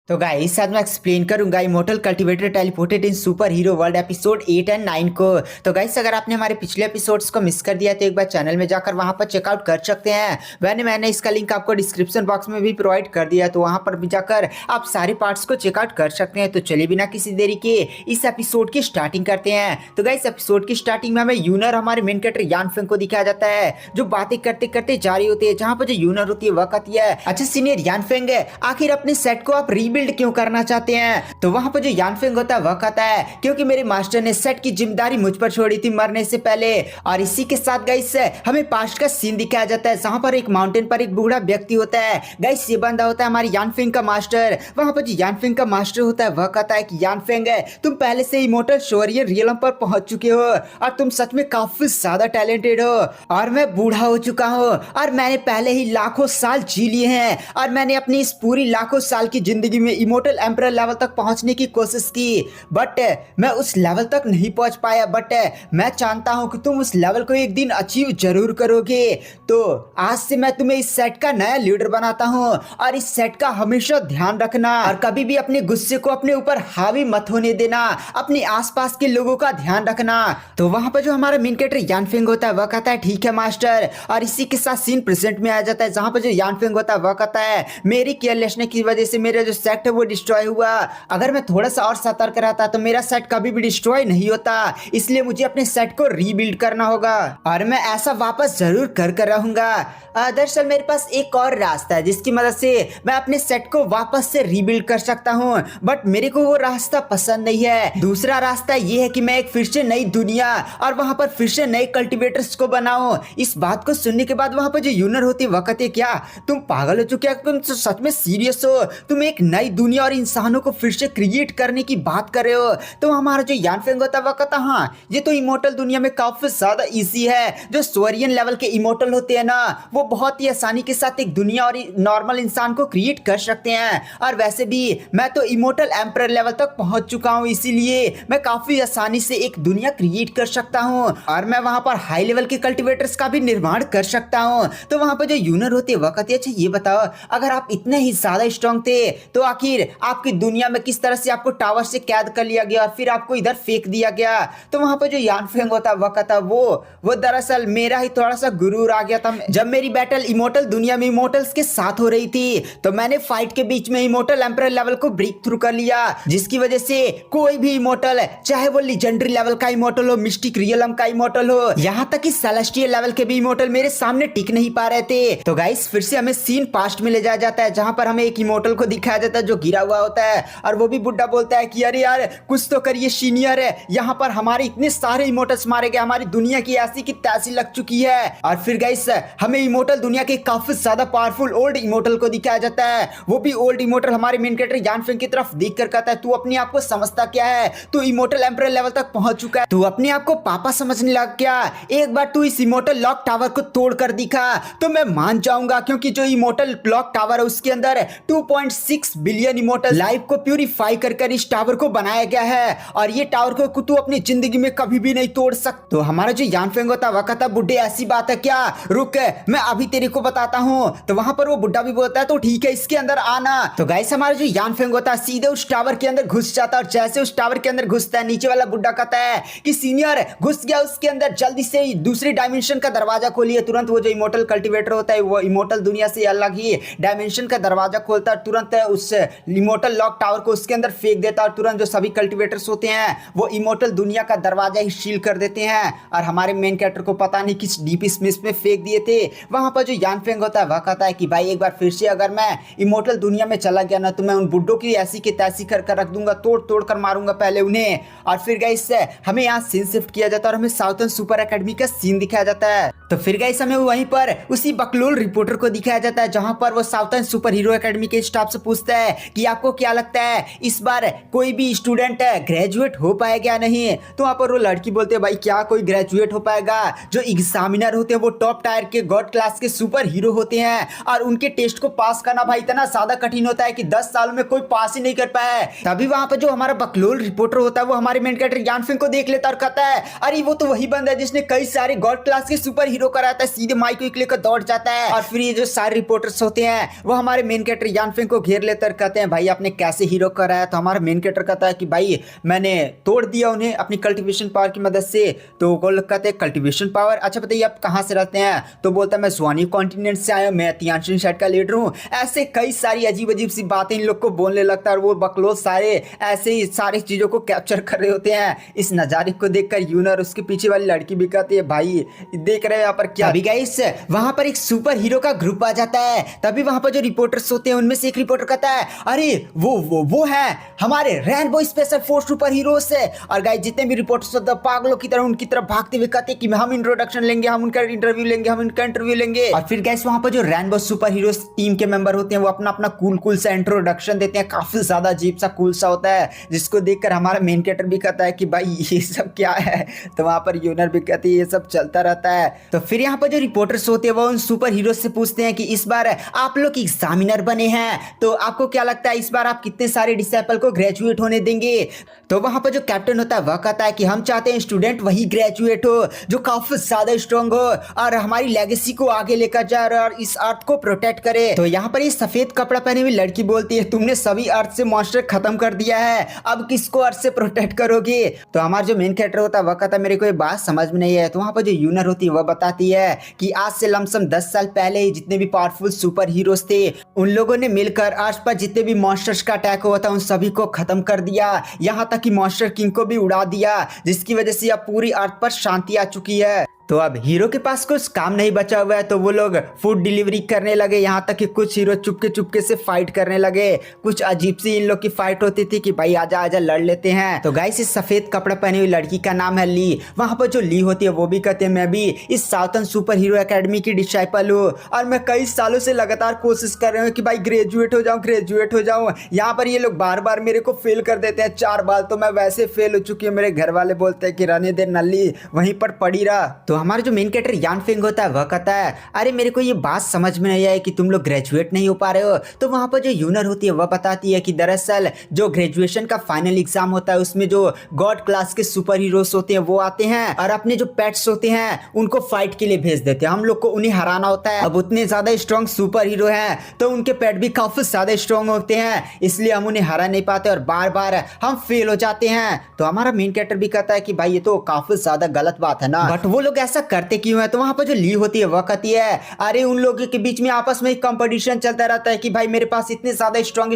तो गाइस आज मैं एक्सप्लेन करूंगा immortal cultivator teleported in super hero world episode 8 और 9 को। तो गाइस अगर आपने हमारे पिछले एपिसोड्स को मिस कर दिया तो एक बार चैनल में जाकर वहां पर चेकआउट कर सकते हैं। मैंने इसका लिंक आपको डिस्क्रिप्शन बॉक्स में भी प्रोवाइड कर दिया, तो वहां पर भी जाकर आप सारे पार्ट्स को चेकआउट कर सकते हैं। तो चलिए बिना किसी देरी के इस एपिसोड की स्टार्टिंग करते हैं। तो गाइस एपिसोड की स्टार्टिंग में हमें यूनर हमारे मेन कैरेक्टर यानफेंग को दिखाया जाता है जो बातें करते करते जा रही होती है। जहाँ पर जो यूनर होती है वह कहती है अच्छा सीनियर यानफेंग आखिर अपने सेट को आप रीबिल्ड क्यों करना चाहते हैं। तो वहां पर जो यानफेंग होता है वह कहता है क्योंकि मेरे मास्टर ने सेट की जिम्मेदारी मुझ पर छोड़ी थी मरने से पहले। और इसी के साथ गाइस हमें पास्ट का सीन दिखाया जाता है जहां पर एक माउंटेन पर एक बूढ़ा व्यक्ति होता है। गाइस ये बंदा होता है हमारे यानफेंग का मास्टर। वहां पर जो यानफेंग का मास्टर होता है वह कहता है कि यानफेंग तुम पहले से इमोर्टल शोरियन रियलम पर पहुंच चुके हो और तुम सच में काफी ज्यादा टैलेंटेड हो, और मैं बूढ़ा हो चुका हूँ और मैंने पहले ही लाखों साल जी लिए हैं और मैंने अपनी इस पूरी लाखों साल की जिंदगी में इमोर्टल एम्परर लेवल तक पहुंचने की कोशिश की, बट मैं उस लेवल तक नहीं पहुंच पाया। बट मैं जानता हूं कि तुम उस लेवल को एक दिन अचीव जरूर करोगे। तो आज से मैं तुम्हें इस सेट का नया लीडर बनाता हूं और इस सेट का हमेशा ध्यान रखना और कभी भी अपने गुस्से को अपने ऊपर हावी मत होने देना, अपने आसपास के लोगों का ध्यान रखना। तो वहां पर जो हमारा मेन कैरेक्टर यानफेंग होता है वह कहता है ठीक है मास्टर, और इसी के साथ सीन प्रेजेंट में आ जाता है जहां पर जो यानफेंग होता है वह कहता है मेरी केयरलेसनेस की वजह से मेरा जो सेट सेट है वो डिस्ट्रॉय हुआ। अगर मैं थोड़ा सा और सतर्क रहता तो मेरा सेट कभी भी डिस्ट्रॉय नहीं होता, इसलिए मुझे अपने सेट को रीबिल्ड करना होगा और मैं ऐसा वापस जरूर कर रहूंगा। दरअसल मेरे पास एक और रास्ता है जिसकी मदद से मैं अपने सेट को वापस से रीबिल्ड कर सकता हूँ, बट मेरे को वो रास्ता पसंद नहीं है। दूसरा रास्ता ये है कि मैं एक फिर से नई दुनिया और वहां पर फिर से नए कल्टीवेटर्स को बनाऊं। इस बात को सुनने के बाद वहां पर जो यूनर होती है वह कहती है, क्या तुम पागल हो चुके हो? तुम सच में सीरियस हो? तुम एक नई दुनिया और इंसानों को फिर से क्रिएट करने की बात कर रहे हो? तो हमारा जो यानफेंग होता है वह कहता, हाँ ये तो इमोर्टल दुनिया में काफी ज्यादा इजी है। जो सोरियन लेवल के इमोर्टल होते हैं ना, वो बहुत ही आसानी के साथ एक दुनिया और नॉर्मल इंसान को क्रिएट कर सकते हैं। और वैसे भी मैं तो इमोर्टल एम्परर लेवल तक पहुंच चुका हूं, इसीलिए मैं काफी आसानी से एक दुनिया क्रिएट कर सकता हूं और मैं वहां पर हाई लेवल के कल्टीवेटर्स का भी निर्माण कर सकता हूं। तो वहां पर जो यूनर होते हैं वह कहते हैं, अच्छा ये बताओ, अगर आप इतने ही ज्यादा स्ट्रांग थे तो आखिर आपकी दुनिया में किस तरह से आपको टावर से कैद कर लिया गया और फिर आपको इधर फेंक दिया गया? तो वहां पर जो यानफेंग होता है वह कहता, वो दरअसल मेरा ही थोड़ा सा गुरूर आ गया था। जब मेरी बैटल इमोर्टल दुनिया में इमोर्टल्स के साथ हो रही थी तो मैंने फाइट के बीच में इमोर्टल एम्परर लेवल को ब्रेक थ्रू कर लिया, जिसकी वजह से कोई भी इमोर्टल, चाहे वो लेजेंडरी लेवल का इमोर्टल हो, मिस्टिक रियलम का इमोर्टल हो, यहां तक कि सेलेस्टियल लेवल के भी इमोर्टल मेरे सामने टिक नहीं पा रहे थे। तो गाइस फिर से हमें सीन पास्ट में ले जाया जाता है, जहां पर हमें एक इमोर्टल को दिखाया जाता है जो गिरा हुआ होता है और वो भी बुड्ढा बोलता है कि अरे यार कुछ तो करिए सीनियर, है यहाँ पर हमारे इतने सारे इमोर्टल्स मारे गए, हमारी दुनिया की ऐसी की तैसी लग चुकी है। और फिर गाइस हमें इमोर्टल दुनिया के काफी ज्यादा पावरफुल ओल्ड इमोर्टल को दिखाया जाता है। वो भी ओल्ड इमोर्टल हमारे मेन कैरेक्टर यानफेंग की तरफ देख कर कहता है, तू अपने आप को समझता क्या है? तू इमोर्टल एम्परर लेवल तक पहुंच चुका है, तू अपने आप को पापा समझने लग क्या? एक बार तू इस इमोर्टल लॉक टावर को तोड़ कर दिखा तो मैं मान जाऊंगा, क्योंकि जो इमोर्टल क्लॉक टावर है उसके अंदर 2.6 बिलियन इमोर्टल लाइफ को प्यूरिफाई कर इस टावर को बनाया गया है और ये टावर को तू अपनी जिंदगी में कभी भी नहीं तोड़ सकता। तो हमारा जो यानफेंग होता वह कहता, बुड्ढे ऐसी बात है क्या? रुक मैं अभी तेरे को बताता हूँ। तो वहां पर वो बुड्ढा भी बोलता है, तो ठीक है इसके अंदर आना। तो गाइस हमारा जो यानफेंग होता है सीधे उस टावर के अंदर घुस जाता है और जैसे उस टावर के अंदर घुसता है नीचे वाला बुड्ढा कहता है कि सीनियर घुस गया उसके अंदर, जल्दी से दूसरी डायमेंशन का दरवाजा खोलिए। तुरंत वो जो इमोर्टल कल्टीवेटर होता है वो इमोर्टल दुनिया से अलग ही डायमेंशन का दरवाजा खोलता है, तुरंत उस इमोर्टल लॉक टावर को उसके अंदर फेंक देता है और तुरंत जो सभी कल्टीवेटर्स होते हैं वो इमोर्टल दुनिया का दरवाजा ही सील कर देते हैं और हमारे मेन कैरेक्टर को पता नहीं किस डीप स्पेस में फेंक दिए थे। वहां पर जो यानफेंग होता है वह कहता है कि भाई एक बार फिर से अगर मैं इमोर्टल दुनिया में चला गया ना तो मैं उन बुड्ढों की ऐसी की तैसी कर रख दूंगा, तोड़ तोड़ कर मारूंगा पहले उन्हें। और फिर गाइस हमें यहाँ सीन शिफ्ट किया जाता है और हमें साउथर्न सुपर एकेडमी का सीन दिखाया जाता है। तो फिर गाइस हमें वहीं पर उसी बकलोल रिपोर्टर को दिखाया जाता है जहां पर वो साउथर्न सुपर हीरो एकेडमी के स्टाफ से पूछता है कि आपको क्या लगता है इस बार कोई भी स्टूडेंट ग्रेजुएट हो पाएगा या नहीं? तो वहां पर वो लड़की बोलते है, भाई क्या कोई ग्रेजुएट हो पाएगा? जो एग्जामिनर होते हैं वो टॉप टायर के गॉड क्लास के सुपर हीरो होते हैं और उनके टेस्ट को पास करना भाई इतना ज्यादा कठिन होता है कि 10 साल में कोई पास ही नहीं कर पाया है। तभी वहां पर जो हमारा बकलोल रिपोर्टर होता है वो हमारे मेन कैरेक्टर यानफेंग को देख लेता और कहता है, अरे वो तो वही बंदा है जिसने कई सारे गॉड क्लास के सुपर हीरो कराया था। सीधे माइक को लेकर दौड़ जाता है और फिर ये जो सारे रिपोर्टर्स होते हैं वो हमारे मेन कैरेक्टर यानफेंग को घेर लेते और कहते हैं, भाई आपने कैसे हीरो कराया? तो हमारा मेन कैरेक्टर कहता है कि भाई मैंने तोड़ दिया उन्हें अपनी कल्टीवेशन पावर की मदद से। तो वो कहते हैं कल्टीवेशन पावर, अच्छा बताइए आप कहाँ से रहते हैं? तो बोलता है मैं स्वानी कॉन्टिनेंट से आया हूँ, मैं तियानशिन साइड का लीडर हूँ। ऐसे कई सारी अजीब अजीब सी बातें इन लोग को बोलने लगता है और वो बकलोल सारे ऐसे ही सारी चीजों को कैप्चर कर रहे होते हैं। इस नजारे को देखकर यूनर उसके पीछे वाली लड़की भी कहती है, भाई देख रहे हैं यहाँ पर क्या? अभी गाइस वहां पर एक सुपर हीरो का ग्रुप आ जाता है। तभी वहां पर जो रिपोर्टर्स होते हैं उनमें से एक रिपोर्टर कहता है, अरे वो है हमारे rainbow special force super hero से। और गाइस जितने भी रिपोर्टर्स होते हैं पागलों की तरह उनकी तरफ भागते हुए कहते हैं कि हम इंट्रोडक्शन लेंगे, हम उनका इंटरव्यू लेंगे, हम उनका इंटरव्यू लेंगे। और फिर गाइस वहां पर जो रेनबो सुपर हीरो टीम के मेंबर होते हैं वो अपना अपना कूल सा इंट्रोडक्शन देते हैं, काफी ज्यादा अजीब सा कूल सा होता है जिसको देखकर हमारा मेन कैरेक्टर भी कहता है कि भाई ये सब क्या है? तो वहां पर यूनर भी कहती है ये सब चलता रहता है। तो फिर यहाँ पर जो रिपोर्टर्स होते हैं वो उन सुपर हीरो से पूछते हैं कि इस बार आप लोग एग्जामिनर बने हैं तो आपको क्या लगता है इस बार आप कितने सारे डिसाइपल को ग्रेजुएट होने देंगे? तो वहां पर जो कैप्टन होता है वह कहता है कि हम चाहते हैं स्टूडेंट वही ग्रेजुएट हो जो काफी ज्यादा स्ट्रांग हो और हमारी लेगेसी को आगे लेकर जाए और इस अर्थ को प्रोटेक्ट करे। तो यहाँ पर ये सफेद कपड़ा पहने हुई लड़की बोलती है, तुमने सभी अर्थ से मॉन्स्टर खत्म कर दिया है, अब किसको अर्थ से प्रोटेक्ट करोगे? तो हमारा जो मेन कैरेक्टर होता है वह कहता है मेरे को ये बात समझ में नहीं है। तो वहां पर जो यूनर होती है वह बताती है कि आज से लमसम 10 साल पहले ही जितने भी पावरफुल सुपर हीरोज थे उन लोगों ने मिलकर अर्थ पर जितने भी मॉन्स्टर्स का अटैक हुआ था उन सभी को खत्म कर दिया, यहाँ तक कि मॉन्स्टर किंग को भी उड़ा दिया, जिसकी वजह से अब पूरी अर्थ पर शांति आ चुकी है। तो अब हीरो के पास कुछ काम नहीं बचा हुआ है, तो वो लोग फूड डिलीवरी करने लगे। यहाँ तक कि कुछ हीरो चुपके चुपके से फाइट करने लगे। कुछ अजीब सी इन लोग की फाइट होती थी कि भाई आजा आजा लड़ लेते हैं। तो गाइस इस सफेद कपड़ा पहनी हुई लड़की का नाम है ली। वहां पर जो ली होती है वो भी कहते हैं मैं भी इस साउथर्न सुपर हीरो अकेडमी की डिसाइपल हूँ और मैं कई सालों से लगातार कोशिश कर रहे हूँ कि भाई ग्रेजुएट हो जाऊँ। यहाँ पर ये लोग बार बार मेरे को फेल कर देते हैं, 4 बार तो मैं वैसे फेल हो चुकी हूँ। मेरे घर वाले बोलते हैं कि रहने दे नल्ली, वहीं पर पड़ी रहा। तो हमारा जो मेन कैरेक्टर यान फेंग होता है वह कहता है अरे मेरे को ये बात समझ में नहीं आई कि तुम लोग ग्रेजुएट नहीं हो पा रहे हो। तो वहां पर जो यूनर होती है वह बताती है कि दरअसल जो ग्रेजुएशन का फाइनल एग्जाम होता है उसमें जो गॉड क्लास के सुपर हीरोज होते हैं वो आते हैं और अपने जो पेट्स होते हैं उनको फाइट के लिए भेज देते हैं। हम लोग को उन्हें हराना होता है। अब उतने ज्यादा स्ट्रॉन्ग सुपर हीरो हैं तो उनके पेट भी काफी ज्यादा स्ट्रॉन्ग होते हैं, इसलिए हम उन्हें हरा नहीं पाते और बार बार हम फेल हो जाते हैं। तो हमारा मेन कैरेक्टर भी कहता है कि भाई ये तो काफी ज्यादा गलत बात है ना, बट वो लोग ऐसा करते क्यों है। तो वहां पर जो ली होती है वह कहती है अरे उन लोगों के बीच में आपस में कंपटीशन चलता रहता है कि भाई मेरे पास इतने ज्यादा स्ट्रॉन्ग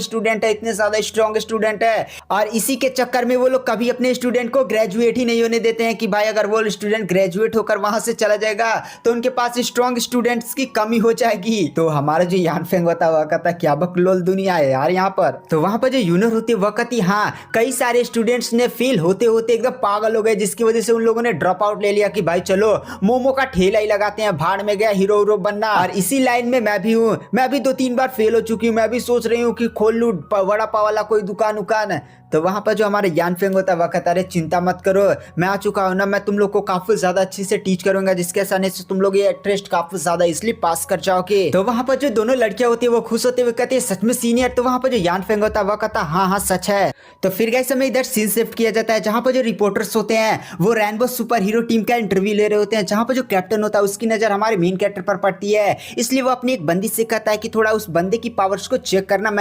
स्टूडेंट है और इसी के चक्कर में वो लोग कभी अपने स्टूडेंट को ग्रेजुएट ही नहीं होने देते हैं कि भाई अगर वो स्टूडेंट ग्रेजुएट होकर वहां से चला जाएगा तो उनके पास स्ट्रॉन्ग स्टूडेंट्स की कमी हो जाएगी। तो हमारा जो यान फेंग होता है वह कहता है क्या बकलोल दुनिया है यार यहाँ पर। तो वहां पर जो यूनर होती है वह कहती हाँ कई सारे स्टूडेंट्स ने फेल होते होते एकदम पागल हो गए, जिसकी वजह से उन लोगों ने ड्रॉप आउट ले लिया कि भाई चलो मोमो का ठेला ही लगाते हैं, भाड़ में गया हीरो बनना। और इसी लाइन में मैं भी हूँ, मैं भी 2-3 बार फेल हो चुकी हूँ। मैं भी सोच रही हूँ कि खोल लूँ वड़ा पाव वाला कोई दुकान। तो वहां पर जो हमारे यान फेंग होता है वह कहता है चिंता मत करो, मैं आ चुका हूँ ना, मैं तुम लोग को काफी ज्यादा अच्छे से टीच करूंगा जिसके आसानी से तुम लोग ये टेस्ट काफी ज्यादा इसलिए पास कर जाओगे। तो वहां पर जो दोनों लड़कियां होती है वो खुश होते हुए कहती है सच में सीनियर। तो वहां पर जो यान फेंग होता है वह कहता हाँ हाँ सच है। तो फिर गाइस हमें इधर सीन शिफ्ट किया जाता है जहां पर जो रिपोर्टर्स होते हैं वो रेनबो सुपर हीरो टीम का इंटरव्यू ले रहे होते हैं, जहां पर जो कैप्टन होता है उसकी नजर हमारे मेन कैरेक्टर पर पड़ती है, इसलिए वो अपनी एक बंदी से कहता है कि थोड़ा उस बंदे की पावर्स को चेक करना।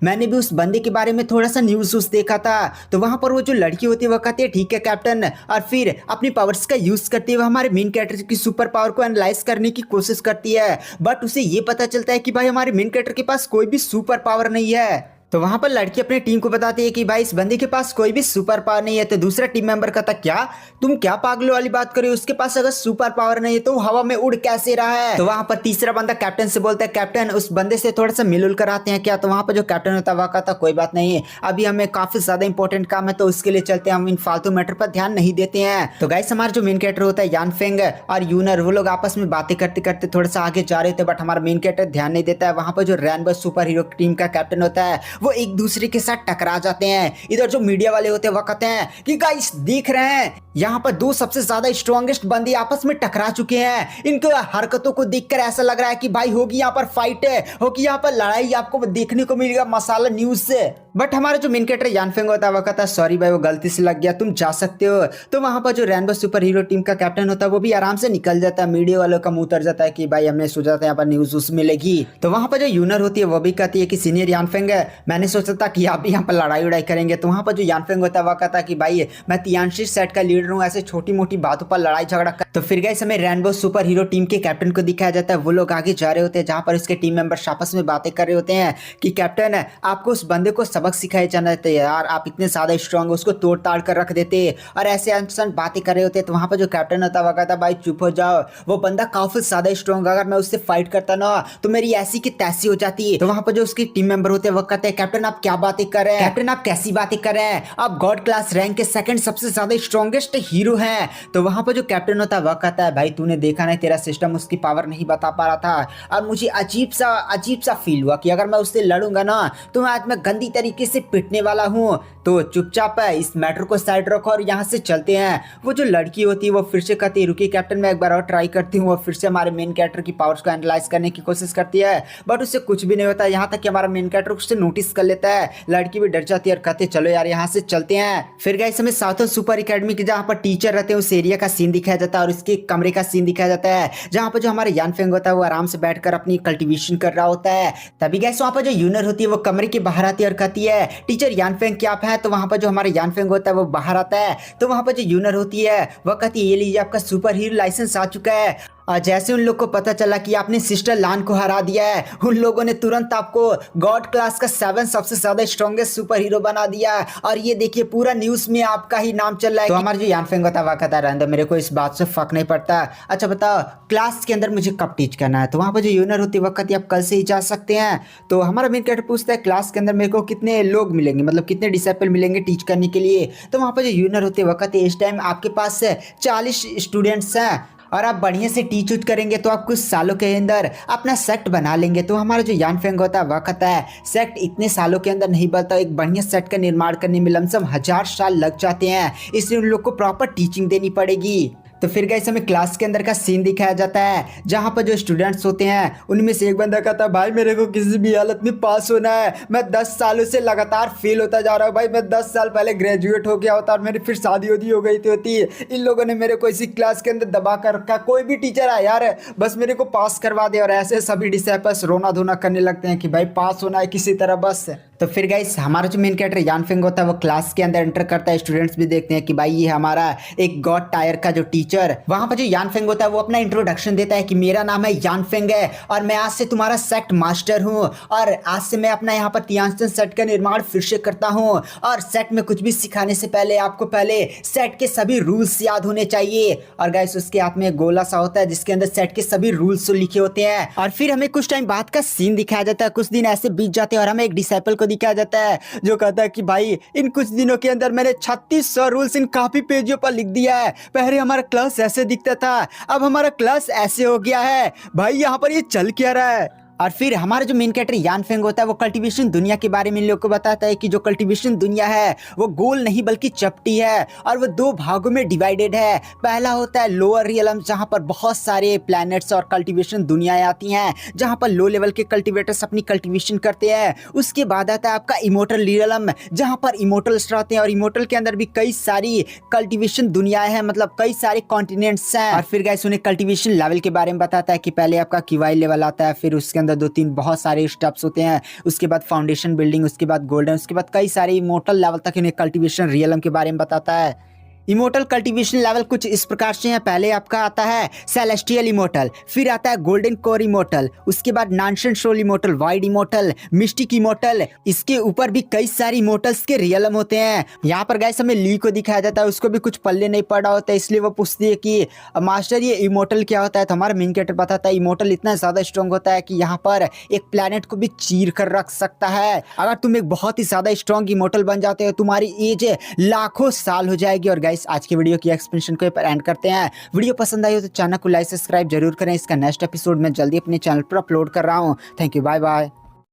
मैंने भी उस बंदे के बारे में थोड़ा सा न्यूज़ देखा था। तो वहां पर वो जो लड़की होती है वो कहती है ठीक है कैप्टन, और फिर अपनी पावर्स का यूज करते हुए हमारे मेन कैरेक्टर की सुपर पावर को एनालाइज करने की कोशिश करती है, बट उसे ये पता चलता है कि भाई हमारे मेन कैरेक्टर के पास कोई भी सुपर पावर नहीं है। तो वहां पर लड़की अपनी टीम को बताती है कि भाई इस बंदे के पास कोई भी सुपर पावर नहीं है। तो दूसरा टीम मेंबर कहता क्या तुम क्या पागलों वाली बात कर रहे हो, उसके पास अगर सुपर पावर नहीं है तो हवा में उड़ कैसे रहा है। तो वहां पर तीसरा बंदा कैप्टन से बोलता है कैप्टन उस बंदे से थोड़ा सा मिलुल कर आते हैं क्या। तो वहां पर जो कैप्टन होता है वह कहता कोई बात नहीं, अभी हमें काफी ज्यादा इंपॉर्टेंट काम है तो उसके लिए चलते हैं, हम इन फालतू मैटर पर ध्यान नहीं देते हैं। तो गाइस हमारा जो मेन कैरेक्टर होता है यान फेंग और यूनर वो लोग आपस में बातें करते करते थोड़ा सा आगे जा रहे थे, बट हमारा मेन कैरेक्टर ध्यान नहीं देता है। वहां पर जो रेनबो सुपर हीरो टीम का कैप्टन होता है वो एक दूसरे के साथ टकरा जाते हैं। इधर जो मीडिया वाले होते हैं वो कहते हैं कि गाइस देख रहे हैं यहाँ पर 2 सबसे ज्यादा स्ट्रॉन्गेस्ट बंदे आपस में टकरा चुके हैं, इनके हरकतों को देखकर ऐसा लग रहा है कि भाई होगी यहाँ पर फाइट है, होगी यहाँ पर लड़ाई, आपको देखने को मिलेगा मसाला न्यूज से। बट हमारा जो मेन कैरेक्टर यान फेंग होता है वो कहता है सॉरी भाई वो गलती से लग गया, तुम जा सकते हो। तो वहां पर जो रेनबो सुपर हीरो टीम का कैप्टन होता है वो भी आराम से निकल जाता है, मीडिया वालों का मुंह उतर जाता है कि भाई हमने सोचा था यहाँ पर न्यूज उस मिलेगी। तो वहां पर जो यूनर होती है वो भी कहती है कि सीनियर यान फेंग है, मैंने सोचा था कि आप भी यहाँ पर लड़ाई उड़ाई करेंगे। तो वहां पर जो यान फेंग होता है वो कहता है कि भाई मैं तियानशी सेट का लीडर हूँ, ऐसे छोटी मोटी बातों पर लड़ाई झगड़ा कर। तो फिर गाइस हमें रेनबो सुपर हीरो टीम के कैप्टन को दिखाया जाता है, वो लोग आगे जा रहे होते हैं जहां पर उसके टीम मेंबर्स आपस में बातें कर रहे होते हैं कि कैप्टन आपको उस बंदे को सबक सिखाया जाना चाहिए यार, आप इतने ज्यादा स्ट्रांग हो, उसको तोड़ ताड़ कर रख देते और ऐसे अनसन बातें कर रहे होते। तो वहां पर जो कैप्टन होता है कहता भाई चुप हो जाओ, वो बंदा काफी ज्यादा स्ट्रांग, अगर मैं उससे फाइट करता ना तो मेरी ऐसी की तैसी हो जाती है। तो वहां पर जो उसकी टीम मेंबर होते हैं वो कहते हैं कैप्टन आप क्या बातें कर रहे हैं, कैप्टन आप कैसी बातें कर रहे हैं, आप गॉड क्लास रैंक के सेकंड सबसे ज्यादा स्ट्रॉन्गेस्ट हीरो हैं। तो वहां पर जो कैप्टन होता है वह कहता है भाई तूने देखा नहीं तेरा सिस्टम उसकी पावर नहीं बता पा रहा था, और मुझे अजीब सा फील हुआ कि अगर मैं उससे लड़ूंगा ना तो मैं आज मैं गंदी तरीके से पिटने वाला हूँ। तो चुपचाप है इस मैटर को साइड रखो और यहाँ से चलते हैं। वो जो लड़की होती है वो फिर से कहती है रुकी कैप्टन मैं एक बार और ट्राई करती हूँ। वो फिर से हमारे मेन कैरेक्टर की पावर्स को एनालाइज करने की कोशिश करती है, बट उससे कुछ भी नहीं होता। यहाँ तक कि हमारा मेन कैरेक्टर उससे नोटिस कर लेता है, लड़की भी डर जाती है और कहते चलो यार यहाँ से चलते हैं। फिर गाइस हमें साउथर्न सुपर एकेडमी की जहाँ पर टीचर रहते हैं उस एरिया का सीन दिखाया जाता है और उसके कमरे का सीन दिखाया जाता है जहाँ पर जो हमारे यान फेंग होता है वो आराम से बैठकर अपनी कल्टीवेशन कर रहा होता है। तभी गाइस वहाँ पर जो यूनर होती है वो कमरे के बाहर आती है और कहती है टीचर यान फेंग क्या आप है। तो वहाँ पर जो हमारे यान फेंग होता है वो बाहर आता है। तो वहाँ पर जो यूनर होती है वो कहती है ये लीजिए आपका सुपर हीरो लाइसेंस आ चुका है और जैसे उन लोग को पता चला कि आपने सिस्टर लान को हरा दिया है, उन लोगों ने तुरंत आपको गॉड क्लास का 7 सबसे ज्यादा स्ट्रॉन्गेस्ट सुपर हीरो बना दिया। और ये देखिए पूरा न्यूज में आपका ही नाम चल रहा है। तो हमारे जो यानफेंग होता वाकता रहता, मेरे को इस बात से फर्क नहीं पड़ता। अच्छा बताओ क्लास के अंदर मुझे कब टीच करना है? तो वहाँ पर जो यूनर होती वक्त आप कल से ही जा सकते हैं। तो हमारा मेन कैरेक्टर पूछता है क्लास के अंदर मेरे को कितने लोग मिलेंगे, मतलब कितने डिसाइपल मिलेंगे टीच करने के लिए। तो वहाँ पर जो यूनर होते वक्त इस टाइम आपके पास 40 स्टूडेंट्स हैं और आप बढ़िया से टीच उच करेंगे तो आप कुछ सालों के अंदर अपना सेट बना लेंगे। तो हमारा जो यानफेंग होता है वह कहता है सेट इतने सालों के अंदर नहीं बनता, एक बढ़िया सेट का निर्माण करने में लमसम 1000 साल लग जाते हैं, इसलिए उन लोग को प्रॉपर टीचिंग देनी पड़ेगी। तो फिर गाइस हमें क्लास के अंदर का सीन दिखाया जाता है जहां पर जो स्टूडेंट्स होते हैं उनमें से एक बंदा कहता है भाई मेरे को किसी भी हालत में पास होना है, मैं 10 सालों से लगातार फेल होता जा रहा हूँ भाई, मैं 10 साल पहले ग्रेजुएट हो गया होता और मेरी फिर शादी होती हो गई थी। इन लोगों ने मेरे को इसी क्लास के अंदर दबा कर रखा, कोई भी टीचर है यार बस मेरे को पास करवा दे। और ऐसे सभी डिसाइपल्स रोना धोना करने लगते हैं कि भाई पास होना है किसी तरह बस। तो फिर गाइस हमारा जो मेन कैरेक्टर यानफेंग होता है वो क्लास के अंदर एंटर करता है, स्टूडेंट्स भी देखते हैं कि भाई ये हमारा एक गॉड टायर का जो टीचर, वहां पर जो यानफेंग होता है वो अपना इंट्रोडक्शन देता है कि मेरा नाम है यानफेंग है और मैं आज से तुम्हारा सेट मास्टर हूँ और आज से मैं अपना यहाँ पर तियांशन सेट का निर्माण फिर से करता हूँ। और सेट में कुछ भी सिखाने से पहले आपको पहले सेट के सभी रूल्स याद होने चाहिए। और गाइस उसके हाथ में एक गोला सा होता है जिसके अंदर सेट के सभी रूल्स लिखे होते हैं। और फिर हमें कुछ टाइम बाद का सीन दिखाया जाता है, कुछ दिन ऐसे बीत जाते हैं और हमें एक डिसाइपल को दिखाया जाता है जो कहता है कि भाई इन कुछ दिनों के अंदर मैंने 3600 रूल्स इन काफी पेजों पर लिख दिया है। पहले हमारा क्लास ऐसे दिखता था, अब हमारा क्लास ऐसे हो गया है, भाई यहाँ पर ये चल क्या रहा है। और फिर हमारा जो मेन कैरेक्टर यानफेंग होता है वो कल्टीवेशन दुनिया के बारे में इन लोग को बताता है कि जो कल्टीवेशन दुनिया है वो गोल नहीं बल्कि चपटी है और वो 2 भागों में डिवाइडेड है। पहला होता है लोअर रियलम जहां पर बहुत सारे प्लैनेट्स और कल्टीवेशन दुनियाएं आती हैं जहां पर लो लेवल के कल्टीवेटर्स अपनी कल्टीवेशन करते हैं। उसके बाद आता है आपका इमोर्टल रियलम जहां पर इमोर्टल्स रहते हैं और इमोर्टल के अंदर भी कई सारी कल्टीवेशन दुनियाएं हैं, मतलब कई सारे कॉन्टिनेंट्स हैं। और फिर गाइस उन्हें कल्टीवेशन लेवल के बारे में बताता है कि पहले आपका क्यूआई लेवल आता है, फिर उसके अंदर 2-3 बहुत सारे स्टेप्स होते हैं, उसके बाद फाउंडेशन बिल्डिंग, उसके बाद गोल्डन, उसके बाद कई सारे इमोर्टल लेवल तक इन्हें कल्टीवेशन रियलम के बारे में बताता है। इमोर्टल कल्टीवेशन लेवल कुछ इस प्रकार से है, पहले आपका आता है सेलेस्टियल इमोर्टल, फिर आता है गोल्डन कोर इमोर्टल, उसके बाद nascent soul immortal, wide immortal, mystic immortal, इसके ऊपर भी कई सारे इमोर्टल्स के रियलम होते हैं। यहाँ पर गाइस हमें ली को दिखाया जाता है, उसको भी कुछ पल्ले नहीं पड़ा होता है, इसलिए वो पूछती है कि मास्टर ये इमोर्टल क्या होता है। तो हमारा मेन कैरेक्टर बताता है इमोर्टल इतना ज्यादा स्ट्रॉन्ग होता है कि यहाँ पर एक प्लेनेट को भी चीर कर रख सकता है। अगर तुम एक बहुत ही ज्यादा स्ट्रॉन्ग इमोर्टल बन जाते हो तुम्हारी एज लाखों साल हो जाएगी। और आज की वीडियो की एक्सप्लेनेशन को एंड करते हैं। वीडियो पसंद आई हो तो चैनल को लाइक सब्सक्राइब जरूर करें। इसका नेक्स्ट एपिसोड मैं जल्दी अपने चैनल पर अपलोड कर रहा हूँ। Thank you, bye bye.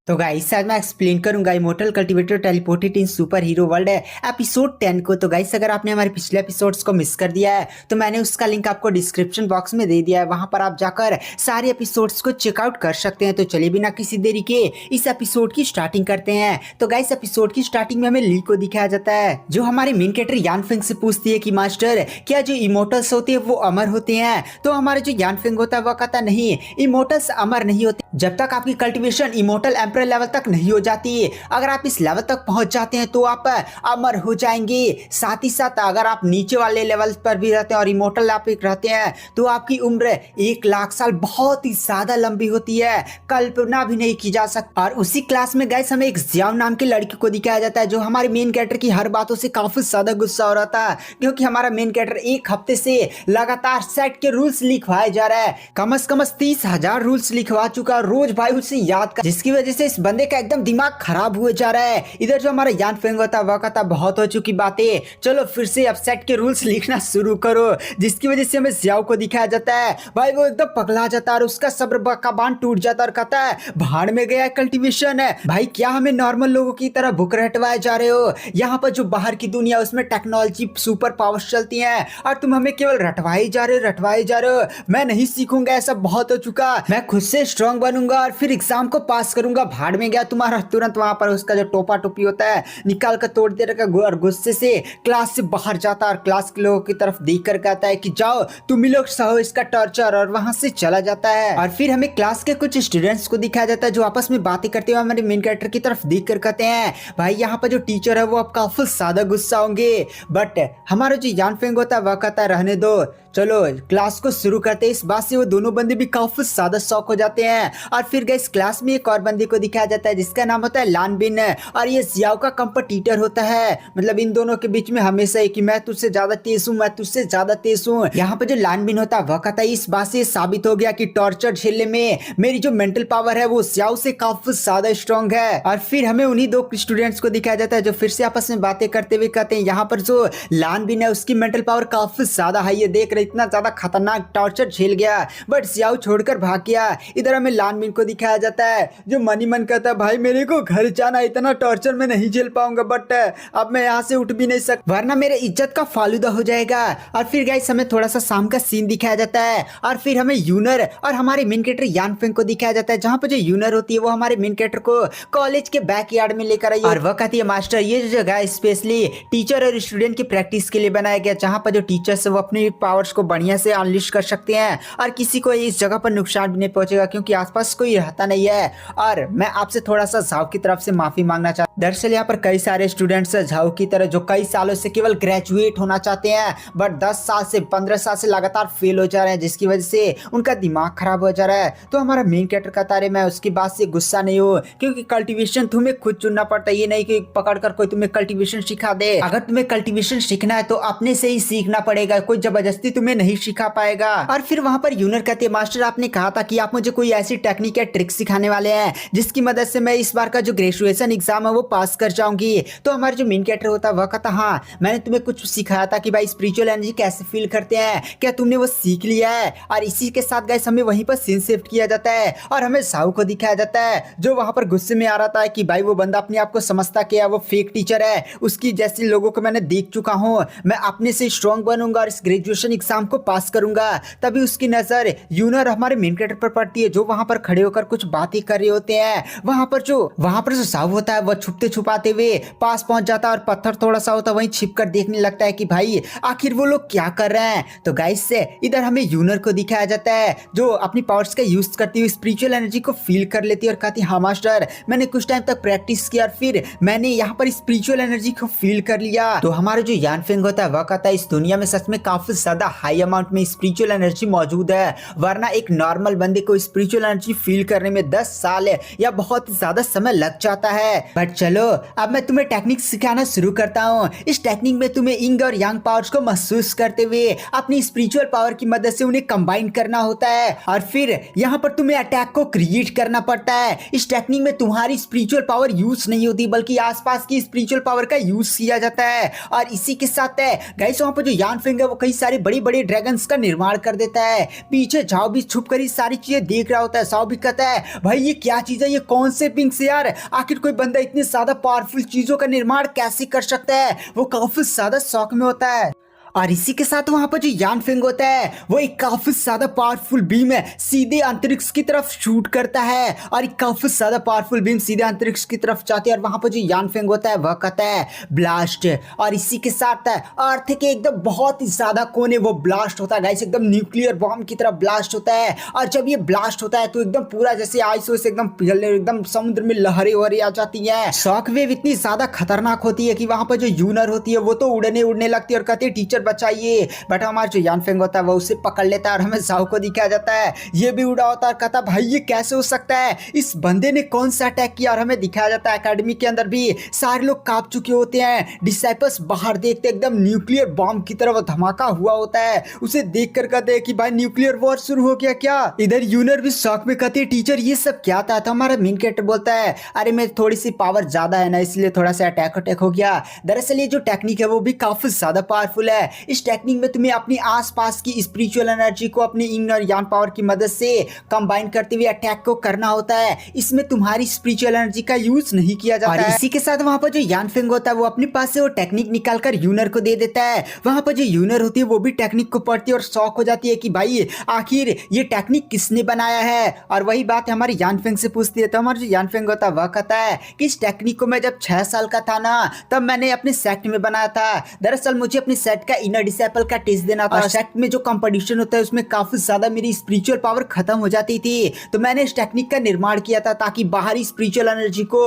तो गाइस आज मैं एक्सप्लेन करूंगा immortal cultivator teleported in super hero world episode 10 को। तो गाइस अगर आपने हमारे पिछले एपिसोड्स को मिस कर दिया है तो मैंने उसका लिंक आपको डिस्क्रिप्शन बॉक्स में दे दिया है, वहां पर आप जाकर सारे एपिसोड्स को चेकआउट कर सकते हैं। तो चलिए बिना किसी देरी के इस एपिसोड की स्टार्टिंग करते हैं। तो गाइस एपिसोड की स्टार्टिंग में हमें ली को दिखाया जाता है जो हमारे मेन कैरेक्टर यानफेंग से पूछती है कि मास्टर क्या जो इमोर्टल्स होते हैं वो अमर होते हैं। तो हमारे जो यानफेंग होता है वो कहता नहीं, इमोर्टल्स अमर नहीं होते जब तक आपकी कल्टीवेशन इमोर्टल एम्परर लेवल तक नहीं हो जाती। अगर आप इस लेवल तक पहुंच जाते हैं तो आप अमर हो जाएंगे। साथ ही साथ अगर आप नीचे वाले लेवल पर भी रहते हैं और इमोर्टल आप एक रहते हैं तो आपकी उम्र 1 लाख साल बहुत ही ज्यादा लंबी होती है, कल्पना भी नहीं की जा सकती। और उसी क्लास में गाइस हमें एक जियाओ नाम की लड़की को दिखाया जाता है जो हमारे मेन कैरेक्टर की हर बातों से काफी ज्यादा गुस्सा हो रहा था, क्योंकि हमारा मेन कैरेक्टर एक हफ्ते से लगातार सेट के रूल्स लिखवाए जा रहा है। कम से कम 30,000 रूल्स लिखवा चुका, रोज भाई उसे याद कर, जिसकी वजह से इस बंदे का एकदम दिमाग खराब हुए जा रहा है। इधर जो हमारा यानफेंग होता है वह कहता बहुत हो चुकी बातें, चलो फिर से अब सेट के रूल्स लिखना शुरू करो, जिसकी वजह से हमें जियाओ को दिखाया जाता है। भाई वो एकदम पगला जाता है और उसका सब्र का बांध टूट जाता है और कहता है भाड़ में गया कल्टीवेशन है। भाई क्या हमें नॉर्मल लोगों की तरह भूख रटवाए जा रहे हो? यहाँ पर जो बाहर की दुनिया उसमें टेक्नोलॉजी सुपर पावर्स चलती है और तुम हमें केवल रटवाए जा रहे हो। मैं नहीं सीखूंगा, ऐसा बहुत हो चुका, मैं खुद से स्ट्रांग बनूंगा और फिर एग्जाम को पास करूंगा। भाड़ में गया तुम्हारा। तुरंत वहां पर उसका जो टोपा टोपी होता है निकाल कर तोड़ दे रखा और गुस्से से क्लास से बाहर जाता है और क्लास के लोगों की तरफ देख कर कहता है कि जाओ तुम ही लोग सहो इसका टॉर्चर, और वहां से चला जाता है। और फिर हमें क्लास के कुछ स्टूडेंट्स को दिखाया जाता है जो आपस में बातें करते हुए हमारे मेन कैरेक्टर की तरफ देख कर कहते हैं भाई यहाँ पर जो टीचर है वो अब काफी ज्यादा गुस्सा होंगे। बट हमारा जो यानफेंग होता है वह कहता है रहने दो, चलो क्लास को शुरू करते हैं। इस बात से वो दोनों बंदे भी काफी ज्यादा शौक हो जाते हैं। और फिर गाइस क्लास में एक और बंदे को दिखाया जाता है जिसका नाम होता है लानबिन, और ये जियाओ का कंपटीटर होता है। मतलब इन दोनों के बीच में हमेशा है कि मैं तुझसे ज्यादा तेज हूँ, मैं तुझसे ज्यादा तेज हूँ। यहाँ पे जो लानबिन होता है वह कहता है इस बात से साबित हो गया कि टॉर्चर झेलने में मेरी जो मेंटल पावर है वो जियाओ से काफी ज्यादा स्ट्रॉन्ग है। और फिर हमें उन्हीं दो स्टूडेंट्स को दिखाया जाता है जो फिर से आपस में बातें करते हुए कहते हैं यहाँ पर जो लानबिन है उसकी मेंटल पावर काफी ज्यादा हाई है, देख रहे इतना ज्यादा खतरनाक टॉर्चर झेल गया बट जियाओ छोड़कर भाग गया। इधर हमें लानबिन को दिखाया जाता है जो मन ही मन कहता है भाई मेरे को घर जाना, इतना टॉर्चर मैं नहीं झेल पाऊंगा, बट अब मैं यहाँ से उठ भी नहीं सकता वरना मेरे इज्जत का फालूदा हो जाएगा। और फिर गाइस हमें थोड़ा सा शाम का सीन दिखाया जाता है और फिर हमें यूनर और हमारे मेन कैरेक्टर यानफेंग को दिखाया जाता है जहाँ पर जो यूनर होती है वो हमारे मेन कैरेक्टर को कॉलेज के बैकयार्ड में लेकर आई और वह कहती है मास्टर ये जो जगह है स्पेशली टीचर और स्टूडेंट की प्रैक्टिस के लिए बनाया गया, जहाँ पर जो टीचर्स है वो अपनी पावर्स को बढ़िया से अनलिश कर सकते हैं और किसी को इस जगह पर नुकसान भी नहीं पहुंचेगा क्योंकि आसपास कोई रहता नहीं है। और मैं आपसे थोड़ा सा झाओ की तरफ से माफी मांगना चाहता हूं। दरअसल यहाँ पर कई सारे स्टूडेंट्स है झाओ की तरह जो कई सालों से केवल ग्रेजुएट होना चाहते हैं बट 10 साल से 15 साल से लगातार फेल हो जा रहे हैं जिसकी वजह से उनका दिमाग खराब हो जा रहा है। तो हमारा मेन कैरेक्टर कहता है मैं उसकी बात से गुस्सा नहीं हूँ क्योंकि कल्टीवेशन तुम्हें खुद चुनना पड़ता है, ये नहीं कि पकड़ कर कोई तुम्हें कल्टीवेशन सिखा दे। अगर तुम्हें कल्टीवेशन सीखना है तो अपने से ही सीखना पड़ेगा, कोई जबरदस्ती तुम्हें नहीं सिखा पाएगा। और फिर वहां पर यूनर कहते हैं मास्टर आपने कहा था कि आप मुझे कोई ऐसी टेक्निक या ट्रिक सिखाने वाले हैं जिसकी मदद से मैं इस बार का जो ग्रेजुएशन एग्जाम है वो पास कर जाऊंगी। तो हमारा जो मेन कैरेक्टर होता है वह कहता हाँ मैंने तुम्हें कुछ सिखाया था कि भाई स्पिरिचुअल एनर्जी कैसे फील करते हैं, क्या तुमने वो सीख लिया है। और इसी के साथ गाइस हमें वहीं पर सीन शिफ्ट किया जाता है और हमें साहू को दिखाया जाता है जो वहां पर गुस्से में आ रहा था कि भाई वो बंदा अपने आप को समझता क्या वो फेक टीचर है, उसकी जैसे लोगों को मैंने देख चुका हूँ, मैं अपने से स्ट्रॉन्ग बनूंगा और इस ग्रेजुएशन एग्जाम को पास करूंगा। तभी उसकी नजर यूनर हमारे मेन कैरेक्टर पर पड़ती है जो वहां पर खड़े होकर कुछ बातें कर रहे होते हैं। वहां पर जो साहू होता है वह छुपते छुपाते हुए पास पहुंच जाता है और पत्थर थोड़ा सा होता है वहीं छिप कर देखने लगता है कि भाई आखिर वो लोग क्या कर रहे हैं। तो गाइस से इधर हमें यूनर को दिखाया जाता है जो अपनी पावर्स का यूज करती हुई स्पिरिचुअल एनर्जी को फील कर लेती है और कहती है हाँ मास्टर मैंने कुछ टाइम तक प्रैक्टिस किया और फिर मैंने यहाँ पर स्पिरिचुअल एनर्जी को फील कर लिया। तो हमारा जो यानफेंग होता है वह कहता है इस दुनिया में सच में काफी ज्यादा हाई अमाउंट में स्पिरिचुअल एनर्जी मौजूद है, वरना एक नॉर्मल बंदे को स्पिरिचुअल एनर्जी फील करने में 10 साल या बहुत ज्यादा समय लग जाता है। बट चलो अब मैं तुम्हें टेक्निक सिखाना शुरू करता हूँ। इस टेक्निक में तुम्हें इंग और यांग पावर्स को महसूस करते हुए अपनी स्पिरिचुअल पावर की मदद से उन्हें कंबाइन करना होता है और फिर यहाँ पर तुम्हें अटैक को क्रिएट करना पड़ता है। इस टेक्निक में तुम्हारी स्पिरिचुअल पावर यूज नहीं होती बल्कि आसपास की स्पिरिचुअल पावर का यूज किया जाता है। और इसी के साथ है गाइस वहां पर जो यानफेंग है वो कई सारे बड़े बड़े ड्रैगन्स का निर्माण कर देता है। पीछे झाओ भी छुप कर सारी चीजें देख रहा होता है। झाओ भी कहता है भाई ये क्या चीज है, ये कौन से पिंक्स यार, आखिर कोई बंदा इतनी ज्यादा पावरफुल चीजों का निर्माण कैसे कर सकता है। वो काफी ज्यादा शौक में होता है। और इसी के साथ वहां पर जो यानफेंग होता है वो एक काफी ज्यादा पावरफुल बीम है सीधे अंतरिक्ष की तरफ शूट करता है और एक काफी ज्यादा पावरफुल बीम सीधे अंतरिक्ष की तरफ जाती है और वहां पर जो यानफेंग होता है वह कहता है ब्लास्ट। और इसी के साथ अर्थ के एकदम बहुत ही ज्यादा कोने वो ब्लास्ट होता है गाइस, एकदम न्यूक्लियर बॉम्ब की तरह ब्लास्ट होता है। और जब ये ब्लास्ट होता है तो एकदम पूरा जैसे आइस से एकदम पिघलने एकदम समुद्र में लहरें वहरें आ जाती है। शॉक वेव इतनी ज्यादा खतरनाक होती है कि वहां पर जो यूनर होती है वो तो उड़ने लगती है और कहती है टीचर बचाइए। बट हमारा जो यानफेंग होता है वो उसे पकड़ लेता है और हमें झाओ को दिखाया जाता है ये भी उड़ा होता है। कहता भाई ये कैसे हो सकता है, इस बंदे ने कौन सा अटैक किया। और हमें दिखाया जाता है एकेडमी के अंदर भी सारे लोग कांप चुके होते हैं। डिसाइपल्स बाहर देखते एकदम न्यूक्लियर बॉम्ब की तरह धमाका हुआ होता है। उसे देख कर कहते हैं कि भाई न्यूक्लियर वॉर शुरू हो गया क्या। इधर यूनर भी शॉक में कहती है टीचर ये सब क्या था। तो हमारा मेन कैरेक्टर बोलता है अरे मैं थोड़ी सी पावर ज्यादा है ना इसलिए थोड़ा सा अटैक हो गया। दरअसल ये जो टेक्निक है वो भी काफी ज्यादा पावरफुल है। इस टेक्निक में तुम्हें अपनी आसपास की स्पिरिचुअल एनर्जी को अपनी इंग और यान पावर की मदद से कंबाइन करते हुए अटैक को करना होता है। इसमें तुम्हारी स्पिरिचुअल एनर्जी का यूज नहीं किया जाता है। इसी के साथ वहां पर जो यानफेंग होता है वो अपने पास से वो टेक्निक निकालकर यूनर को दे देता है। वहां पर जो यूनर होती है वो भी टेक्निक को पढ़ती है और शॉक हो जाती है कि भाई आखिर ये टेक्निक किसने बनाया है। और वही बात हमारी यानफेंग से पूछती है। तो हमारा जो यानफेंग होता है वह कहता है कि इस टेक्निक को मैं जब 6 साल का था ना तब मैंने अपने सेट में बनाया था। दरअसल मुझे अपने सेट का इनर डिसेबल का टेस्ट देना था। सेक्ट में जो कंपटीशन होता है उसमें काफी ज्यादा मेरी स्पिरिचुअल पावर खत्म हो जाती थी, तो मैंने इस टेक्निक का निर्माण किया था ताकि बाहरी स्पिरिचुअल एनर्जी को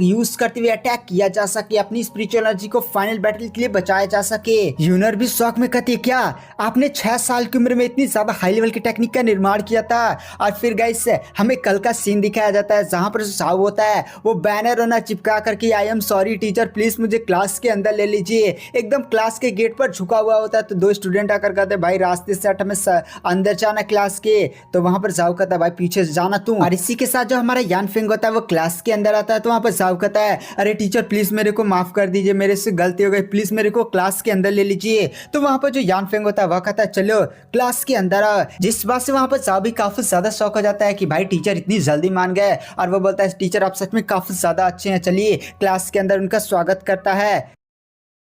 यूज करते हुए अटैक किया जा सके, अपनी स्पिरिचुअल एनर्जी को फाइनल बैटल के लिए बचाया जा सके। यूनर भी शौक में कहती है क्या आपने 6 साल की उम्र में इतनी ज्यादा हाई लेवल की टेक्निक का निर्माण किया था। और फिर गाइस हमें कल का सीन दिखाया जाता है जहां पर साहु होता है वो बैनर होना चिपका करके I am sorry teacher please मुझे क्लास के अंदर ले लीजिए, एकदम क्लास के गेट पर झुका हुआ होता है। तो 2 स्टूडेंट आकर कहते हैं भाई रास्ते से हट, हमें अंदर जाना क्लास के। तो वहां पर साहु कहता है भाई पीछे से जाना तू। और इसी के साथ जो हमारा यान फेंग होता है वो क्लास के अंदर आता है, तो वहां पर साहु कहता है अरे टीचर प्लीज मेरे को माफ कर दीजिए, मेरे से गलती हो गई, प्लीज मेरे को क्लास के अंदर ले लीजिए। तो वहां पर जो यान फेंग होता है वह कहता है चलो क्लास के अंदर आओ। जिस बात से वहां पर साहु भी काफी ज्यादा शौक हो जाता है कि भाई टीचर इतनी जल्दी मान गए, और वो बोलता है टीचर आप सच में काफी ज्यादा अच्छे हैं, चलिए क्लास के अंदर उनका स्वागत करता है।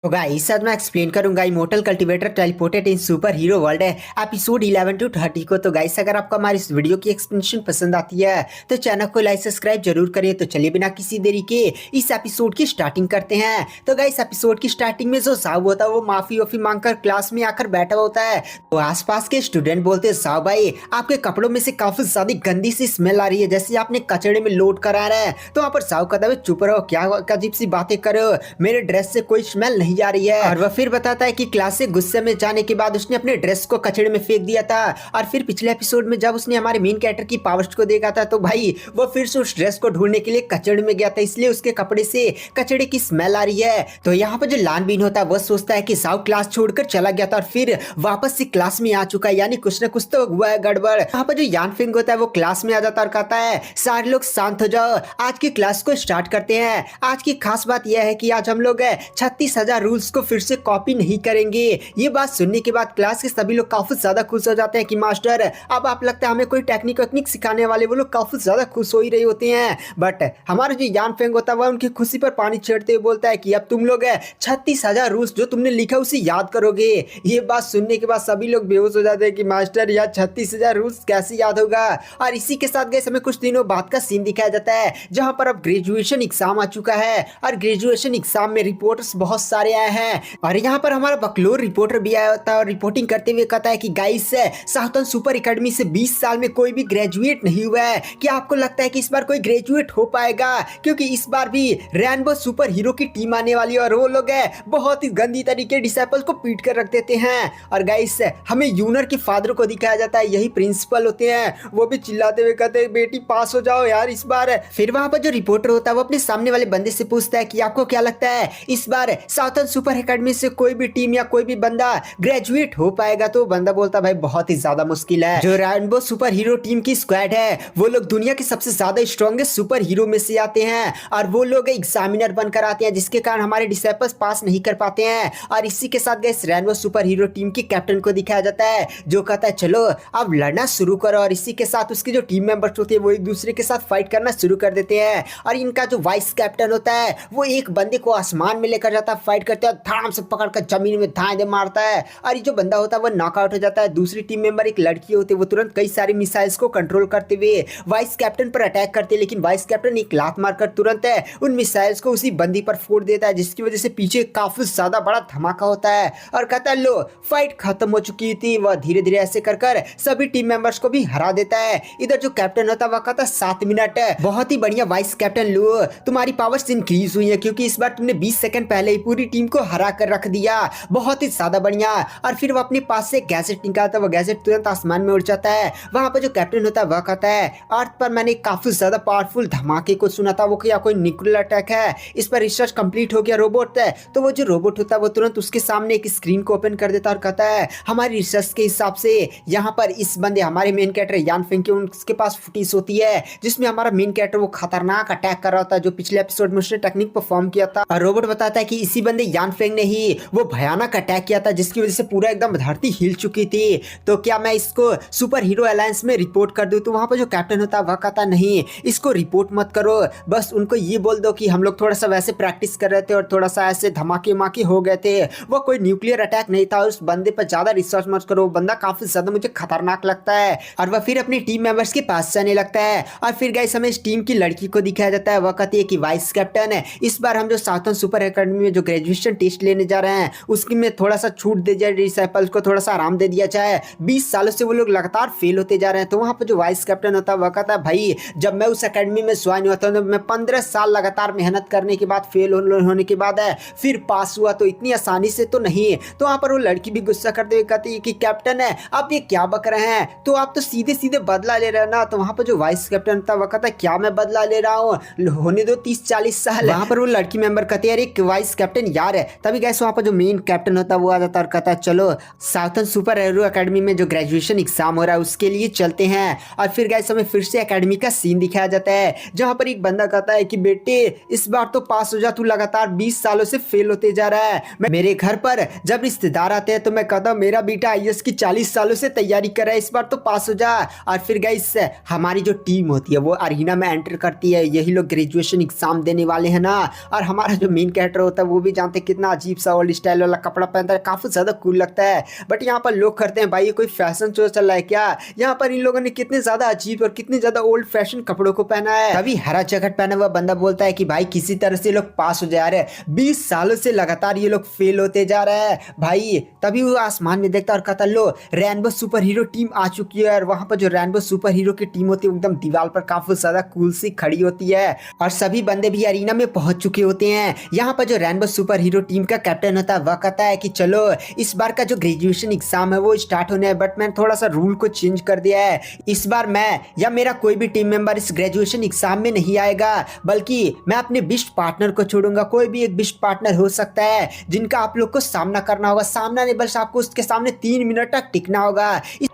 तो गाइस आज मैं एक्सप्लेन करूंगा immortal cultivator teleported in super hero world है एपिसोड 11 to 30 को। तो गाइस अगर आपको हमारी इस वीडियो की एक्सप्लेनेशन पसंद आती है तो चैनल को लाइक सब्सक्राइब जरूर करें। तो चलिए बिना किसी देरी के इस एपिसोड की स्टार्टिंग करते हैं। तो गाइस एपिसोड की स्टार्टिंग में जो साहु होता है वो माफी वाफी मांगकर क्लास में आकर बैठा होता है। तो आसपास के स्टूडेंट बोलते हैं साहु भाई आपके कपड़ों में से काफी ज्यादा गंदी सी स्मेल आ रही है, जैसे आपने कचड़े में लोड करा रहा है। तो वहाँ पर साहु कहता है चुप रहो, क्या अजीब सी बातें करो, मेरे ड्रेस से कोई स्मेल नहीं आ रही है। और वह फिर बताता है कि क्लास से गुस्से में जाने के बाद उसने अपने ड्रेस को कचड़े में फेंक दिया था। और फिर पिछले एपिसोड में जब उसने हमारे मेन कैरेक्टर की पावर्स को देखा था तो भाई वो फिर से उस ड्रेस को ढूंढने के लिए कचड़े में गया था, इसलिए उसके कपड़े से कचड़े की स्मेल आ रही है। तो यहाँ पर जो लान बीन होता है वो सोचता है कि साहु क्लास छोड़कर चला गया था और फिर वापस से क्लास में आ चुका है, यानी कुछ न कुछ तो हुआ है गड़बड़। यहाँ पर जो यान फेंग होता है वो क्लास में आ जाता है और कहता है सारे लोग शांत हो जाओ, आज की क्लास को स्टार्ट करते हैं। आज की खास बात यह है कि आज हम लोग 36,000 रूल्स को फिर से कॉपी नहीं करेंगे। ये बात सुनने के बाद क्लास के सभी लोग काफी ज्यादा खुश हो जाते हैं कि मास्टर अब आप लगता है हमें कोई टेक्निक वेक्निक सिखाने वाले, वो लोग काफी ज्यादा खुश हो ही रहे होते हैं। बट हमारा जो यान फेंग होता है वह उनकी खुशी पर पानी छेड़ते हुए बोलता है कि अब तुम लोग 36,000 रूल्स जो तुमने लिखा उसे याद करोगे। ये बात सुनने के बाद सभी लोग बेहोश हो जाते हैं कि मास्टर यार 36,000 रूल्स कैसे याद होगा। और इसी के साथ गए हमें कुछ दिनों बाद का सीन दिखाया जाता है जहां पर अब ग्रेजुएशन एग्जाम आ चुका है और ग्रेजुएशन एग्जाम में रिपोर्टर्स बहुत सारे आए हैं। और यहाँ पर हमारा बकलोर रिपोर्टर भी आया था और रिपोर्टिंग करते हुए कहता है कि गाइस साउथर्न सुपर एकेडमी से 20 साल में कोई भी ग्रेजुएट नहीं हुआ है, क्या आपको लगता है कि इस बार कोई ग्रेजुएट हो पाएगा? क्योंकि इस बार भी रेनबो सुपर हीरो की टीम आने वाली है और वो लोग बहुत ही गंदी तरीके डिसेबल को पीट कर रख देते हैं। और गाइस हमें यूनर के फादर को दिखाया जाता है, यही प्रिंसिपल होते हैं, वो भी चिल्लाते हुए कहते हैं बेटी पास हो जाओ यार इस बार। फिर वहां पर जो रिपोर्टर होता है वो अपने सामने वाले बंदे से पूछता है कि आपको क्या लगता है इस बार साउथर्न सुपर एकेडमी से कोई भी टीम या कोई भी बंदा ग्रेजुएट हो पाएगा? तो बंदा बोलता भाई बहुत ही ज्यादा मुश्किल है। जो रेनबो सुपर हीरो टीम की स्क्वाड है वो लोग दुनिया के सबसे ज्यादा स्ट्रॉन्गेस्ट सुपर हीरो में से आते हैं और वो लोग एग्जामिनर बनकर आते हैं, जिसके कारण हमारे डिसेबल्स पास नहीं कर पाते हैं। और इसी के साथ गए रेनबो सुपर हीरो टीम के कैप्टन को दिखाया जाता है जो कहता है चलो अब लड़ना शुरू करो। और इसी के साथ उसके जो टीम मेंबर्स होते हैं वो एक दूसरे के साथ फाइट करना शुरू कर देते हैं। और इनका जो वाइस कैप्टन होता है वो एक बंदे को आसमान में लेकर जाता है, फाइट करते हैं, धड़ाम से पकड़कर जमीन में धाए दे मारता है और ये जो बंदा होता है वो नॉकआउट हो जाता है। दूसरी टीम मेंबर एक लड़की होती है, वो तुरंत कई सारी मिसाइल्स को कंट्रोल करते हुए वाइस कैप्टन पर अटैक करते हैं, लेकिन वाइस कैप्टन एक लात मारकर तुरंत उन मिसाइल्स को उसी बंदी पर फोड़ देता है, जिसकी वजह से पीछे काफी ज्यादा बड़ा धमाका होता है। और कहता है लो फाइट खत्म हो चुकी थी। वह धीरे धीरे ऐसे कर सभी टीम मेंबर्स को भी हरा देता है। इधर जो कैप्टन होता है वह कहता है 7 मिनट, बहुत ही बढ़िया वाइस कैप्टन लो, तुम्हारी पावर्स इंक्रीज हुई है क्योंकि इस बार तुमने 20 सेकंड पहले ही पूरी टीम को हरा कर रख दिया, बहुत ही ज्यादा बढ़िया। और फिर वो अपने पास से गैजेट निकालता है, वो गैजेट तुरंत आसमान में उड़ जाता है। वहां पर जो कैप्टन होता है वह कहता है अर्थ पर मैंने काफी ज्यादा पावरफुल धमाके को सुना था, वो क्या कोई न्यूक्लियर अटैक है? इस पर रिसर्च कंप्लीट हो गया रोबोट है। तो वो जो रोबोट होता है वो तुरंत उसके सामने एक स्क्रीन को ओपन कर देता है और कहता है हमारी रिसर्च के हिसाब से यहाँ पर इस बंदे हमारे मेन कैरेक्टर यान फेंग के उनके पास फुटेज होती है जिसमें हमारा मेन कैरेक्टर वो खतरनाक अटैक कर रहा होता है जो पिछले एपिसोड में उसने टेक्निक परफॉर्म किया था। और रोबोट बताता है कि इसी बंदे यान फेंग ने ही वो भयानक अटैक किया था जिसकी वजह से पूरा एकदम धरती हिल चुकी थी। तो क्या मैं इसको सुपर हीरो अलायंस में रिपोर्ट कर दूं? तो वहां पर जो कैप्टन होता है वह कहता नहीं, इसको रिपोर्ट मत करो, बस उनको ये बोल दो कि हम लोग थोड़ा सा वैसे प्रैक्टिस कर रहे थे और थोड़ा सा ऐसे धमाके माके हो गए थे, वो कोई न्यूक्लियर अटैक नहीं था। उस बंदे पर ज्यादा रिसर्च मत करो, बंदा काफी ज्यादा मुझे खतरनाक लगता है। और वह फिर अपनी टीम मेंबर्स के पास जाने लगता है। और फिर गाइस हमें इस टीम की लड़की को दिखाया जाता है, वह कहती है कि वाइस कैप्टन है इस बार हम जो साउथर्न सुपर एकेडमी में जो ग्रेजुएट ग्रेजुएशन टेस्ट लेने जा रहे हैं उसकी में थोड़ा सा छूट दे जाए, डिसाइपल्स को थोड़ा सा आराम दे दिया जाए। 20 सालों से वो लोग लगातार फेल होते जा रहे हैं। तो वहाँ पर जो वाइस कैप्टन होता है वह कहता है भाई जब मैं उस अकेडमी में ज्वाइन हुआ था तो मैं 15 साल लगातार मेहनत करने के बाद फेल होने के बाद है फिर पास हुआ, तो इतनी आसानी से तो नहीं। तो वहाँ पर वो लड़की भी गुस्सा करते हुए कहती है कि कैप्टन है आप ये क्या बक रहे हैं, तो आप तो सीधे सीधे बदला ले रहे हैं ना। तो वहाँ पर जो वाइस कैप्टन था वह कहता है क्या मैं बदला ले रहा हूँ, होने दो 30-40 साल। वहाँ पर वो लड़की मेंबर कहती है अरे वाइस कैप्टन यार है। तभी गैस वहाँ पर जो मेन कैप्टन होता है वो आ जाता है और कहता है चलो साउथर्न सुपर हीरो एकेडमी में जो ग्रेजुएशन एग्जाम हो रहा है उसके लिए चलते हैं। और फिर गैस हमें फिर से एकेडमी का सीन दिखाया जाता है जहाँ पर एक बंदा कहता है कि बेटे इस बार तो पास हो जा, तू लगातार 20 सालों से फेल होते जा रहा है। मेरे घर पर जब रिश्तेदार आते हैं तो मैं कहता हूँ मेरा बेटा आईएएस की 40 सालों से तैयारी कर रहा है, इस बार तो पास हो जा। और फिर गाइस हमारी जो टीम होती है वो अरीना में एंटर करती है, यही लोग ग्रेजुएशन एग्जाम देने वाले हैं ना। और हमारा जो मेन कैरेक्टर होता है वो भी जानते हैं कितना अजीब सा ओल्ड स्टाइल वाला कपड़ा पहनता है, काफी ज्यादा कूल लगता है। बट यहाँ पर लोग करते हैं भाई ये कोई फैशन शो चल रहा है क्या, यहाँ पर इन लोगों ने कितने ज्यादा अजीब और कितने ज्यादा ओल्ड फैशन कपड़ों को पहना है। तभी हरा जैकेट पहना हुआ बंदा बोलता है कि भाई किसी तरह से लोग पास हो जा रहे हैं, 20 सालों से लगातार ये लोग फेल होते जा रहे हैं भाई। तभी वो आसमान में देखता और कहता लो रेनबो सुपर हीरो टीम आ चुकी है। और वहां पर जो रेनबो सुपर हीरो की टीम होती है एकदम दीवार पर काफी ज्यादा कूल सी खड़ी होती है और सभी बंदे भी अरीना में पहुंच चुके होते हैं। यहाँ पर जो रेनबो सुपर हीरो टीम का कैप्टन होता है वह कहता है कि चलो इस बार का जो ग्रेजुएशन एग्जाम है वो स्टार्ट होने है, बट मैंने थोड़ा सा रूल को चेंज कर दिया है। इस बार मैं या मेरा कोई भी टीम मेंबर इस ग्रेजुएशन एग्जाम में नहीं आएगा, बल्कि मैं अपने बेस्ट पार्टनर को छोड़ूंगा। कोई भी एक बेस्ट पार्टनर हो सकता है जिनका आप लोग को सामना करना होगा, सामना नहीं बल्कि आपको उसके सामने 3 मिनट तक टिकना होगा।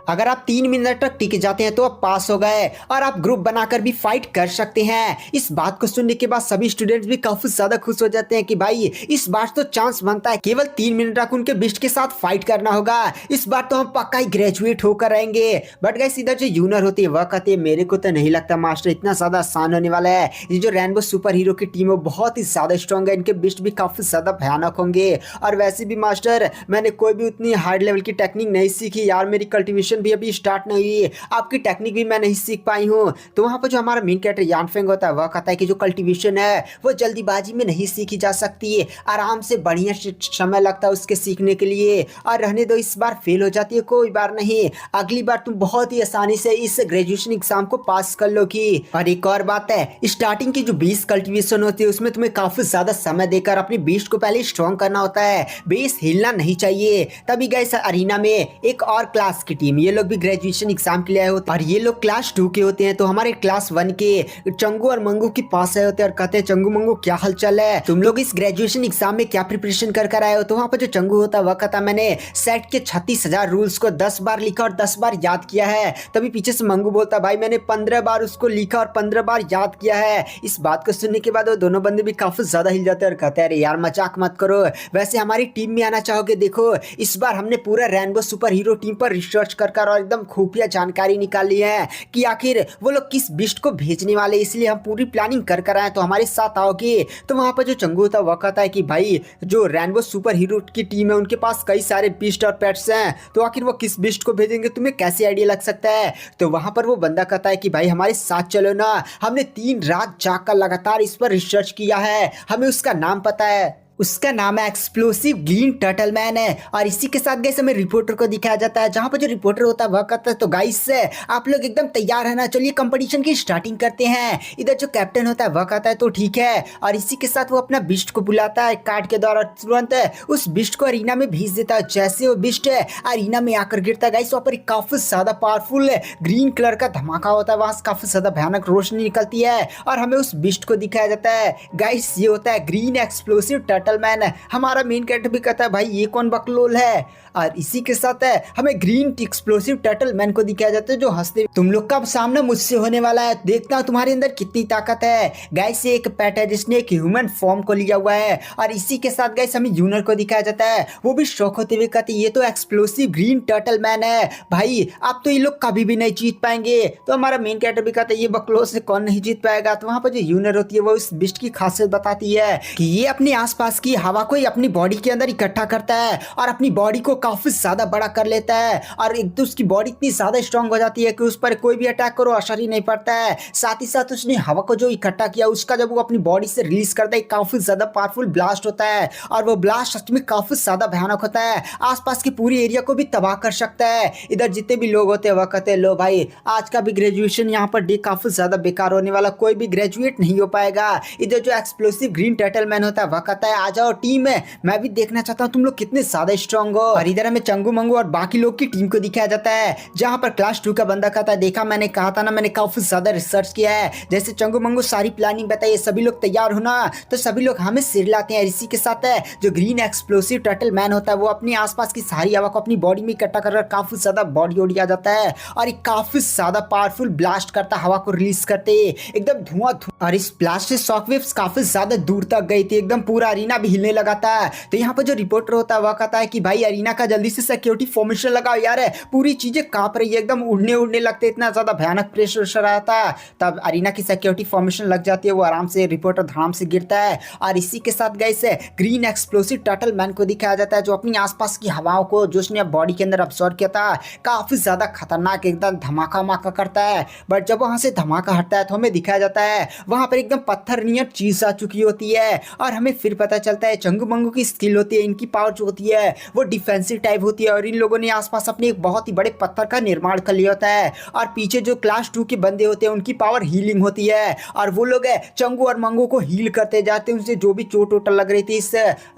अगर आप 3 मिनट तक टिक जाते हैं तो आप पास हो गए और आप ग्रुप बनाकर भी फाइट कर सकते हैं। इस बात को सुनने के बाद सभी स्टूडेंट्स भी काफी ज्यादा खुश हो जाते हैं कि भाई इस बार तो चांस बनता है, केवल 3 मिनट तक उनके बेस्ट के साथ फाइट करना होगा, इस बार तो हम पक्का ही ग्रेजुएट होकर रहेंगे। बट गाइस इधर जो यूनर होती है वह कहती है मेरे को तो नहीं लगता मास्टर इतना ज्यादा आसान होने वाला है। ये जो रेनबो सुपर हीरो की टीम है बहुत ही ज्यादा स्ट्रॉन्ग है, इनके बेस्ट भी काफी ज्यादा भयानक होंगे। और वैसे भी मास्टर मैंने कोई भी उतनी हार्ड लेवल की टेक्निक नहीं सीखी यार, मेरी कल्टीवेशन भी अभी स्टार्ट नहीं हुई, आपकी टेक्निक भी मैं नहीं सीख पाई हूँ। तो वहाँ पर जो हमारा मेन कैरेक्टर यानफेंग होता है वह कहता है कि जो कल्टीवेशन है वो जल्दीबाजी में नहीं सीखी जा सकती, आराम से बढ़िया समय लगता है उसके सीखने के लिए। और रहने दो इस बार फेल हो जाती है कोई बार नहीं, अगली बार तुम बहुत ही आसानी से इस ग्रेजुएशन एग्जाम को पास कर लोगी। और एक और बात है स्टार्टिंग की जो 20 कल्टीवेशन होती है उसमें तुम्हें काफी ज्यादा समय देकर अपनी बेस को पहले स्ट्रॉन्ग करना होता है, बेस हिलना नहीं चाहिए। तभी गए अरीना में एक और क्लास की टीम, ये लोग भी ग्रेजुएशन एग्जाम के लिए आए होते हैं और ये लोग क्लास 2 के होते हैं। तो हमारे क्लास 1 के चंगू और मंगू के पास आए होते हैं और कहते हैं चंगू मंगू क्या हालचाल है, तुम लोग इस ग्रेजुएशन एग्जाम में क्या प्रिपरेशन कर आए हो। तो वहाँ पर जो चंगू होता है वह कहता मैंने सेट के 36,000 रूल्स को 10 बार लिखा और 10 बार याद किया है। तभी पीछे से मंगू बोलता भाई मैंने 15 बार उसको लिखा और 15 बार याद किया है। इस बात को सुनने के बाद वो दोनों बंदे भी काफी ज्यादा हिल जाते हैं और कहते हैं अरे यार मजाक मत करो, वैसे हमारी टीम में आना चाहोगे, देखो इस बार हमने पूरा रेनबो सुपर हीरो टीम पर रिसर्च कर और एकदम खुफिया जानकारी निकाली है कि आखिर वो लोग किस बिस्ट को भेजने वाले, इसलिए हम पूरी प्लानिंग कर आए, तो हमारे साथ आओगे। तो वहां पर जो चंगू था वह कहता है कि भाई जो रेनबो सुपर हीरो की टीम है उनके पास कई सारे बिस्ट और पेट्स हैं, तो आखिर वो किस बिस्ट को भेजेंगे तुम्हें कैसे आइडिया लग सकता है। तो वहां पर वो बंदा कहता है कि भाई हमारे साथ चलो ना, हमने 3 रात जाकर लगातार इस पर रिसर्च किया है, हमें उसका नाम पता है, उसका नाम है एक्सप्लोसिव ग्रीन टर्टल मैन है। और इसी के साथ गाइस हमें रिपोर्टर को दिखाया जाता है जहां पर जो रिपोर्टर होता है वह कहता है तो गाइस आप लोग एकदम तैयार है ना, चलिए कंपटीशन की स्टार्टिंग करते हैं। इधर जो कैप्टन होता है वह कहता है तो ठीक है, और इसी के साथ वो अपना बिस्ट को बुलाता है कार्ड के द्वारा, तुरंत उस बिस्ट को अरीना में भेज देता है। जैसे वो बिस्ट अरीना में आकर गिरता है गाइस वहाँ पर काफी ज्यादा पावरफुल ग्रीन कलर का धमाका होता है, वहां से काफी ज्यादा भयानक रोशनी निकलती है और हमें उस बिस्ट को दिखाया जाता है। गाइस ये होता है ग्रीन एक्सप्लोसिव टर्टल मैन। हमारा मेन कैरेक्टर भी कहता है भाई ये कौन बकलोल है, और इसी के साथ हमें ग्रीन एक्सप्लोसिव टर्टल मैन को दिखाया जाता है जो हंसते तुम लोग का सामना मुझसे होने वाला है, देखता हूं तुम्हारे अंदर कितनी ताकत है। गाइस ये एक पेट है जिसने एक ह्यूमन फॉर्म को लिया हुआ है। और इसी के साथ गाइस हमें यूनर को दिखाया जाता है, वो भी शौक होते हुए कहते ये तो एक्सप्लोसिव ग्रीन टर्टल मैन है, भाई आप तो ये लोग कभी भी नहीं जीत पाएंगे। तो हमारा मेन कैरेक्टर भी कहता है ये बकलोल से कौन नहीं जीत पाएगा। तो वहां पर जो यूनर होती है वो इस बिस्ट की खासियत बताती है कि ये अपने आसपास आसपास की हवा को ही अपनी बॉडी के अंदर इकट्ठा करता है और अपनी बॉडी को काफी ज्यादा बड़ा कर लेता है और एक तो उसकी बॉडी इतनी ज्यादा स्ट्रांग हो जाती है कि उस पर कोई भी अटैक करो असर ही नहीं पड़ता है। साथ ही साथ उसने हवा को जो इकट्ठा किया उसका जब वो अपनी बॉडी से रिलीज करता है काफी ज्यादा पावरफुल ब्लास्ट होता है और वो ब्लास्ट सच में काफी ज्यादा भयानक होता है, आसपास की पूरी एरिया को भी तबाह कर सकता है। इधर जितने भी लोग होते हैं वह कहते हैं लो भाई आज का भी ग्रेजुएशन यहाँ पर डे काफी ज्यादा बेकार होने वाला, कोई भी ग्रेजुएट नहीं हो पाएगा। इधर जो एक्सप्लोसिव ग्रीन टर्टल मैन होता है वह कहता है आ जाओ टीम में, मैं भी देखना चाहता हूँ तुम लोग कितने ज्यादा स्ट्रांग हो। और इधर हमें चंगू मंगू और बाकी लोग की टीम को दिखाया जाता है जहाँ पर क्लास 2 का बंदा कहता है देखा मैंने कहा था ना मैंने काफी ज्यादा रिसर्च किया है, जैसे चंगू मंगू सारी प्लानिंग बताइए सभी लोग तैयार होना। तो सभी लोग हमें सिर लाते हैं। इसी के साथ है जो ग्रीन एक्सप्लोसिव टर्टल मैन होता है वो अपनी आसपास की सारी हवा को अपनी बॉडी में इकट्ठा कर काफी ज्यादा बॉडी ओडी आ जाता है और एक काफी ज्यादा पावरफुल ब्लास्ट करता हवा को रिलीज करते एकदम धुआं और इस ब्लास्ट से शॉकवेव्स काफी ज्यादा दूर तक गई थी, एकदम पूरा अरीना भी हिलने लगा था। तो यहाँ पर जो रिपोर्टर होता है वह कहता है कि भाई अरीना का जल्दी से सिक्योरिटी फॉर्मेशन लगाओ यार, पूरी चीजें कांप रही है, एकदम उड़ने लगते, इतना ज्यादा भयानक प्रेशर आया था। तब अरीना की सिक्योरिटी फॉर्मेशन लग जाती है, वो आराम से रिपोर्टर धड़ाम से गिरता है और इसी के साथ guys green explosive turtle man को दिखाया जाता है जो अपनी आसपास की हवाओं को जो उसने बॉडी के अंदर अब्सॉर्ब किया था काफी ज्यादा खतरनाक एकदम धमाका माका करता है। बट जब वहां से धमाका हटता है तो हमें दिखाया जाता है वहां पर एकदम पत्थर नियर चीज आ चुकी होती है और हमें फिर पता चलता है चंगू मंगू की स्किल होती है, इनकी पावर जो होती है वो डिफेंसिव टाइप होती है और इन लोगों ने आसपास अपने एक बहुत ही बड़े पत्थर का निर्माण कर लिया होता है। और पीछे जो क्लास 2 के बंदे होते हैं उनकी पावर हीलिंग होती है और वो लोग चंगू और मंगू को हील करते जाते हैं, उनसे जो भी चोट वोट लग रही थी इस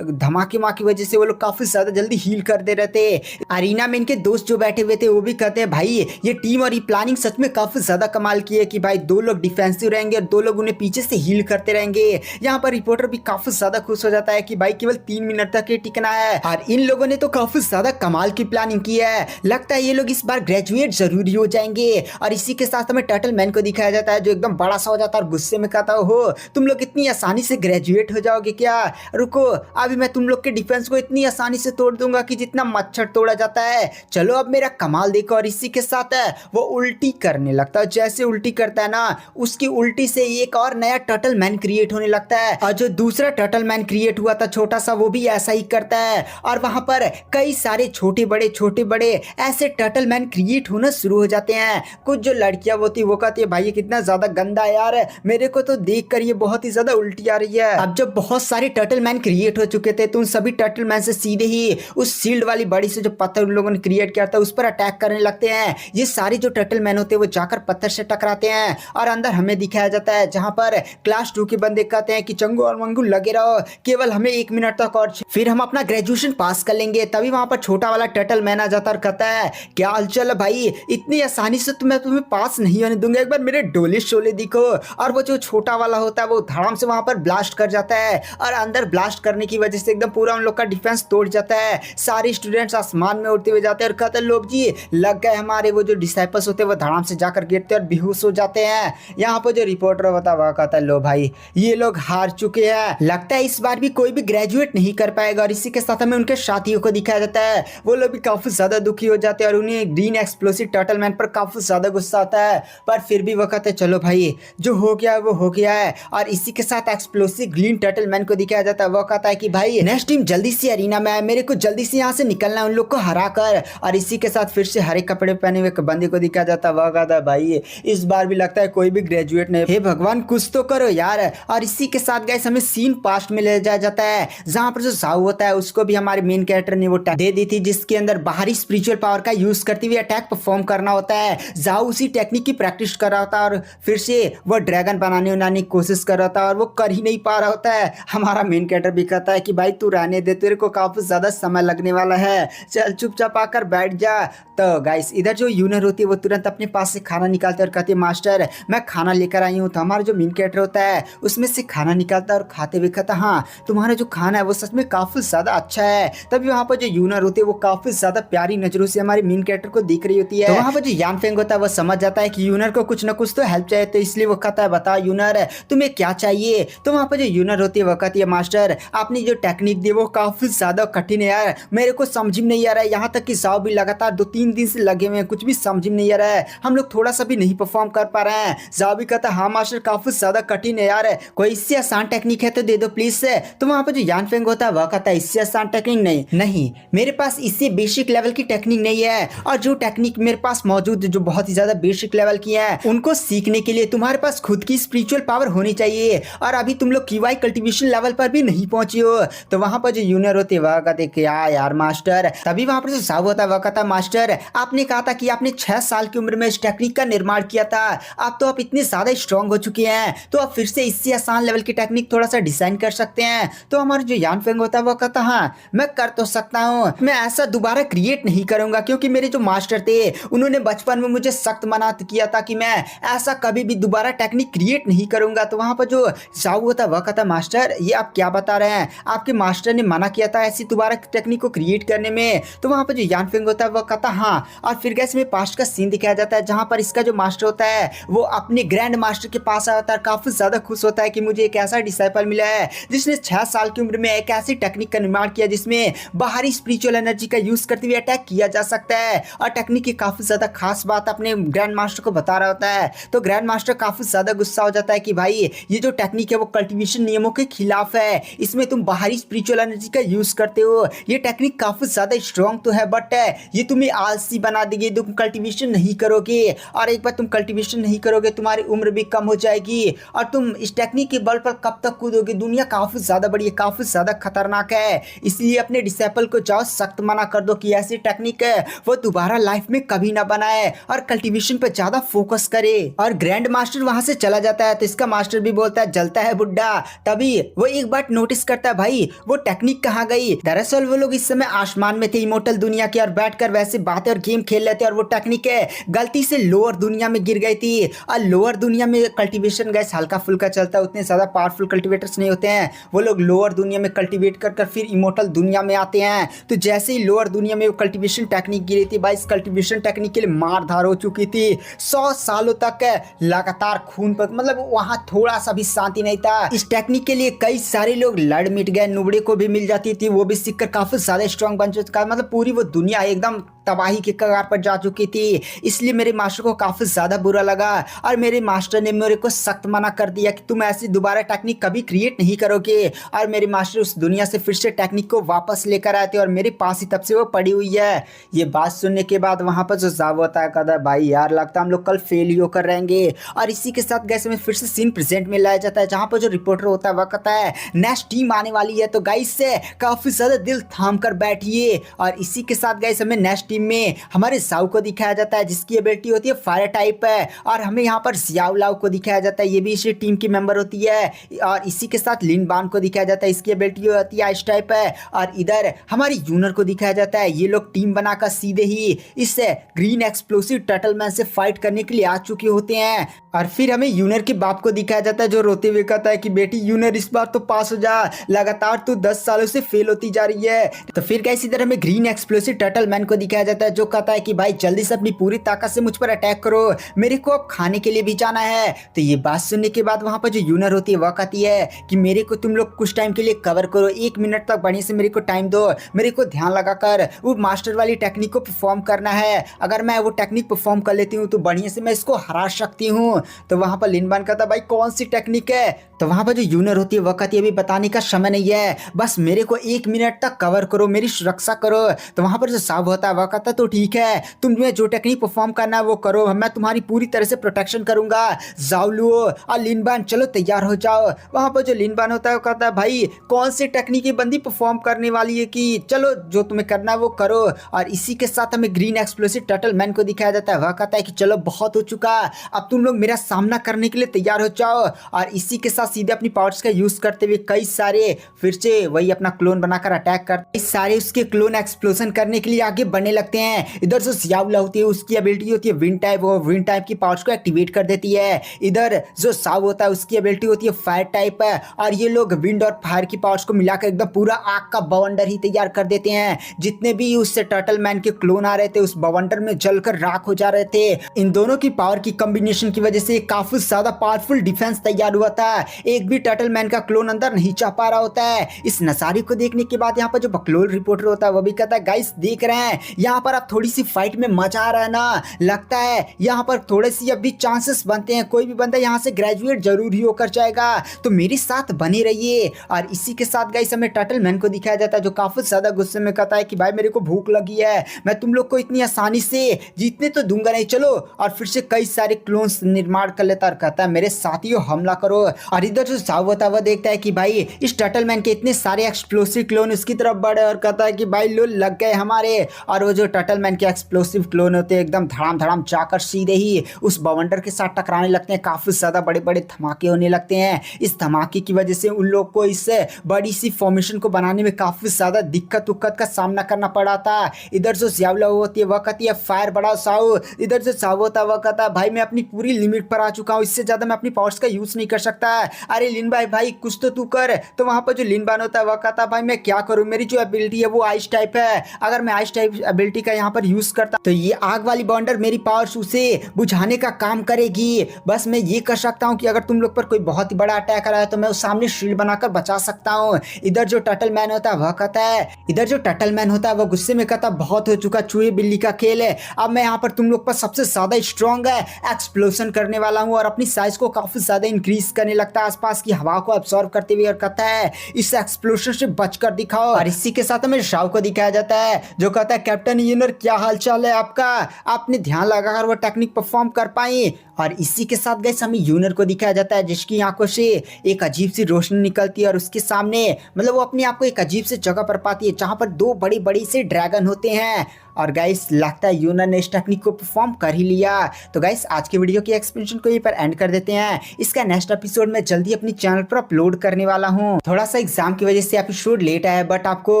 धमाके माँ की वजह से वो लोग काफी ज्यादा जल्दी हील कर दे रहे थे। अरीना में इनके दोस्त जो बैठे हुए थे वो भी कहते हैं भाई ये टीम और ये प्लानिंग सच में काफी ज्यादा कमाल की है कि भाई 2 लोग डिफेंसिव रहेंगे और 2 लोग उन्हें पीछे से हील करते रहेंगे। यहाँ पर रिपोर्टर भी काफी ज्यादा खुश हो जाता है कि भाई केवल 3 मिनट तक ये टिकना है और इन लोगों ने तो काफी ज्यादा कमाल की प्लानिंग की है, लगता है ये लोग इस बार ग्रेजुएट जरूरी हो जाएंगे। और इसी के साथ हमें टर्टल मैन को दिखाया जाता है जो एकदम बड़ा सा हो जाता है और गुस्से में कहता हो तुम लोग इतनी आसानी से ग्रेजुएट हो जाओगे क्या, रुको अभी मैं तुम लोग के डिफेंस को इतनी आसानी से तोड़ दूंगा कि जितना मच्छर तोड़ा जाता है, चलो अब मेरा कमाल देखो। और इसी के साथ वो उल्टी करने लगता है, जैसे उल्टी करता है ना उसकी उल्टी से एक और नया टर्टल मैन क्रिएट होने लगता है और जो दूसरा टर्टल मैन क्रिएट हुआ था छोटा सा वो भी ऐसा ही करता है और वहां पर कई सारे छोटे बड़े ऐसे टर्टल मैन क्रिएट होना शुरू हो जाते हैं। कुछ जो लड़कियां होती वो कहती है भाई ये कितना ज्यादा गंदा है यार, मेरे को तो देख कर ये बहुत ही ज्यादा उल्टी आ रही है। अब जब बहुत सारे टर्टल मैन क्रिएट हो चुके थे तो उन सभी टर्टल मैन से सीधे ही उस शील्ड वाली बड़ी से जो पत्थर उन लोगों ने क्रिएट किया था उस पर अटैक करने लगते हैं। ये सारे जो टर्टल मैन होते हैं वो जाकर पत्थर से टकराते हैं और अंदर हमें दिखाया जाता है जहां पर क्लास 2 के बंदे कहते हैं कि चंगू और मंगू लगे रहो, केवल हमें 1 मिनट तक और फिर हम अपना ग्रेजुएशन पास कर लेंगे। तभी वहां पर छोटा वाला टर्टल मैन आ जाता और कहता है क्या हालचाल भाई, इतनी आसानी से तो मैं तुम्हें पास नहीं होने दूंगा, एक बार मेरे डोले शोले दिखो। और वो जो छोटा वाला होता है वो धड़ाम से वहां पर ब्लास्ट कर जाता है और अंदर ब्लास्ट करने की वजह से एकदम पूरा उन लोग का डिफेंस तोड़ जाता है। सारे स्टूडेंट्स आसमान में उड़ते हुए जाते हैं और कहते हैं लोग जी लग गए हमारे। वो जो डिसाइपल्स होते हैं वो धड़ाम से जाकर गिरते हैं और बेहोश हो जाते हैं। यहाँ पर जो रिपोर्टर होता है वह कहता है लो भाई ये लोग हार चुके हैं, लगता है इस बार भी कोई भी ग्रेजुएट नहीं कर पाएगा। और इसी के साथ हमें उनके साथियों को दिखाया जाता है, वो लोग भी काफी ज्यादा दुखी हो जाते हैं और उन्हें ग्रीन एक्सप्लोसिव टर्टल मैन पर काफी ज्यादा गुस्सा आता है। पर फिर भी वो कहते हैं चलो भाई जो हो गया वो हो गया है। और इसी के साथ एक्सप्लोसिव ग्रीन टर्टल मैन को दिखाया जाता है, वो कहता है कि भाई नेक्स्ट टीम जल्दी से अरीना में आए, मेरे को जल्दी से यहाँ से निकलना है उन लोग को हरा कर। और इसी के साथ फिर से हरे कपड़े पहने हुए बंदे को दिखाया जाता है, वह कहता है भाई इस बार भी लगता है कोई भी ग्रेजुएट नहीं, हे भगवान कुछ तो करो यार। और इसी के साथ गाइस हमें सीन पास्ट में ले जाया जाता है जहां पर जो जाओ होता है उसको भी हमारे मेन कैरेक्टर ने वो दे दी थी जिसके अंदर बाहरी स्पिरिचुअल पावर का यूज करते हुए अटैक परफॉर्म करना होता है। जाओ उसी टेक्निक की प्रैक्टिस कर रहा होता है और फिर से वो ड्रैगन बनाने की कोशिश कर रहा था और वो कर ही नहीं पा रहा होता है। हमारा मेन कैरेक्टर भी कहता है कि भाई तू रहने दे, तेरे को काफी ज्यादा समय लगने वाला है, चल चुपचाप आकर बैठ जा। तो गाइस इधर जो यूनर होती है वो तुरंत अपने पास से खाना निकालते और कहती है मास्टर मैं खाना लेकर आई हूँ। तो हमारा जो मेन कैरेक्टर होता है उसमें से खाना निकालता है और खाते हुए कहता हाँ तुम्हारा जो खाना है वो सच में काफी ज्यादा अच्छा है। तभी वहाँ पर जो यूनर होती है वो काफी ज्यादा प्यारी नजरों से हमारे मेन कैरेक्टर को देख रही होती है। तो वहाँ पर जो यान फेंग होता है वो समझ जाता है कि यूनर को कुछ ना कुछ तो हेल्प चाहिए, तो इसलिए वो कहता है बता यूनर तुम्हें क्या चाहिए। तो वहाँ पर जो यूनर होती है वो कहती है मास्टर आपने जो टेक्निक दी वो काफी ज्यादा कठिन है यार, मेरे को समझ में नहीं आ रहा है, यहाँ तक कि साव भी लगातार 2-3 दिन से लगे हुए हैं, कुछ भी समझ में नहीं आ रहा है, हम लोग थोड़ा सा भी नहीं परफॉर्म कर पा रहे हैं। जाओ भी कहता है हाँ मास्टर काफी ज्यादा कठिन है यार, कोई इससे आसान टेक्निक है तो दे दो प्लीज से। तो वहाँ पर जो यान फेंग होता है वह कहता है इससे आसान टेक्निक नहीं, मेरे पास इससे बेसिक लेवल की टेक्निक नहीं है, और जो टेक्निक मेरे पास मौजूद है जो बहुत ही ज्यादा बेसिक लेवल की है उनको सीखने के लिए तुम्हारे पास खुद की स्पिरिचुअल पावर होनी चाहिए, और अभी तुम लोग कीवाई कल्टीवेशन लेवल पर भी नहीं पहुंचे हो। तो वहां पर जो यूनियर होते वह कहते क्या यार मास्टर, तभी वहां पर जो साहब होता है वह कहता मास्टर आपने कहा था कि आपने 6 साल की उम्र में इस टेक्निक का निर्माण किया था, अब तो आप इतने ज्यादा स्ट्रांग हो चुके हैं, तो आप फिर से इससे आसान लेवल की टेक्निक थोड़ा सा डिजाइन कर सकते हैं। तो हमारा जो यान फेंग होता है वो कहता हाँ मैं कर तो सकता हूँ, मैं ऐसा दोबारा क्रिएट नहीं करूंगा, क्योंकि मेरे जो मास्टर थे उन्होंने बचपन में मुझे सख्त मना किया था कि मैं ऐसा कभी भी दोबारा टेक्निक क्रिएट नहीं करूंगा। तो वहां पर जो साहू होता है वह कहता मास्टर ये आप क्या बता रहे हैं, आपके मास्टर ने मना किया था ऐसी दोबारा टेक्निक को क्रिएट करने में। तो वहां पर जो यान फेंग होता है वह कहता हाँ, और फिर गैस में पास्ट का सीन दिखाया जाता है जहां पर इसका जो मास्टर होता है वो अपने ग्रैंड मास्टर के पास आता है, काफी ज्यादा खुश होता है कि मुझे एक ऐसा डिसाइपल मिला है जिसने 6 साल की उम्र में एक ऐसी टेक्निक का निर्माण किया जिसमें बाहरी स्पिरिचुअल एनर्जी का यूज करते हुए अटैक किया जा सकता है, और टेक्निक की काफी ज्यादा खास बात अपने ग्रैंड मास्टर को बता रहा होता है। तो ग्रैंड मास्टर काफी ज्यादा गुस्सा हो जाता है कि भाई ये जो टेक्निक है वो कल्टीवेशन नियमों के खिलाफ है, इसमें तुम बाहरी स्पिरिचुअल एनर्जी का यूज करते हो, ये टेक्निक काफी ज्यादा स्ट्रॉन्ग तो है बट ये तुम्हें आलसी बना देगी, तुम कल्टीवेशन नहीं करोगे, और एक बार तुम कल्टीवेशन नहीं करोगे तुम्हारी उम्र भी कम हो जाएगी, और तुम इस टेक्निक के बल पर कब तक कूदोगे, दुनिया काफी ज्यादा बड़ी है, काफी ज्यादा खतरनाक है, इसलिए अपने डिसेबल को जाओ सख्त मना कर दो कि ऐसी टेक्निक है वो दोबारा लाइफ में कभी ना बनाए और कल्टीवेशन पर ज्यादा फोकस करे। और ग्रैंड मास्टर वहां से चला जाता है तो इसका मास्टर भी बोलता है जलता है बुड्ढा। तभी वो एक बात नोटिस करता है भाई वो टेक्निक कहाँ गई। दरअसल वो लोग इस समय आसमान में थे इमोर्टल दुनिया के और बैठकर वैसे बातें और गेम खेल रहे थे, और वो टेक्निक है गलती से लोअर दुनिया में गिर गई थी, और लोअर दुनिया में कल्टीवेशन गैस हल्का फुल्का चलता है, उतने ज्यादा पावरफुल कल्टीवेटर्स नहीं होते हैं, वो लोग लोअर दुनिया में कल्टीवेट कर फिर इमोर्टल दुनिया में आते हैं। तो जैसे ही लोअर दुनिया में वो कल्टीवेशन टेक्निक गिरी थी भाई, इस कल्टीवेशन टेक्निक के लिए मार धार हो चुकी थी, 100 सालों तक लगातार खून पर, मतलब वहां थोड़ा सा भी शांति नहीं था। इस टेक्निक के लिए कई सारे लोग लड़ मिट गए, नुबड़े को भी मिल जाती थी, वो भी सीखकर काफी ज्यादा स्ट्रांग बन चुका, मतलब पूरी वो दुनिया एकदम तबाही के कगार पर जा चुकी थी। इसलिए मेरे मास्टर को काफी ज्यादा बुरा लगा, और मेरे मास्टर ने मेरे को सख्त मना कर दिया कि तुम ऐसी दोबारा टेक्निक कभी क्रिएट नहीं करोगे, और मेरे मास्टर उस दुनिया से फिर से टेक्निक को वापस लेकर आए थे, और मेरे पास ही तब से वो पड़ी हुई है। ये बात सुनने के बाद वहां पर जो जाव होता है कहता है भाई यार लगता हम लोग कल फेल ही होकर रहेंगे। और इसी के साथ गैस में फिर से सीन प्रेजेंट में लाया जाता है जहां पर जो रिपोर्टर होता है वह कहता है नेक्स्ट टीम आने वाली है, तो गाइस से काफी ज्यादा दिल थाम कर बैठिए। और इसी के साथ गाइस हमें नेक्स्ट टीम में हमारे साउ को दिखाया जाता है जिसकी एबिलिटी होती है फायर टाइप है, और हमें यहाँ पर जियाओ लाओ को दिखाया जाता है, ये भी इसी टीम की मेंबर होती है। और इसी के साथ लिन बान को दिखाया जाता है, इसकी एबिलिटी होती है आइस टाइप है। और इधर हमारी यूनर को दिखाया जाता है, ये लोग टीम बनाकर सीधे ही इस ग्रीन एक्सप्लोसिव टर्टलमैन से फाइट करने के लिए आ चुके होते हैं। और फिर हमें यूनर के बाप को दिखाया जाता है जो रोते हुए कहता है कि बेटी यूनर इस बार तो पास हो जा, लगातार तू 10 सालों से फेल होती जा रही है। तो फिर गाइस इधर हमें ग्रीन एक्सप्लोसिव टर्टलमैन को दिखाया जाता है जो कहता है कि भाई जल्दी से अपनी पूरी ताकत से मुझ पर अटैक करो, मेरे को अब खाने के लिए भी जाना है। तो ये बात सुनने के बाद वहां पर जो यूनर होती है वह कहती है कि मेरे को तुम लोग कुछ टाइम के लिए कवर करो, 1 मिनट तक बढ़िया से मेरे को टाइम दो, मेरे को ध्यान लगाकर वो मास्टर वाली टेक्निक को परफॉर्म करना है, अगर मैं वो टेक्निक परफॉर्म कर लेती हूँ तो बढ़िया से मैं इसको हरा सकती हूँ। तो वहां पर लिनबान कहता भाई कौन सी टेक्निक है। तो वहां पर जो यूनर होती है वह कहती है अभी बताने का समय नहीं है, बस मेरे को 1 मिनट तक कवर करो, मेरी सुरक्षा करो। तो वहां पर जो साहब होता है वह कहता तो ठीक है, तुम्हें जो टेक्निक परफॉर्म करना है वो करो, मैं तुम्हारी पूरी तरह से प्रोटेक्शन करूंगा। जाओलू और लिनबान चलो तैयार हो जाओ। वहां पर जो लिनबान होता है वो कहता है भाई कौन सी टेक्निक बंदी परफॉर्म करने वाली है कि चलो जो तुम्हें करना है वो करो। और इसी के साथ हमें ग्रीन एक्सप्लोसिव टर्टलमैन को दिखाया जाता है, वह कहता है कि चलो बहुत हो चुका, अब तुम लोग मेरा सामना करने के लिए तैयार हो जाओ। और इसी के साथ सीधे अपनी पावर्स का यूज करते हुए कई सारे फिर से वही अपना क्लोन बनाकर अटैक करते, सारे उसके क्लोन एक्सप्लोजन करने के लिए आगे बढ़ने लगते हैं। इधर जो जियाउला होती है उसकी एबिलिटी होती है विंड टाइप, वो विंड टाइप की पावर्स को एक्टिवेट कर देती है। इधर जो साव होता है उसकी एबिलिटी होती है फायर टाइप है, और ये लोग विंड और फायर की पावर्स को मिलाकर एकदम पूरा आग का बवंडर ही तैयार कर देते हैं। जितने भी उससे टर्टल मैन के क्लोन आ रहे थे उस बवंडर में जलकर राख हो जा रहे थे। इन दोनों की पावर की कॉम्बिनेशन की वजह से काफी ज्यादा पावरफुल डिफेंस तैयार हुआ था, एक भी टर्टल मैन का क्लोन अंदर नहीं जा पा रहा होता है। इस नजारे को देखने के बाद यहाँ पर जो बकलोल रिपोर्टर होता है वो भी कहता है गाइस देख रहे हैं यहाँ पर अब थोड़ी सी फाइट में मजा आ रहा है ना, लगता है यहाँ पर थोड़े सी अब भी चांसेस बनते हैं, कोई भी बंदा यहाँ से ग्रेजुएट जरूर ही होकर जाएगा, तो मेरे साथ बने रहिए। और इसी के साथ गाइस हमें टर्टल मैन को दिखाया जाता है जो काफी ज्यादा गुस्से में कहता है कि भाई मेरे को भूख लगी है, मैं तुम लोग को इतनी आसानी से जीतने तो दूंगा नहीं, चलो। और फिर से कई सारे क्लोन्स निर्माण कर लेता और कहता है मेरे साथियों हमला करो। और इधर जो साव होता है वह देखता है कि भाई इस टर्टल मैन के इतने सारे एक्सप्लोसिव क्लोन उसकी तरफ बढ़े और कहता है कि भाई लो लग गए हमारे। और वो जो टर्टल मैन के एक्सप्लोसिव क्लोन होते हैं एकदम धड़ाम धड़ाम जाकर सीधे ही उस बवंडर के साथ टकराने लगते हैं, काफी ज्यादा बड़े बड़े धमाके होने लगते हैं। इस धमाके की वजह से उन लोग को इस बड़ी सी फॉर्मेशन को बनाने में काफी ज्यादा दिक्कत उक्कत का सामना करना पड़ा था। इधर जो ज्यावला होती है वह कहती है फायर बड़ा साउ। इधर जो साउ होता है वह कहता है भाई मैं अपनी पूरी लिमिट पर आ चुका हूँ, इससे ज्यादा मैं अपनी पावर्स का यूज नहीं कर सकता। अरे लिन भाई कुछ तो तू कर। तो वहां पर जो लिन बान होता है वह कहता है भाई मैं क्या करूं, मेरी जो एबिलिटी है वो आइस टाइप है, अगर मैं आइस टाइप एबिलिटी का यहाँ पर यूज करता तो ये आग वाली बॉन्डर मेरी पावर्स उसे बुझाने का काम करेगी। बस मैं ये कर सकता हूँ कि अगर तुम लोग पर कोई बहुत ही बड़ा अटैक आ रहा है तो मैं उस सामने शील्ड बनाकर बचा सकता हूँ। इधर जो टर्टल मैन होता है वह कहता है, इधर जो टर्टल मैन होता है वह गुस्से में कहता है बहुत हो चुका चूहे बिल्ली का खेल है, अब मैं यहाँ पर तुम लोग पर सबसे ज्यादा स्ट्रॉन्ग है एक्सप्लोजन करने वाला हूँ। और अपनी साइज को काफी ज्यादा इंक्रीज करने लगता है आसपास की हवा को एब्सॉर्ब करते हुए और कहता है इस एक्सप्लोजन से बचकर दिखाओ। और इसी के साथ हमें शाव को दिखाया जाता है जो कहता है कैप्टन यूनर क्या हालचाल है आपका, आपने ध्यान लगाकर वो टेक्निक परफॉर्म कर पाई। और इसी के साथ गैस हमें यूनर को दिखाया जाता है जिसकी आंखों से एक अजीब सी रोशनी निकलती है और उसके सामने मतलब वो अपने आप को एक अजीब से जगह पर पाती है जहां पर दो बड़ी बड़ी से ड्रैगन होते हैं। और गाइस लगता है यूनर ने इस टेक्निक को परफॉर्म कर ही लिया। तो गाइस आज की वीडियो की एक्सप्लेनेशन को यहीं पर एंड कर देते हैं, इसका नेक्स्ट एपिसोड मैं जल्दी अपनी चैनल पर अपलोड करने वाला हूँ। थोड़ा सा एग्जाम की वजह से एपिसोड लेट आया बट आपको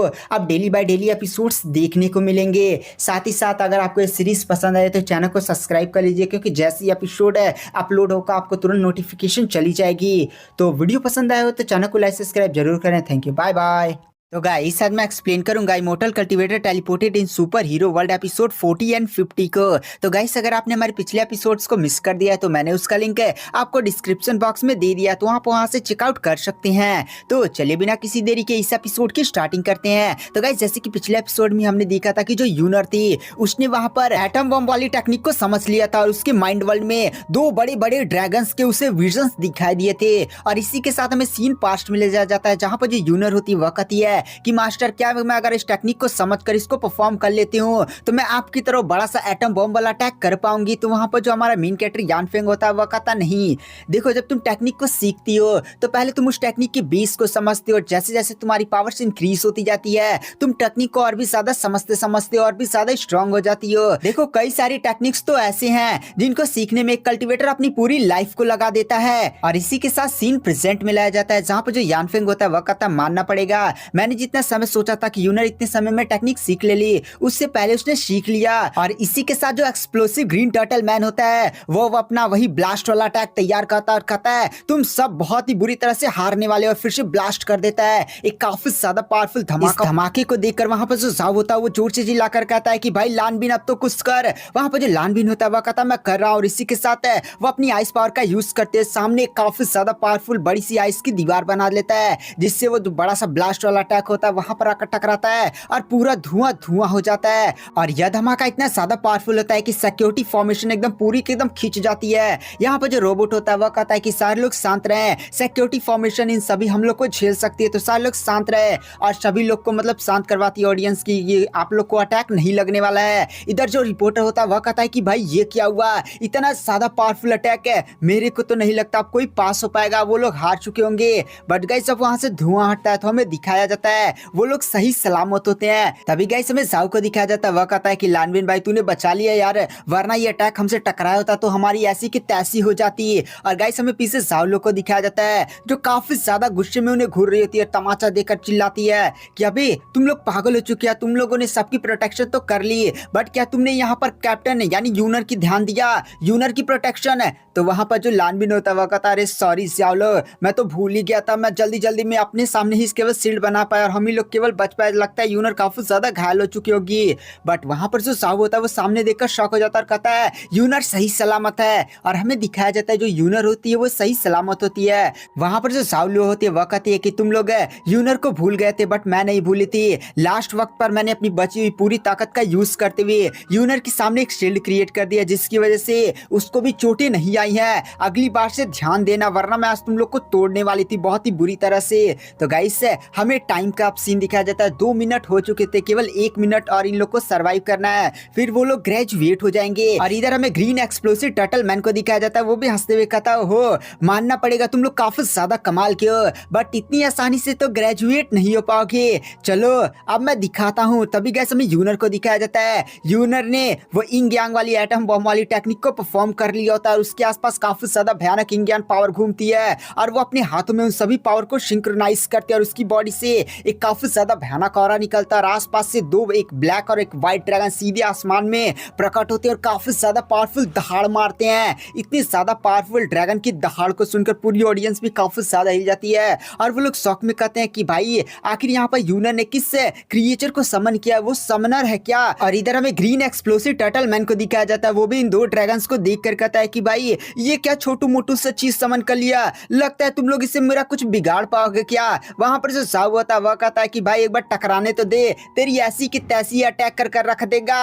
अब डेली बाय डेली एपिसोड्स देखने को मिलेंगे। साथ ही साथ अगर आपको ये सीरीज पसंद आए तो चैनल को सब्सक्राइब कर लीजिए क्योंकि जैसे ही एपिसोड अपलोड होगा आपको तुरंत नोटिफिकेशन चली जाएगी। तो वीडियो पसंद आया हो तो चैनल को लाइक सब्सक्राइब जरूर करें। Thank you, bye bye. तो गाइस आज मैं एक्सप्लेन करूंगा immortal cultivator teleported in super hero world episode 40 and 50 को। तो गाइस अगर आपने हमारे पिछले एपिसोड्स को मिस कर दिया है तो मैंने उसका लिंक आपको डिस्क्रिप्शन बॉक्स में दे दिया, तो आप वहां से चेकआउट कर सकते हैं। तो चलिए बिना किसी देरी के इस एपिसोड की स्टार्टिंग करते हैं। तो गाइस जैसे कि पिछले एपिसोड में हमने देखा था कि जो यूनर थी उसने वहां पर एटम बम वाली टेक्निक को समझ लिया था और उसके माइंड वर्ल्ड में दो बड़े बड़े ड्रैगन्स के उसे विजन्स दिखाई दिए थे। और इसी के साथ हमें सीन पास्ट में ले जाया जाता है जहां पर जो यूनर होती है वह कहती है कि मास्टर क्या मैं अगर इस टेक्निक को समझकर इसको परफॉर्म कर लेती हूँ तो मैं आपकी तरह बड़ा सा एटम बम वाला अटैक कर पाऊंगी। तो वहां पर जो हमारा मेन कैरेक्टर यानफेंग होता है वह कहता नहीं, देखो जब तुम टेक्निक को सीखती हो तो पहले तुम उस टेक्निक के बेस को समझते हो, जैसे जैसे तुम्हारी पावर्स इंक्रीज होती जाती है तुम टेक्निक को और भी ज्यादा समझते समझते और भी ज्यादा स्ट्रांग हो जाती हो। देखो कई सारी टेक्निक्स तो ऐसे हैं जिनको सीखने में एक कल्टीवेटर अपनी पूरी लाइफ को लगा देता है। और इसी के साथ सीन प्रेजेंट में लाया जाता है जहां पर जो यानफेंग होता है वह कहता मानना पड़ेगा मैंने जितना समय सोचा था कि यूनर इतने समय में टेक्निक सीख ले ली, उससे पहले उसने सीख लिया। और इसी के साथ जो एक्सप्लोसिव ग्रीन टर्टल मैन होता है वो अपना वही ब्लास्ट वाला अटैक तैयार करता और कहता है तुम सब बहुत ही बुरी तरह से हारने वाले, और फिर से ब्लास्ट कर देता है एक काफी ज्यादा पावरफुल धमाका। धमाके को देखकर वहां पर जो जाव होता है वो जोर से चिल्लाकर कहता है कि भाई लानबीन अब तो कुछ कर। वहां पर जो लानबीन होता है वह कहता है मैं कर रहा हूं। और इसी के साथ है वो अपनी आइस पावर का यूज करते सामने काफी ज्यादा पावरफुल बड़ी सी आइस की दीवार बना लेता है जिससे वो जो बड़ा सा ब्लास्ट वाला अटैक होता है वहां पर आकर टकराता है और पूरा धुआं धुआं हो जाता है। और यह धमाका इतना ज्यादा पावरफुल होता है कि सिक्योरिटी फॉर्मेशन एकदम पूरी की एकदम खींच जाती है। यहाँ पर जो रोबोट होता है वह कहता है कि सारे लोग शांत रहें, सिक्योरिटी फॉर्मेशन इन सभी हम लोग को झेल सकती है, तो सारे लोग शांत रहे। और सभी लोग को मतलब शांत करवाती है ऑडियंस की, ये आप लोग को अटैक नहीं लगने वाला है। इधर जो रिपोर्टर होता है वह कहता है कि भाई ये क्या हुआ, इतना ज्यादा पावरफुल अटैक है, मेरे को तो नहीं लगता अब कोई पास हो पाएगा, वो लोग हार चुके होंगे। बट गाइस जब वहां से धुआं हटता है तो हमें दिखाया जाता है वो लोग सही सलामत होते हैं। तभी गाइस हमें जाव को दिखाया जाता है, वह कहता है कि लानबीन भाई तूने बचा लिया यार, वरना ये अटैक हमसे टकराया होता तो हमारी ऐसी की तैसी हो जाती। और गाइस हमें पीछे जाव लोग को दिखाया जाता है जो काफी ज्यादा गुस्से में उन्हें घूर रही होती है, तमाचा देकर चिल्लाती है कि अबे तुम लोग पागल हो चुके हैं, तुम लोगों ने सबकी प्रोटेक्शन तो कर ली बट क्या तुमने यहाँ पर कैप्टन यानी यूनर की ध्यान दिया, यूनर की प्रोटेक्शन तो वहां पर जो लानबिन होता है वो कहता है अरे सॉरी ज्याओलो, मैं तो भूल ही गया था, मैं जल्दी जल्दी में अपने सामने ही केवल शील्ड बना पाया और हम ही लोग केवल बच पाए, लगता है यूनर काफी ज्यादा घायल हो चुकी होगी। बट वहां पर जो साहू होता है वो सामने देखकर शॉक हो जाता है और कहता है यूनर सही सलामत है। और हमें दिखाया जाता है जो यूनर होती है वो सही सलामत होती है। वहां पर जो साउलू होती है वह कहती है कि तुम लोग यूनर को भूल गए थे बट मैं नहीं भूली थी। लास्ट वक्त पर मैंने अपनी बची हुई पूरी ताकत का यूज करते हुए यूनर के सामने एक शील्ड क्रिएट कर दिया जिसकी वजह से उसको भी चोटें नहीं आई है। अगली बार से ध्यान देना वरना मैं आज तुम लोग को तोड़ने वाली थी बहुत ही बुरी तरह से। तो गाइस हमें टाइम का सीन दिखाया जाता है, 2 मिनट हो चुके थे, केवल 1 मिनट और इन लोग को सरवाइव करना है, फिर वो लोग ग्रेजुएट हो जाएंगे। और इधर हमें ग्रीन एक्सप्लोसिव टर्टल मैन को दिखाया जाता है, वो भी हंसते हुए कहता है हो मानना पड़ेगा तुम लोग काफी ज्यादा कमाल के हो बट इतनी आसानी से तो ग्रेजुएट नहीं हो पाओगे, चलो अब मैं दिखाता हूँ। तभी गैस हमें यूनर को दिखाया जाता है, यूनर ने वो इंग यांग वाली एटम बम वाली टेक्निक को परफॉर्म कर लिया होता है। उसके आसपास काफी ज्यादा भयानक इंग यांग पावर घूमती है और वो अपने हाथों में उन सभी पावर को सिंक्रोनाइज करती है और उसकी बॉडी से एक काफी ज्यादा भयानक ऑरा निकलता है और आसपास से 2 एक ब्लैक और एक व्हाइट ड्रैगन सीधे आसमान में प्रकट होते हैं और काफी ज्यादा पावरफुल दहाड़ मारते हैं। इतनी ज्यादा पावरफुल ड्रैगन की दहाड़ को सुनकर पूरी ऑडियंस भी काफी ज्यादा हिल जाती है और वो लोग शौक में कहते हैं कि भाई आखिर यहाँ पर यूनर ने किस क्रिएचर को समन किया, वो समनर है क्या। और इधर हमें ग्रीन एक्सप्लोसिव टर्टल मैन को दिखाया जाता है, वो भी इन 2 ड्रैगन्स को देख कर कहता है कि भाई ये क्या छोटू मोटू सा चीज समन कर लिया, लगता है तुम लोग इससे मेरा कुछ बिगाड़ पाओगे क्या। वहां पर जो साहू होता है वह कहता है कि भाई एक बार टकराने तो दे, तेरी ऐसी की तैसी अटैक कर रख देगा,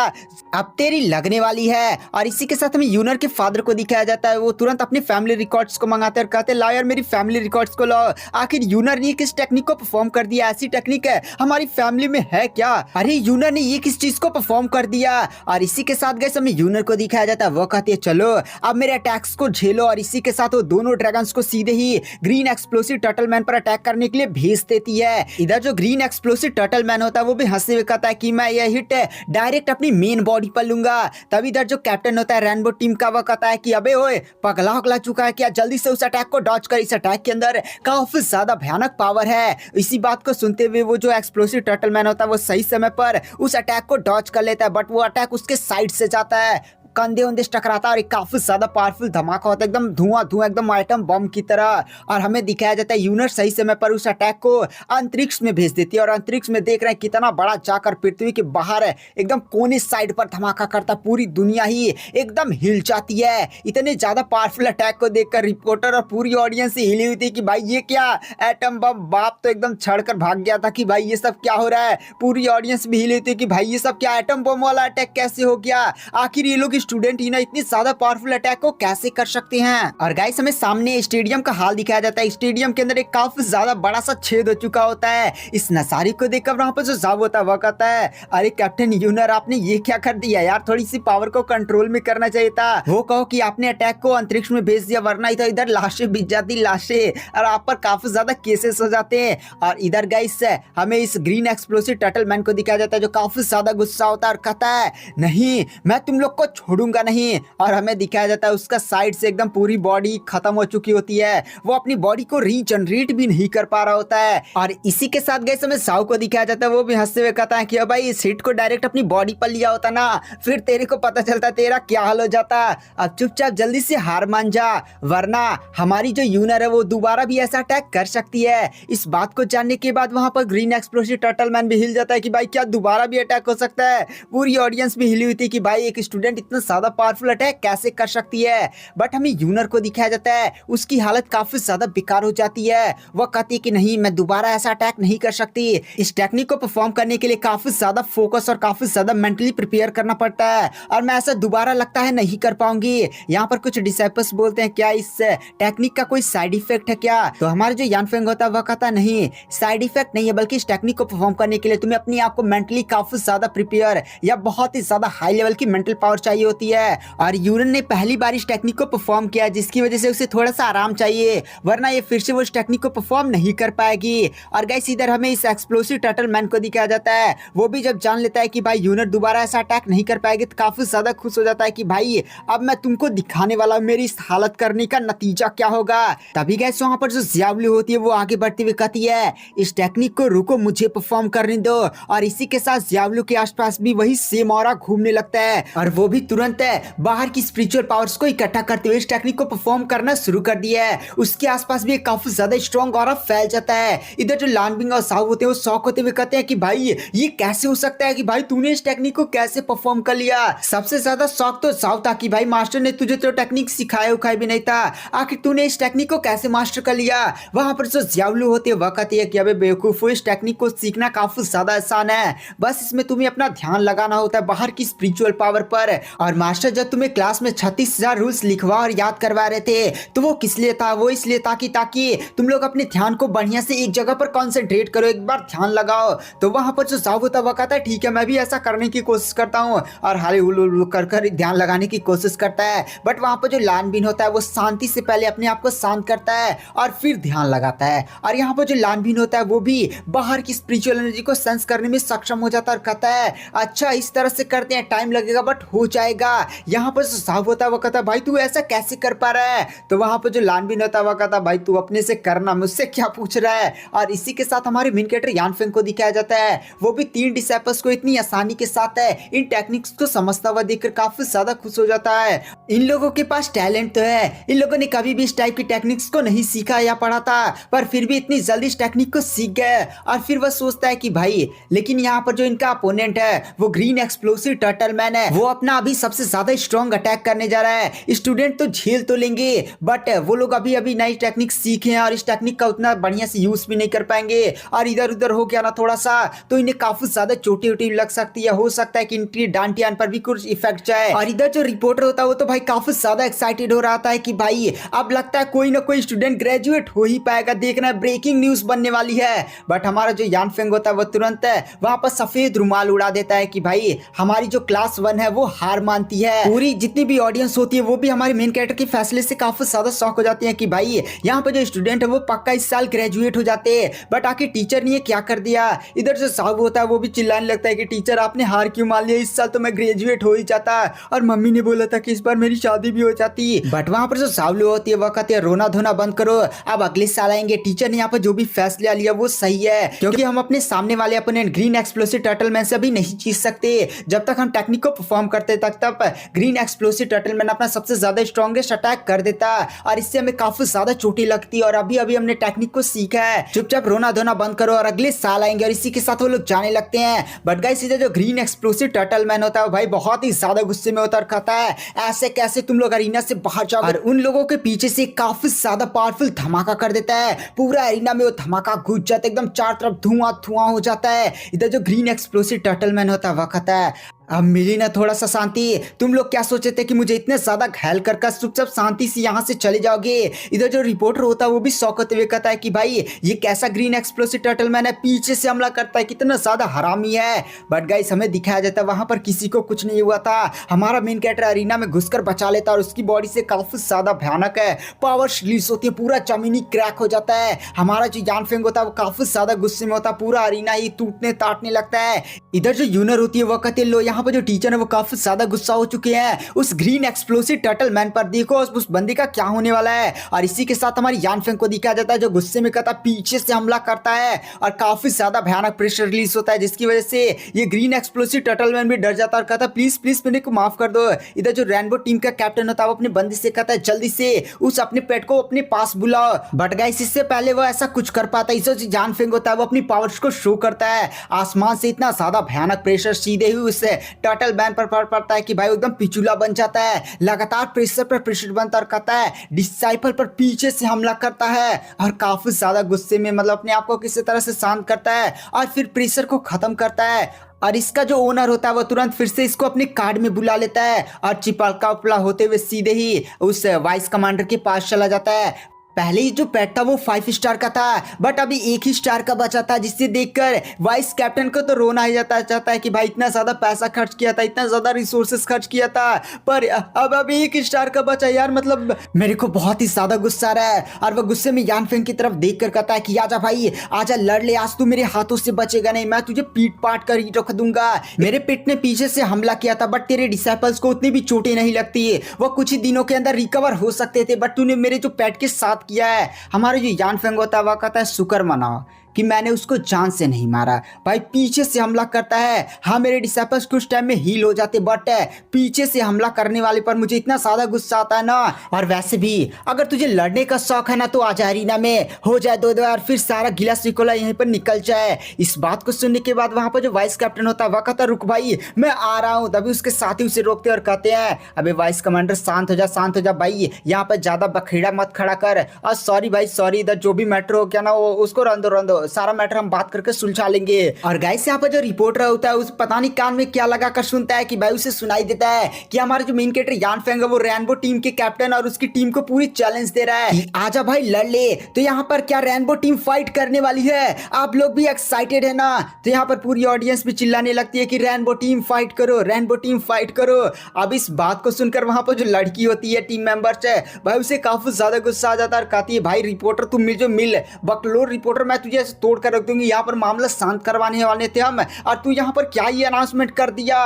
अब तेरी लगने वाली है। और इसी के साथ हमें यूनर के फादर को दिखाया जाता है, वो तुरंत अपने फैमिली रिकॉर्ड्स को मंगाते हैं और कहते हैं लाओ यार मेरी फैमिली रिकॉर्ड्स को लाओ, आखिर यूनर ने किस टेक्निक को परफॉर्म कर दिया, ऐसी टेक्निक है हमारी फैमिली में है क्या, अरे यूनर ने ये किस चीज को परफॉर्म कर दिया। और इसी के साथ गैस हमें यूनर को दिखाया जाता है, वो कहती है चलो अब मेरे अटैक्स को झेलो। और इसी के साथ वो दोनों ड्रैगन्स को सीधे ही ग्रीन एक्सप्लोसिव टर्टल मैन पर अटैक करने के लिए भेज देती है। इधर जो ग्रीन एक्सप्लोसिव टर्टल मैन होता है वो भी हंसते हुए कहता है कि मैं यह हिट डायरेक्ट अपनी मेन बॉडी पर लूंगा। तब इधर जो कैप्टन होता है रेनबो टीम का, वह कहता है कि अबे ओए पगला चुका है क्या, जल्दी से उस अटैक को डॉज कर, इस अटैक के अंदर काफी ज्यादा भयानक पावर है। इसी बात को सुनते हुए वो जो एक्सप्लोसिव टर्टल मैन होता है वो सही समय पर उस अटैक को डॉज कर लेता है बट वो अटैक उसके साइड से जाता है, कंधे उंधे टकराता है और एक काफी ज्यादा पावरफुल धमाका होता है, एकदम धुआं एकदम आइटम बम की तरह। और हमें दिखाया जाता है यूनर सही समय पर उस अटैक को अंतरिक्ष में भेज देती है और अंतरिक्ष में देख रहे हैं कितना बड़ा जाकर पृथ्वी के बाहर है एकदम कोने साइड पर धमाका करता, पूरी दुनिया ही एकदम हिल जाती है। इतने ज्यादा पावरफुल अटैक को देखकर रिपोर्टर और पूरी ऑडियंस हिली हुई थी कि भाई ये क्या एटम बम, बाप तो एकदम छड़कर भाग गया था कि भाई ये सब क्या हो रहा है। पूरी ऑडियंस भी हिली हुई थी कि भाई ये सब क्या एटम बम वाला अटैक कैसे हो गया, आखिर ये लोग स्टूडेंट ही ना इतनी ज्यादा पावरफुल अटैक को कैसे कर सकते हैं। और गाइस हमें सामने स्टेडियम का हाल दिखाया जाता है, स्टेडियम के अंदर एक काफी ज्यादा बड़ा सा छेद हो चुका होता है। इस नसारी को देखकर वहां पर जो साहब होता है वह कहता है अरे कैप्टन यूनर आपने ये क्या कर दिया यार, थोड़ी सी पावर को कंट्रोल में करना चाहिए था। वो कहो कि आपने अटैक को अंतरिक्ष में भेज दिया वरना इधर लाशें बिछ जाती लाशें और आप पर काफी ज्यादा केसेस हो जाते हैं। और इधर गाइस हमें इस ग्रीन एक्सप्लोसिव टर्टल मैन को दिखाया जाता है जो काफी ज्यादा गुस्सा होता है और कहता है नहीं मैं तुम लोग को छोड़ूंगा नहीं। और हमें दिखाया जाता है उसका साइड से एकदम पूरी बॉडी खत्म हो चुकी होती है, वो अपनी बॉडी को रीजनरेट भी नहीं कर पा रहा होता है। और इसी के साथ गए हमें साहू को दिखाया जाता है, वो भी हंसते हुए कहता है कि भाई इस हिट को डायरेक्ट अपनी बॉडी पर लिया होता ना फिर तेरे को पता चलता तेरा क्या हाल हो जाता। अब चुपचाप जल्दी से हार मान जा वरना हमारी जो यूनर है वो दोबारा भी ऐसा अटैक कर सकती है। इस बात को जानने के बाद वहां पर ग्रीन एक्सप्लोसिव टर्टल मैन भी हिल जाता है कि भाई क्या दोबारा भी अटैक हो सकता है। पूरी ऑडियंस भी हिली हुई थी कि भाई एक स्टूडेंट इतना ज्यादा पावरफुल अटैक कैसे कर सकती है। बट हमें यूनर को दिखाया जाता है उसकी हालत काफी ज्यादा बेकार हो जाती है, वह कहती है कि नहीं मैं दोबारा ऐसा अटैक नहीं कर सकती। इस टेक्निक को परफॉर्म करने के लिए काफी ज्यादा फोकस और काफी ज्यादा मेंटली प्रिपेयर करना पड़ता है और मैं ऐसा दोबारा लगता है नहीं कर पाऊंगी। यहाँ पर कुछ डिसाइपल्स बोलते हैं क्या इस टेक्निक का कोई साइड इफेक्ट है क्या, तो हमारे जो यानफेंग होता है वह कहता है नहीं साइड इफेक्ट नहीं है बल्कि इस टेक्निक को परफॉर्म करने के लिए तुम्हें अपनी आप को मेंटली काफी ज्यादा प्रिपेयर या बहुत ही ज्यादा हाई लेवल की मेंटल पावर चाहिए होती है। और यूरन ने पहली बार इस टेक्निक को परफॉर्म किया जिसकी वजह से उसे थोड़ा सा आराम चाहिए वरना ये फिर से वो इस टेक्निक को परफॉर्म नहीं कर पाएगी। और गाइस इधर हमें इस एक्सप्लोसिव टर्टल मैन को दिखाया जाता है, वो भी जब जान लेता है कि भाई यूनर दोबारा ऐसा अटैक नहीं कर पाएगी तो काफी ज्यादा खुश हो जाता है कि भाई अब मैं तुमको दिखाने वाला हूं मेरी इस हालत करने का नतीजा क्या होगा। तभी गाइस वहां पर जो ज़ियावली होती है वो आगे बढ़ती हुई कहती है इस टेक्निक को रुको मुझे परफॉर्म करने दो। और इसी के साथ ज़ियावली के आसपास भी वही सेम ऑरा घूमने लगता है और वो भी तुरंत तुरंत बाहर की स्पिरिचुअल पावर्स को इकट्ठा करते हुए इस टेक्निक को परफॉर्म करना शुरू कर दिया है। उसके आसपास भी काफी ज्यादा स्ट्रॉन्ग ऑरा फैल जाता है। इधर जो लानबिंग और साव होते हैं वो शॉक होते हुए कहते हैं कि भाई ये कैसे हो सकता है, कि भाई तूने इस टेक्निक को कैसे परफॉर्म कर लिया। सबसे ज्यादा शौक तो साव था कि भाई मास्टर ने तुझे तो टेक्निक सिखाया उखाया भी नहीं था, आखिर तूने इस टेक्निक को कैसे मास्टर कर लिया। वहां पर जो ज्यावलू होती है वह कहती है कि अबे बेवकूफ, इस टेक्निक को सीखना काफी ज्यादा आसान है, बस इसमें तुम्हें अपना ध्यान लगाना होता है बाहर की स्पिरिचुअल पावर पर। और मास्टर जब तुम्हें क्लास में 36,000 रूल्स लिखवा और याद करवा रहे थे तो वो किस लिए था, वो इसलिए था कि ताकि तुम लोग अपने ध्यान को बढ़िया से एक जगह पर कॉन्सेंट्रेट करो, एक बार ध्यान लगाओ। तो वहां पर जो साव होता है वह कहता है ठीक है मैं भी ऐसा करने की कोशिश करता हूँ, और हाले उल कर ध्यान लगाने की कोशिश करता है। बट वहां पर जो लानबीन होता है वो शांति से पहले अपने आप को शांत करता है और फिर ध्यान लगाता है। और यहाँ पर जो लानबीन होता है वो भी बाहर की स्पिरिचुअल एनर्जी को सेंस करने में सक्षम हो जाता है और कहता है अच्छा इस तरह से करते हैं, टाइम लगेगा बट हो जाएगा। यहाँ पर जो साव होता है वो कहता है भाई तू ऐसा कैसे कर पा रहा है। तो वहां पर जो लानबीन होता है वो कहता है भाई तू अपने से करना, मुझसे क्या पूछ रहा है। और इसी के साथ हमारे मेन कैरेक्टर यानफेंग को दिखाया जाता है, वो भी 3 डिसाइपल्स को इतनी आसानी के साथ इन टेक्निक्स को समझता हुआ देखकर काफी ज्यादा खुश हो जाता है। इन लोगों के पास टैलेंट तो है, इन लोगों ने कभी भी इस टाइप की टेक्निक्स को नहीं सीखा या पढ़ा था, पर फिर भी इतनी जल्दी इस टेक्निक को सीख गए। और फिर वह सोचता है कि भाई लेकिन यहाँ पर जो इनका अपोनेंट है वो ग्रीन एक्सप्लोसिव टर्टल मैन है, वो अपना अभी सबसे ज्यादा स्ट्रॉन्ग अटैक करने जा रहा है। स्टूडेंट तो झेल तो लेंगे बट वो लोग अभी अभी नई टेक्निक सीखे हैं और इस टेक्निक का उतना बढ़िया से यूज भी नहीं कर पाएंगे, और इधर उधर हो गया ना थोड़ा सा तो इन्हें काफी ज्यादा चोटी वोटी लग सकती है, हो सकता है कि इनकी डांटियान पर भी कुछ इफेक्ट जाए। और इधर जो रिपोर्टर होता है वो तो भाई काफी ज्यादा एक्साइटेड हो रहा था कि भाई अब लगता है कोई ना कोई स्टूडेंट ग्रेजुएट हो ही पाएगा, देखना ब्रेकिंग न्यूज बनने वाली है। बट हमारा जो यानफेंग होता है वो तुरंत वहां पर सफेद रुमाल उड़ा देता है कि भाई हमारी जो क्लास 1 है वो हार मानती है। पूरी जितनी भी ऑडियंस होती है वो भी हमारे मेन कैरेक्टर के फैसले से काफी ज्यादा शॉक हो जाती है कि भाई यहाँ पर जो स्टूडेंट है वो पक्का इस साल ग्रेजुएट हो जाते हैं, बट आखिर टीचर ने ये क्या कर दिया। इधर जो साहब होता है वो भी चिल्लाने लगता है कि टीचर आपने हार क्यों मान लिया, इस साल तो मैं ग्रेजुएट हो ही जाता, और मम्मी ने बोला था कि इस बार मेरी शादी भी हो जाती। बट वहां पर जो सावलू होती है वह कहती है रोना धोना बंद करो, अब अगले साल आएंगे, टीचर ने यहाँ पर जो भी फैसला लिया वो सही है, क्योंकि हम अपने सामने वाले अपने ग्रीन एक्सप्लोसिव टर्टलमैन से अभी नहीं जीत सकते। जब तक हम टेक्निक को परफॉर्म करते तब ग्रीन एक्सप्लोसिव टर्टलमैन अपना सबसे ज्यादा स्ट्रॉन्गेस्ट अटैक कर देता और इससे हमें काफी ज्यादा चोटी लगती है, और अभी अभी हमने टेक्निक को सीखा है, चुपचाप रोना धोना बंद करो और अगले साल आएंगे। और इसी के साथ वो लोग जाने लगते हैं। बट गाइस इधर जो ग्रीन एक्सप्लोसिव टर्टलमैन होता है भाई बहुत ही ज्यादा गुस्से में होता है और कहता है ऐसे कैसे तुम लोग अरीना से बाहर जाओ, और उन लोगों के पीछे से काफी ज्यादा पावरफुल धमाका कर देता है। पूरा अरीना में वो धमाका घुस जाता है, एकदम चारों तरफ धुआं धुआं हो जाता है। इधर जो ग्रीन एक्सप्लोसिव टर्टलमैन होता है वह कहता है अब मिली ना थोड़ा सा शांति, तुम लोग क्या सोचे थे कि मुझे इतने ज्यादा घायल कर चुपचाप शांति से यहाँ से चले जाओगे। इधर जो रिपोर्टर होता है वो भी शौक होते हुए कहता है कि भाई ये कैसा ग्रीन एक्सप्लोसिव टर्टलमैन है, पीछे से हमला करता है, कितना ज्यादा हरामी है। बट गाइस हमें दिखाया जाता है वहां पर किसी को कुछ नहीं हुआ था, हमारा मेन कैरेक्टर अरीना में घुसकर बचा लेता है और उसकी बॉडी से काफी ज्यादा भयानक है पावर रिलीज होती है, पूरा जमीनी क्रैक हो जाता है। हमारा जो यानफेंग होता है वो काफी ज्यादा गुस्से में होता है, पूरा अरीना ही टूटने ताटने लगता है। इधर जो यूनर होती है वो कहती है लो यहाँ पर जो टीचर है वो काफी ज्यादा गुस्सा हो चुके हैं उस ग्रीन एक्सप्लोसिव टर्टलमैन पर, देखो उस बंदे का क्या होने वाला है। और इसी के साथ हमारी यानफेंग को दिखाया जाता है जो गुस्से में कहता पीछे से हमला करता है और काफी ज्यादा भयानक प्रेशर रिलीज होता है, जिसकी वजह से ये ग्रीन एक्सप्लोसिव टर्टलमैन भी डर जाता है और कहता प्लीज प्लीज मेरे को माफ कर दो। इधर जो रेनबो टीम का कैप्टन होता है वो अपने बंदे से कहता है जल्दी से उस अपने पेट को अपने पास बुलाओ। बट गाइस इससे पहले वो ऐसा कुछ कर पाता है, इस जो यानफेंग होता है वो अपनी पावर्स को शो करता है। आसमान से इतना ज्यादा भयानक प्रेशर सीधे ही उस टर्टलमैन पर पड़ता है कि भाई एकदम पिचुला बन जाता है, लगातार प्रेशर पर प्रेशर बनता और कहता है डिसाइपल पर पीछे से हमला करता है और काफी ज्यादा गुस्से में मतलब अपने आप को किसी तरह से शांत करता है और फिर प्रेशर को खत्म करता है। और इसका जो ओनर होता है वो तुरंत फिर से इसको अपने कार्ड में बुला लेता है और चिपका उपला होते हुए सीधे ही उस वाइस कमांडर के पास चला जाता है। पहले ही जो पेट था वो 5 स्टार का था बट अभी 1 ही स्टार का बचा था, जिससे देखकर वाइस कैप्टन को तो रोना ही चाहता है कि भाई इतना ज्यादा पैसा खर्च किया था, इतना ज्यादा रिसोर्सेस खर्च किया था, पर अब अभी 1 स्टार का बचा यार, मतलब मेरे को बहुत ही ज्यादा गुस्सा आ रहा है। और वह गुस्से में यानफेंग की तरफ देख कर कहता है कि आजा भाई आजा लड़ ले, आज तू मेरे हाथों से बचेगा नहीं, मैं तुझे पीट पाट कर ही रख दूंगा। मेरे पेट ने पीछे से हमला किया था बट तेरे डिसाइपल्स को उतनी भी चोटें नहीं लगती, वो कुछ ही दिनों के अंदर रिकवर हो सकते थे, बट तूने मेरे जो पेट के साथ किया है। हमारे जो यानफेंग होता है वह कहता है शुक्र मनाओ कि मैंने उसको जान से नहीं मारा। भाई पीछे से हमला करता है। हाँ मेरे डिसाइपल्स कुछ टाइम में हील हो जाते, बट पीछे से हमला करने वाले पर मुझे इतना ज्यादा गुस्सा आता है ना। और वैसे भी अगर तुझे लड़ने का शौक है ना तो आजा अरीना में, हो जाए 2-2 और फिर सारा गिला शिकवा यहीं पर निकल जाए। इस बात को सुनने के बाद वहां पर जो वाइस कैप्टन होता है वह कहता रुक भाई मैं आ रहा हूँ। तभी उसके साथी उसे रोकते और कहते हैं अबे वाइस कमांडर शांत हो जा भाई, यहाँ पर ज्यादा बखेड़ा मत खड़ा कर। और सॉरी भाई सॉरी, इधर जो भी मैटर हो क्या ना वो उसको रन दो, सारा मैटर हम बात करके सुलझा लेंगे। और गाइस यहाँ पर जो रिपोर्टर होता है उस पता नहीं कान में क्या लगा कर सुनता है कि भाई उसे सुनाई देता है कि हमारा जो मेन कैरेक्टर यान फेंग है वो रेनबो टीम के कैप्टन और उसकी टीम को पूरी चैलेंज दे रहा है कि आजा भाई लड़ ले। तो यहाँ पर क्या रेनबो टीम फाइट करने वाली है? आप लोग भी एक्साइटेड है ना? तो यहाँ पर पूरी ऑडियंस भी चिल्लाने लगती है कि रेनबो टीम फाइट करो, रेनबो टीम फाइट करो। अब इस बात को सुनकर वहां पर जो लड़की होती है टीम मेंबर्स है भाई उसे काफी ज्यादा गुस्सा आ जाता है और कहती है भाई रिपोर्टर तुम मिल बकलोर रिपोर्टर, मैं तुझे ऐसे तोड़ कर रख दूंगी। यहाँ पर मामला शांत करवाने वाले थे हम और तू यहाँ पर क्या ही अनाउंसमेंट कर दिया।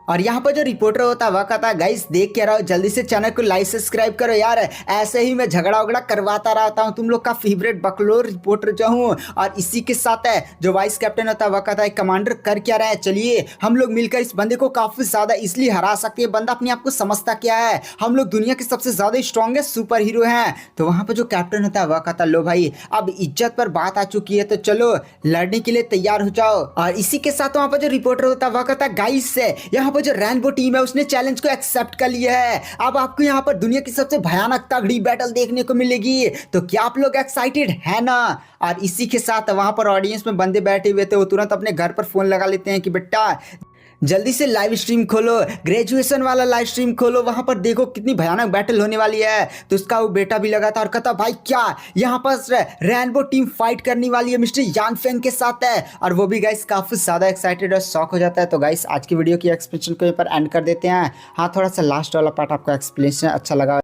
और यहाँ पर जो रिपोर्टर होता है वह कहता है गाइस देख के रहो, जल्दी से चैनल को लाइक सब्सक्राइब करो यार, ऐसे ही मैं झगड़ा उगड़ा करवाता रहता हूँ, तुम लोग का फेवरेट बकलोर रिपोर्टर जो हूँ। और इसी के साथ है जो वाइस कैप्टन होता है वह कहता है कमांडर कर क्या रहे हैं, चलिए हम लोग मिलकर इस बंदे को काफी ज्यादा इसलिए हरा सकते हैं, बंदा अपने आप को समझता क्या है, हम लोग दुनिया के सबसे ज्यादा स्ट्रॉन्गेस्ट सुपर हीरो हैं। तो वहां पर जो कैप्टन होता है वह कहता लो भाई अब इज्जत पर बात आ चुकी है तो चलो लड़ने के लिए तैयार हो जाओ। और इसी के साथ वहां पर जो रिपोर्टर होता है वह कहता है गाइस यहाँ पर जो रेनबो टीम है उसने चैलेंज को एक्सेप्ट कर लिया है, अब आपको यहाँ पर दुनिया की सबसे भयानक तगड़ी बैटल देखने को मिलेगी। तो क्या आप लोग एक्साइटेड है ना? और इसी के साथ वहां पर ऑडियंस में बंदे बैठे हुए थे वो तुरंत अपने घर पर फोन लगा लेते हैं कि बेटा जल्दी से लाइव स्ट्रीम खोलो, ग्रेजुएशन वाला लाइव स्ट्रीम खोलो, वहां पर देखो कितनी भयानक बैटल होने वाली है। तो उसका वो बेटा भी लगा था और कहता भाई क्या यहाँ पर रेनबो टीम फाइट करने वाली है मिस्टर यान फेंग के साथ है। और वो भी गाइस काफी ज्यादा एक्साइटेड और शॉक हो जाता है। तो गाइस आज की वीडियो की एक्सप्लेनेशन को यहाँ पर एंड कर देते हैं। हाँ थोड़ा सा लास्ट वाला पार्ट आपको एक्सप्लेनेशन अच्छा लगा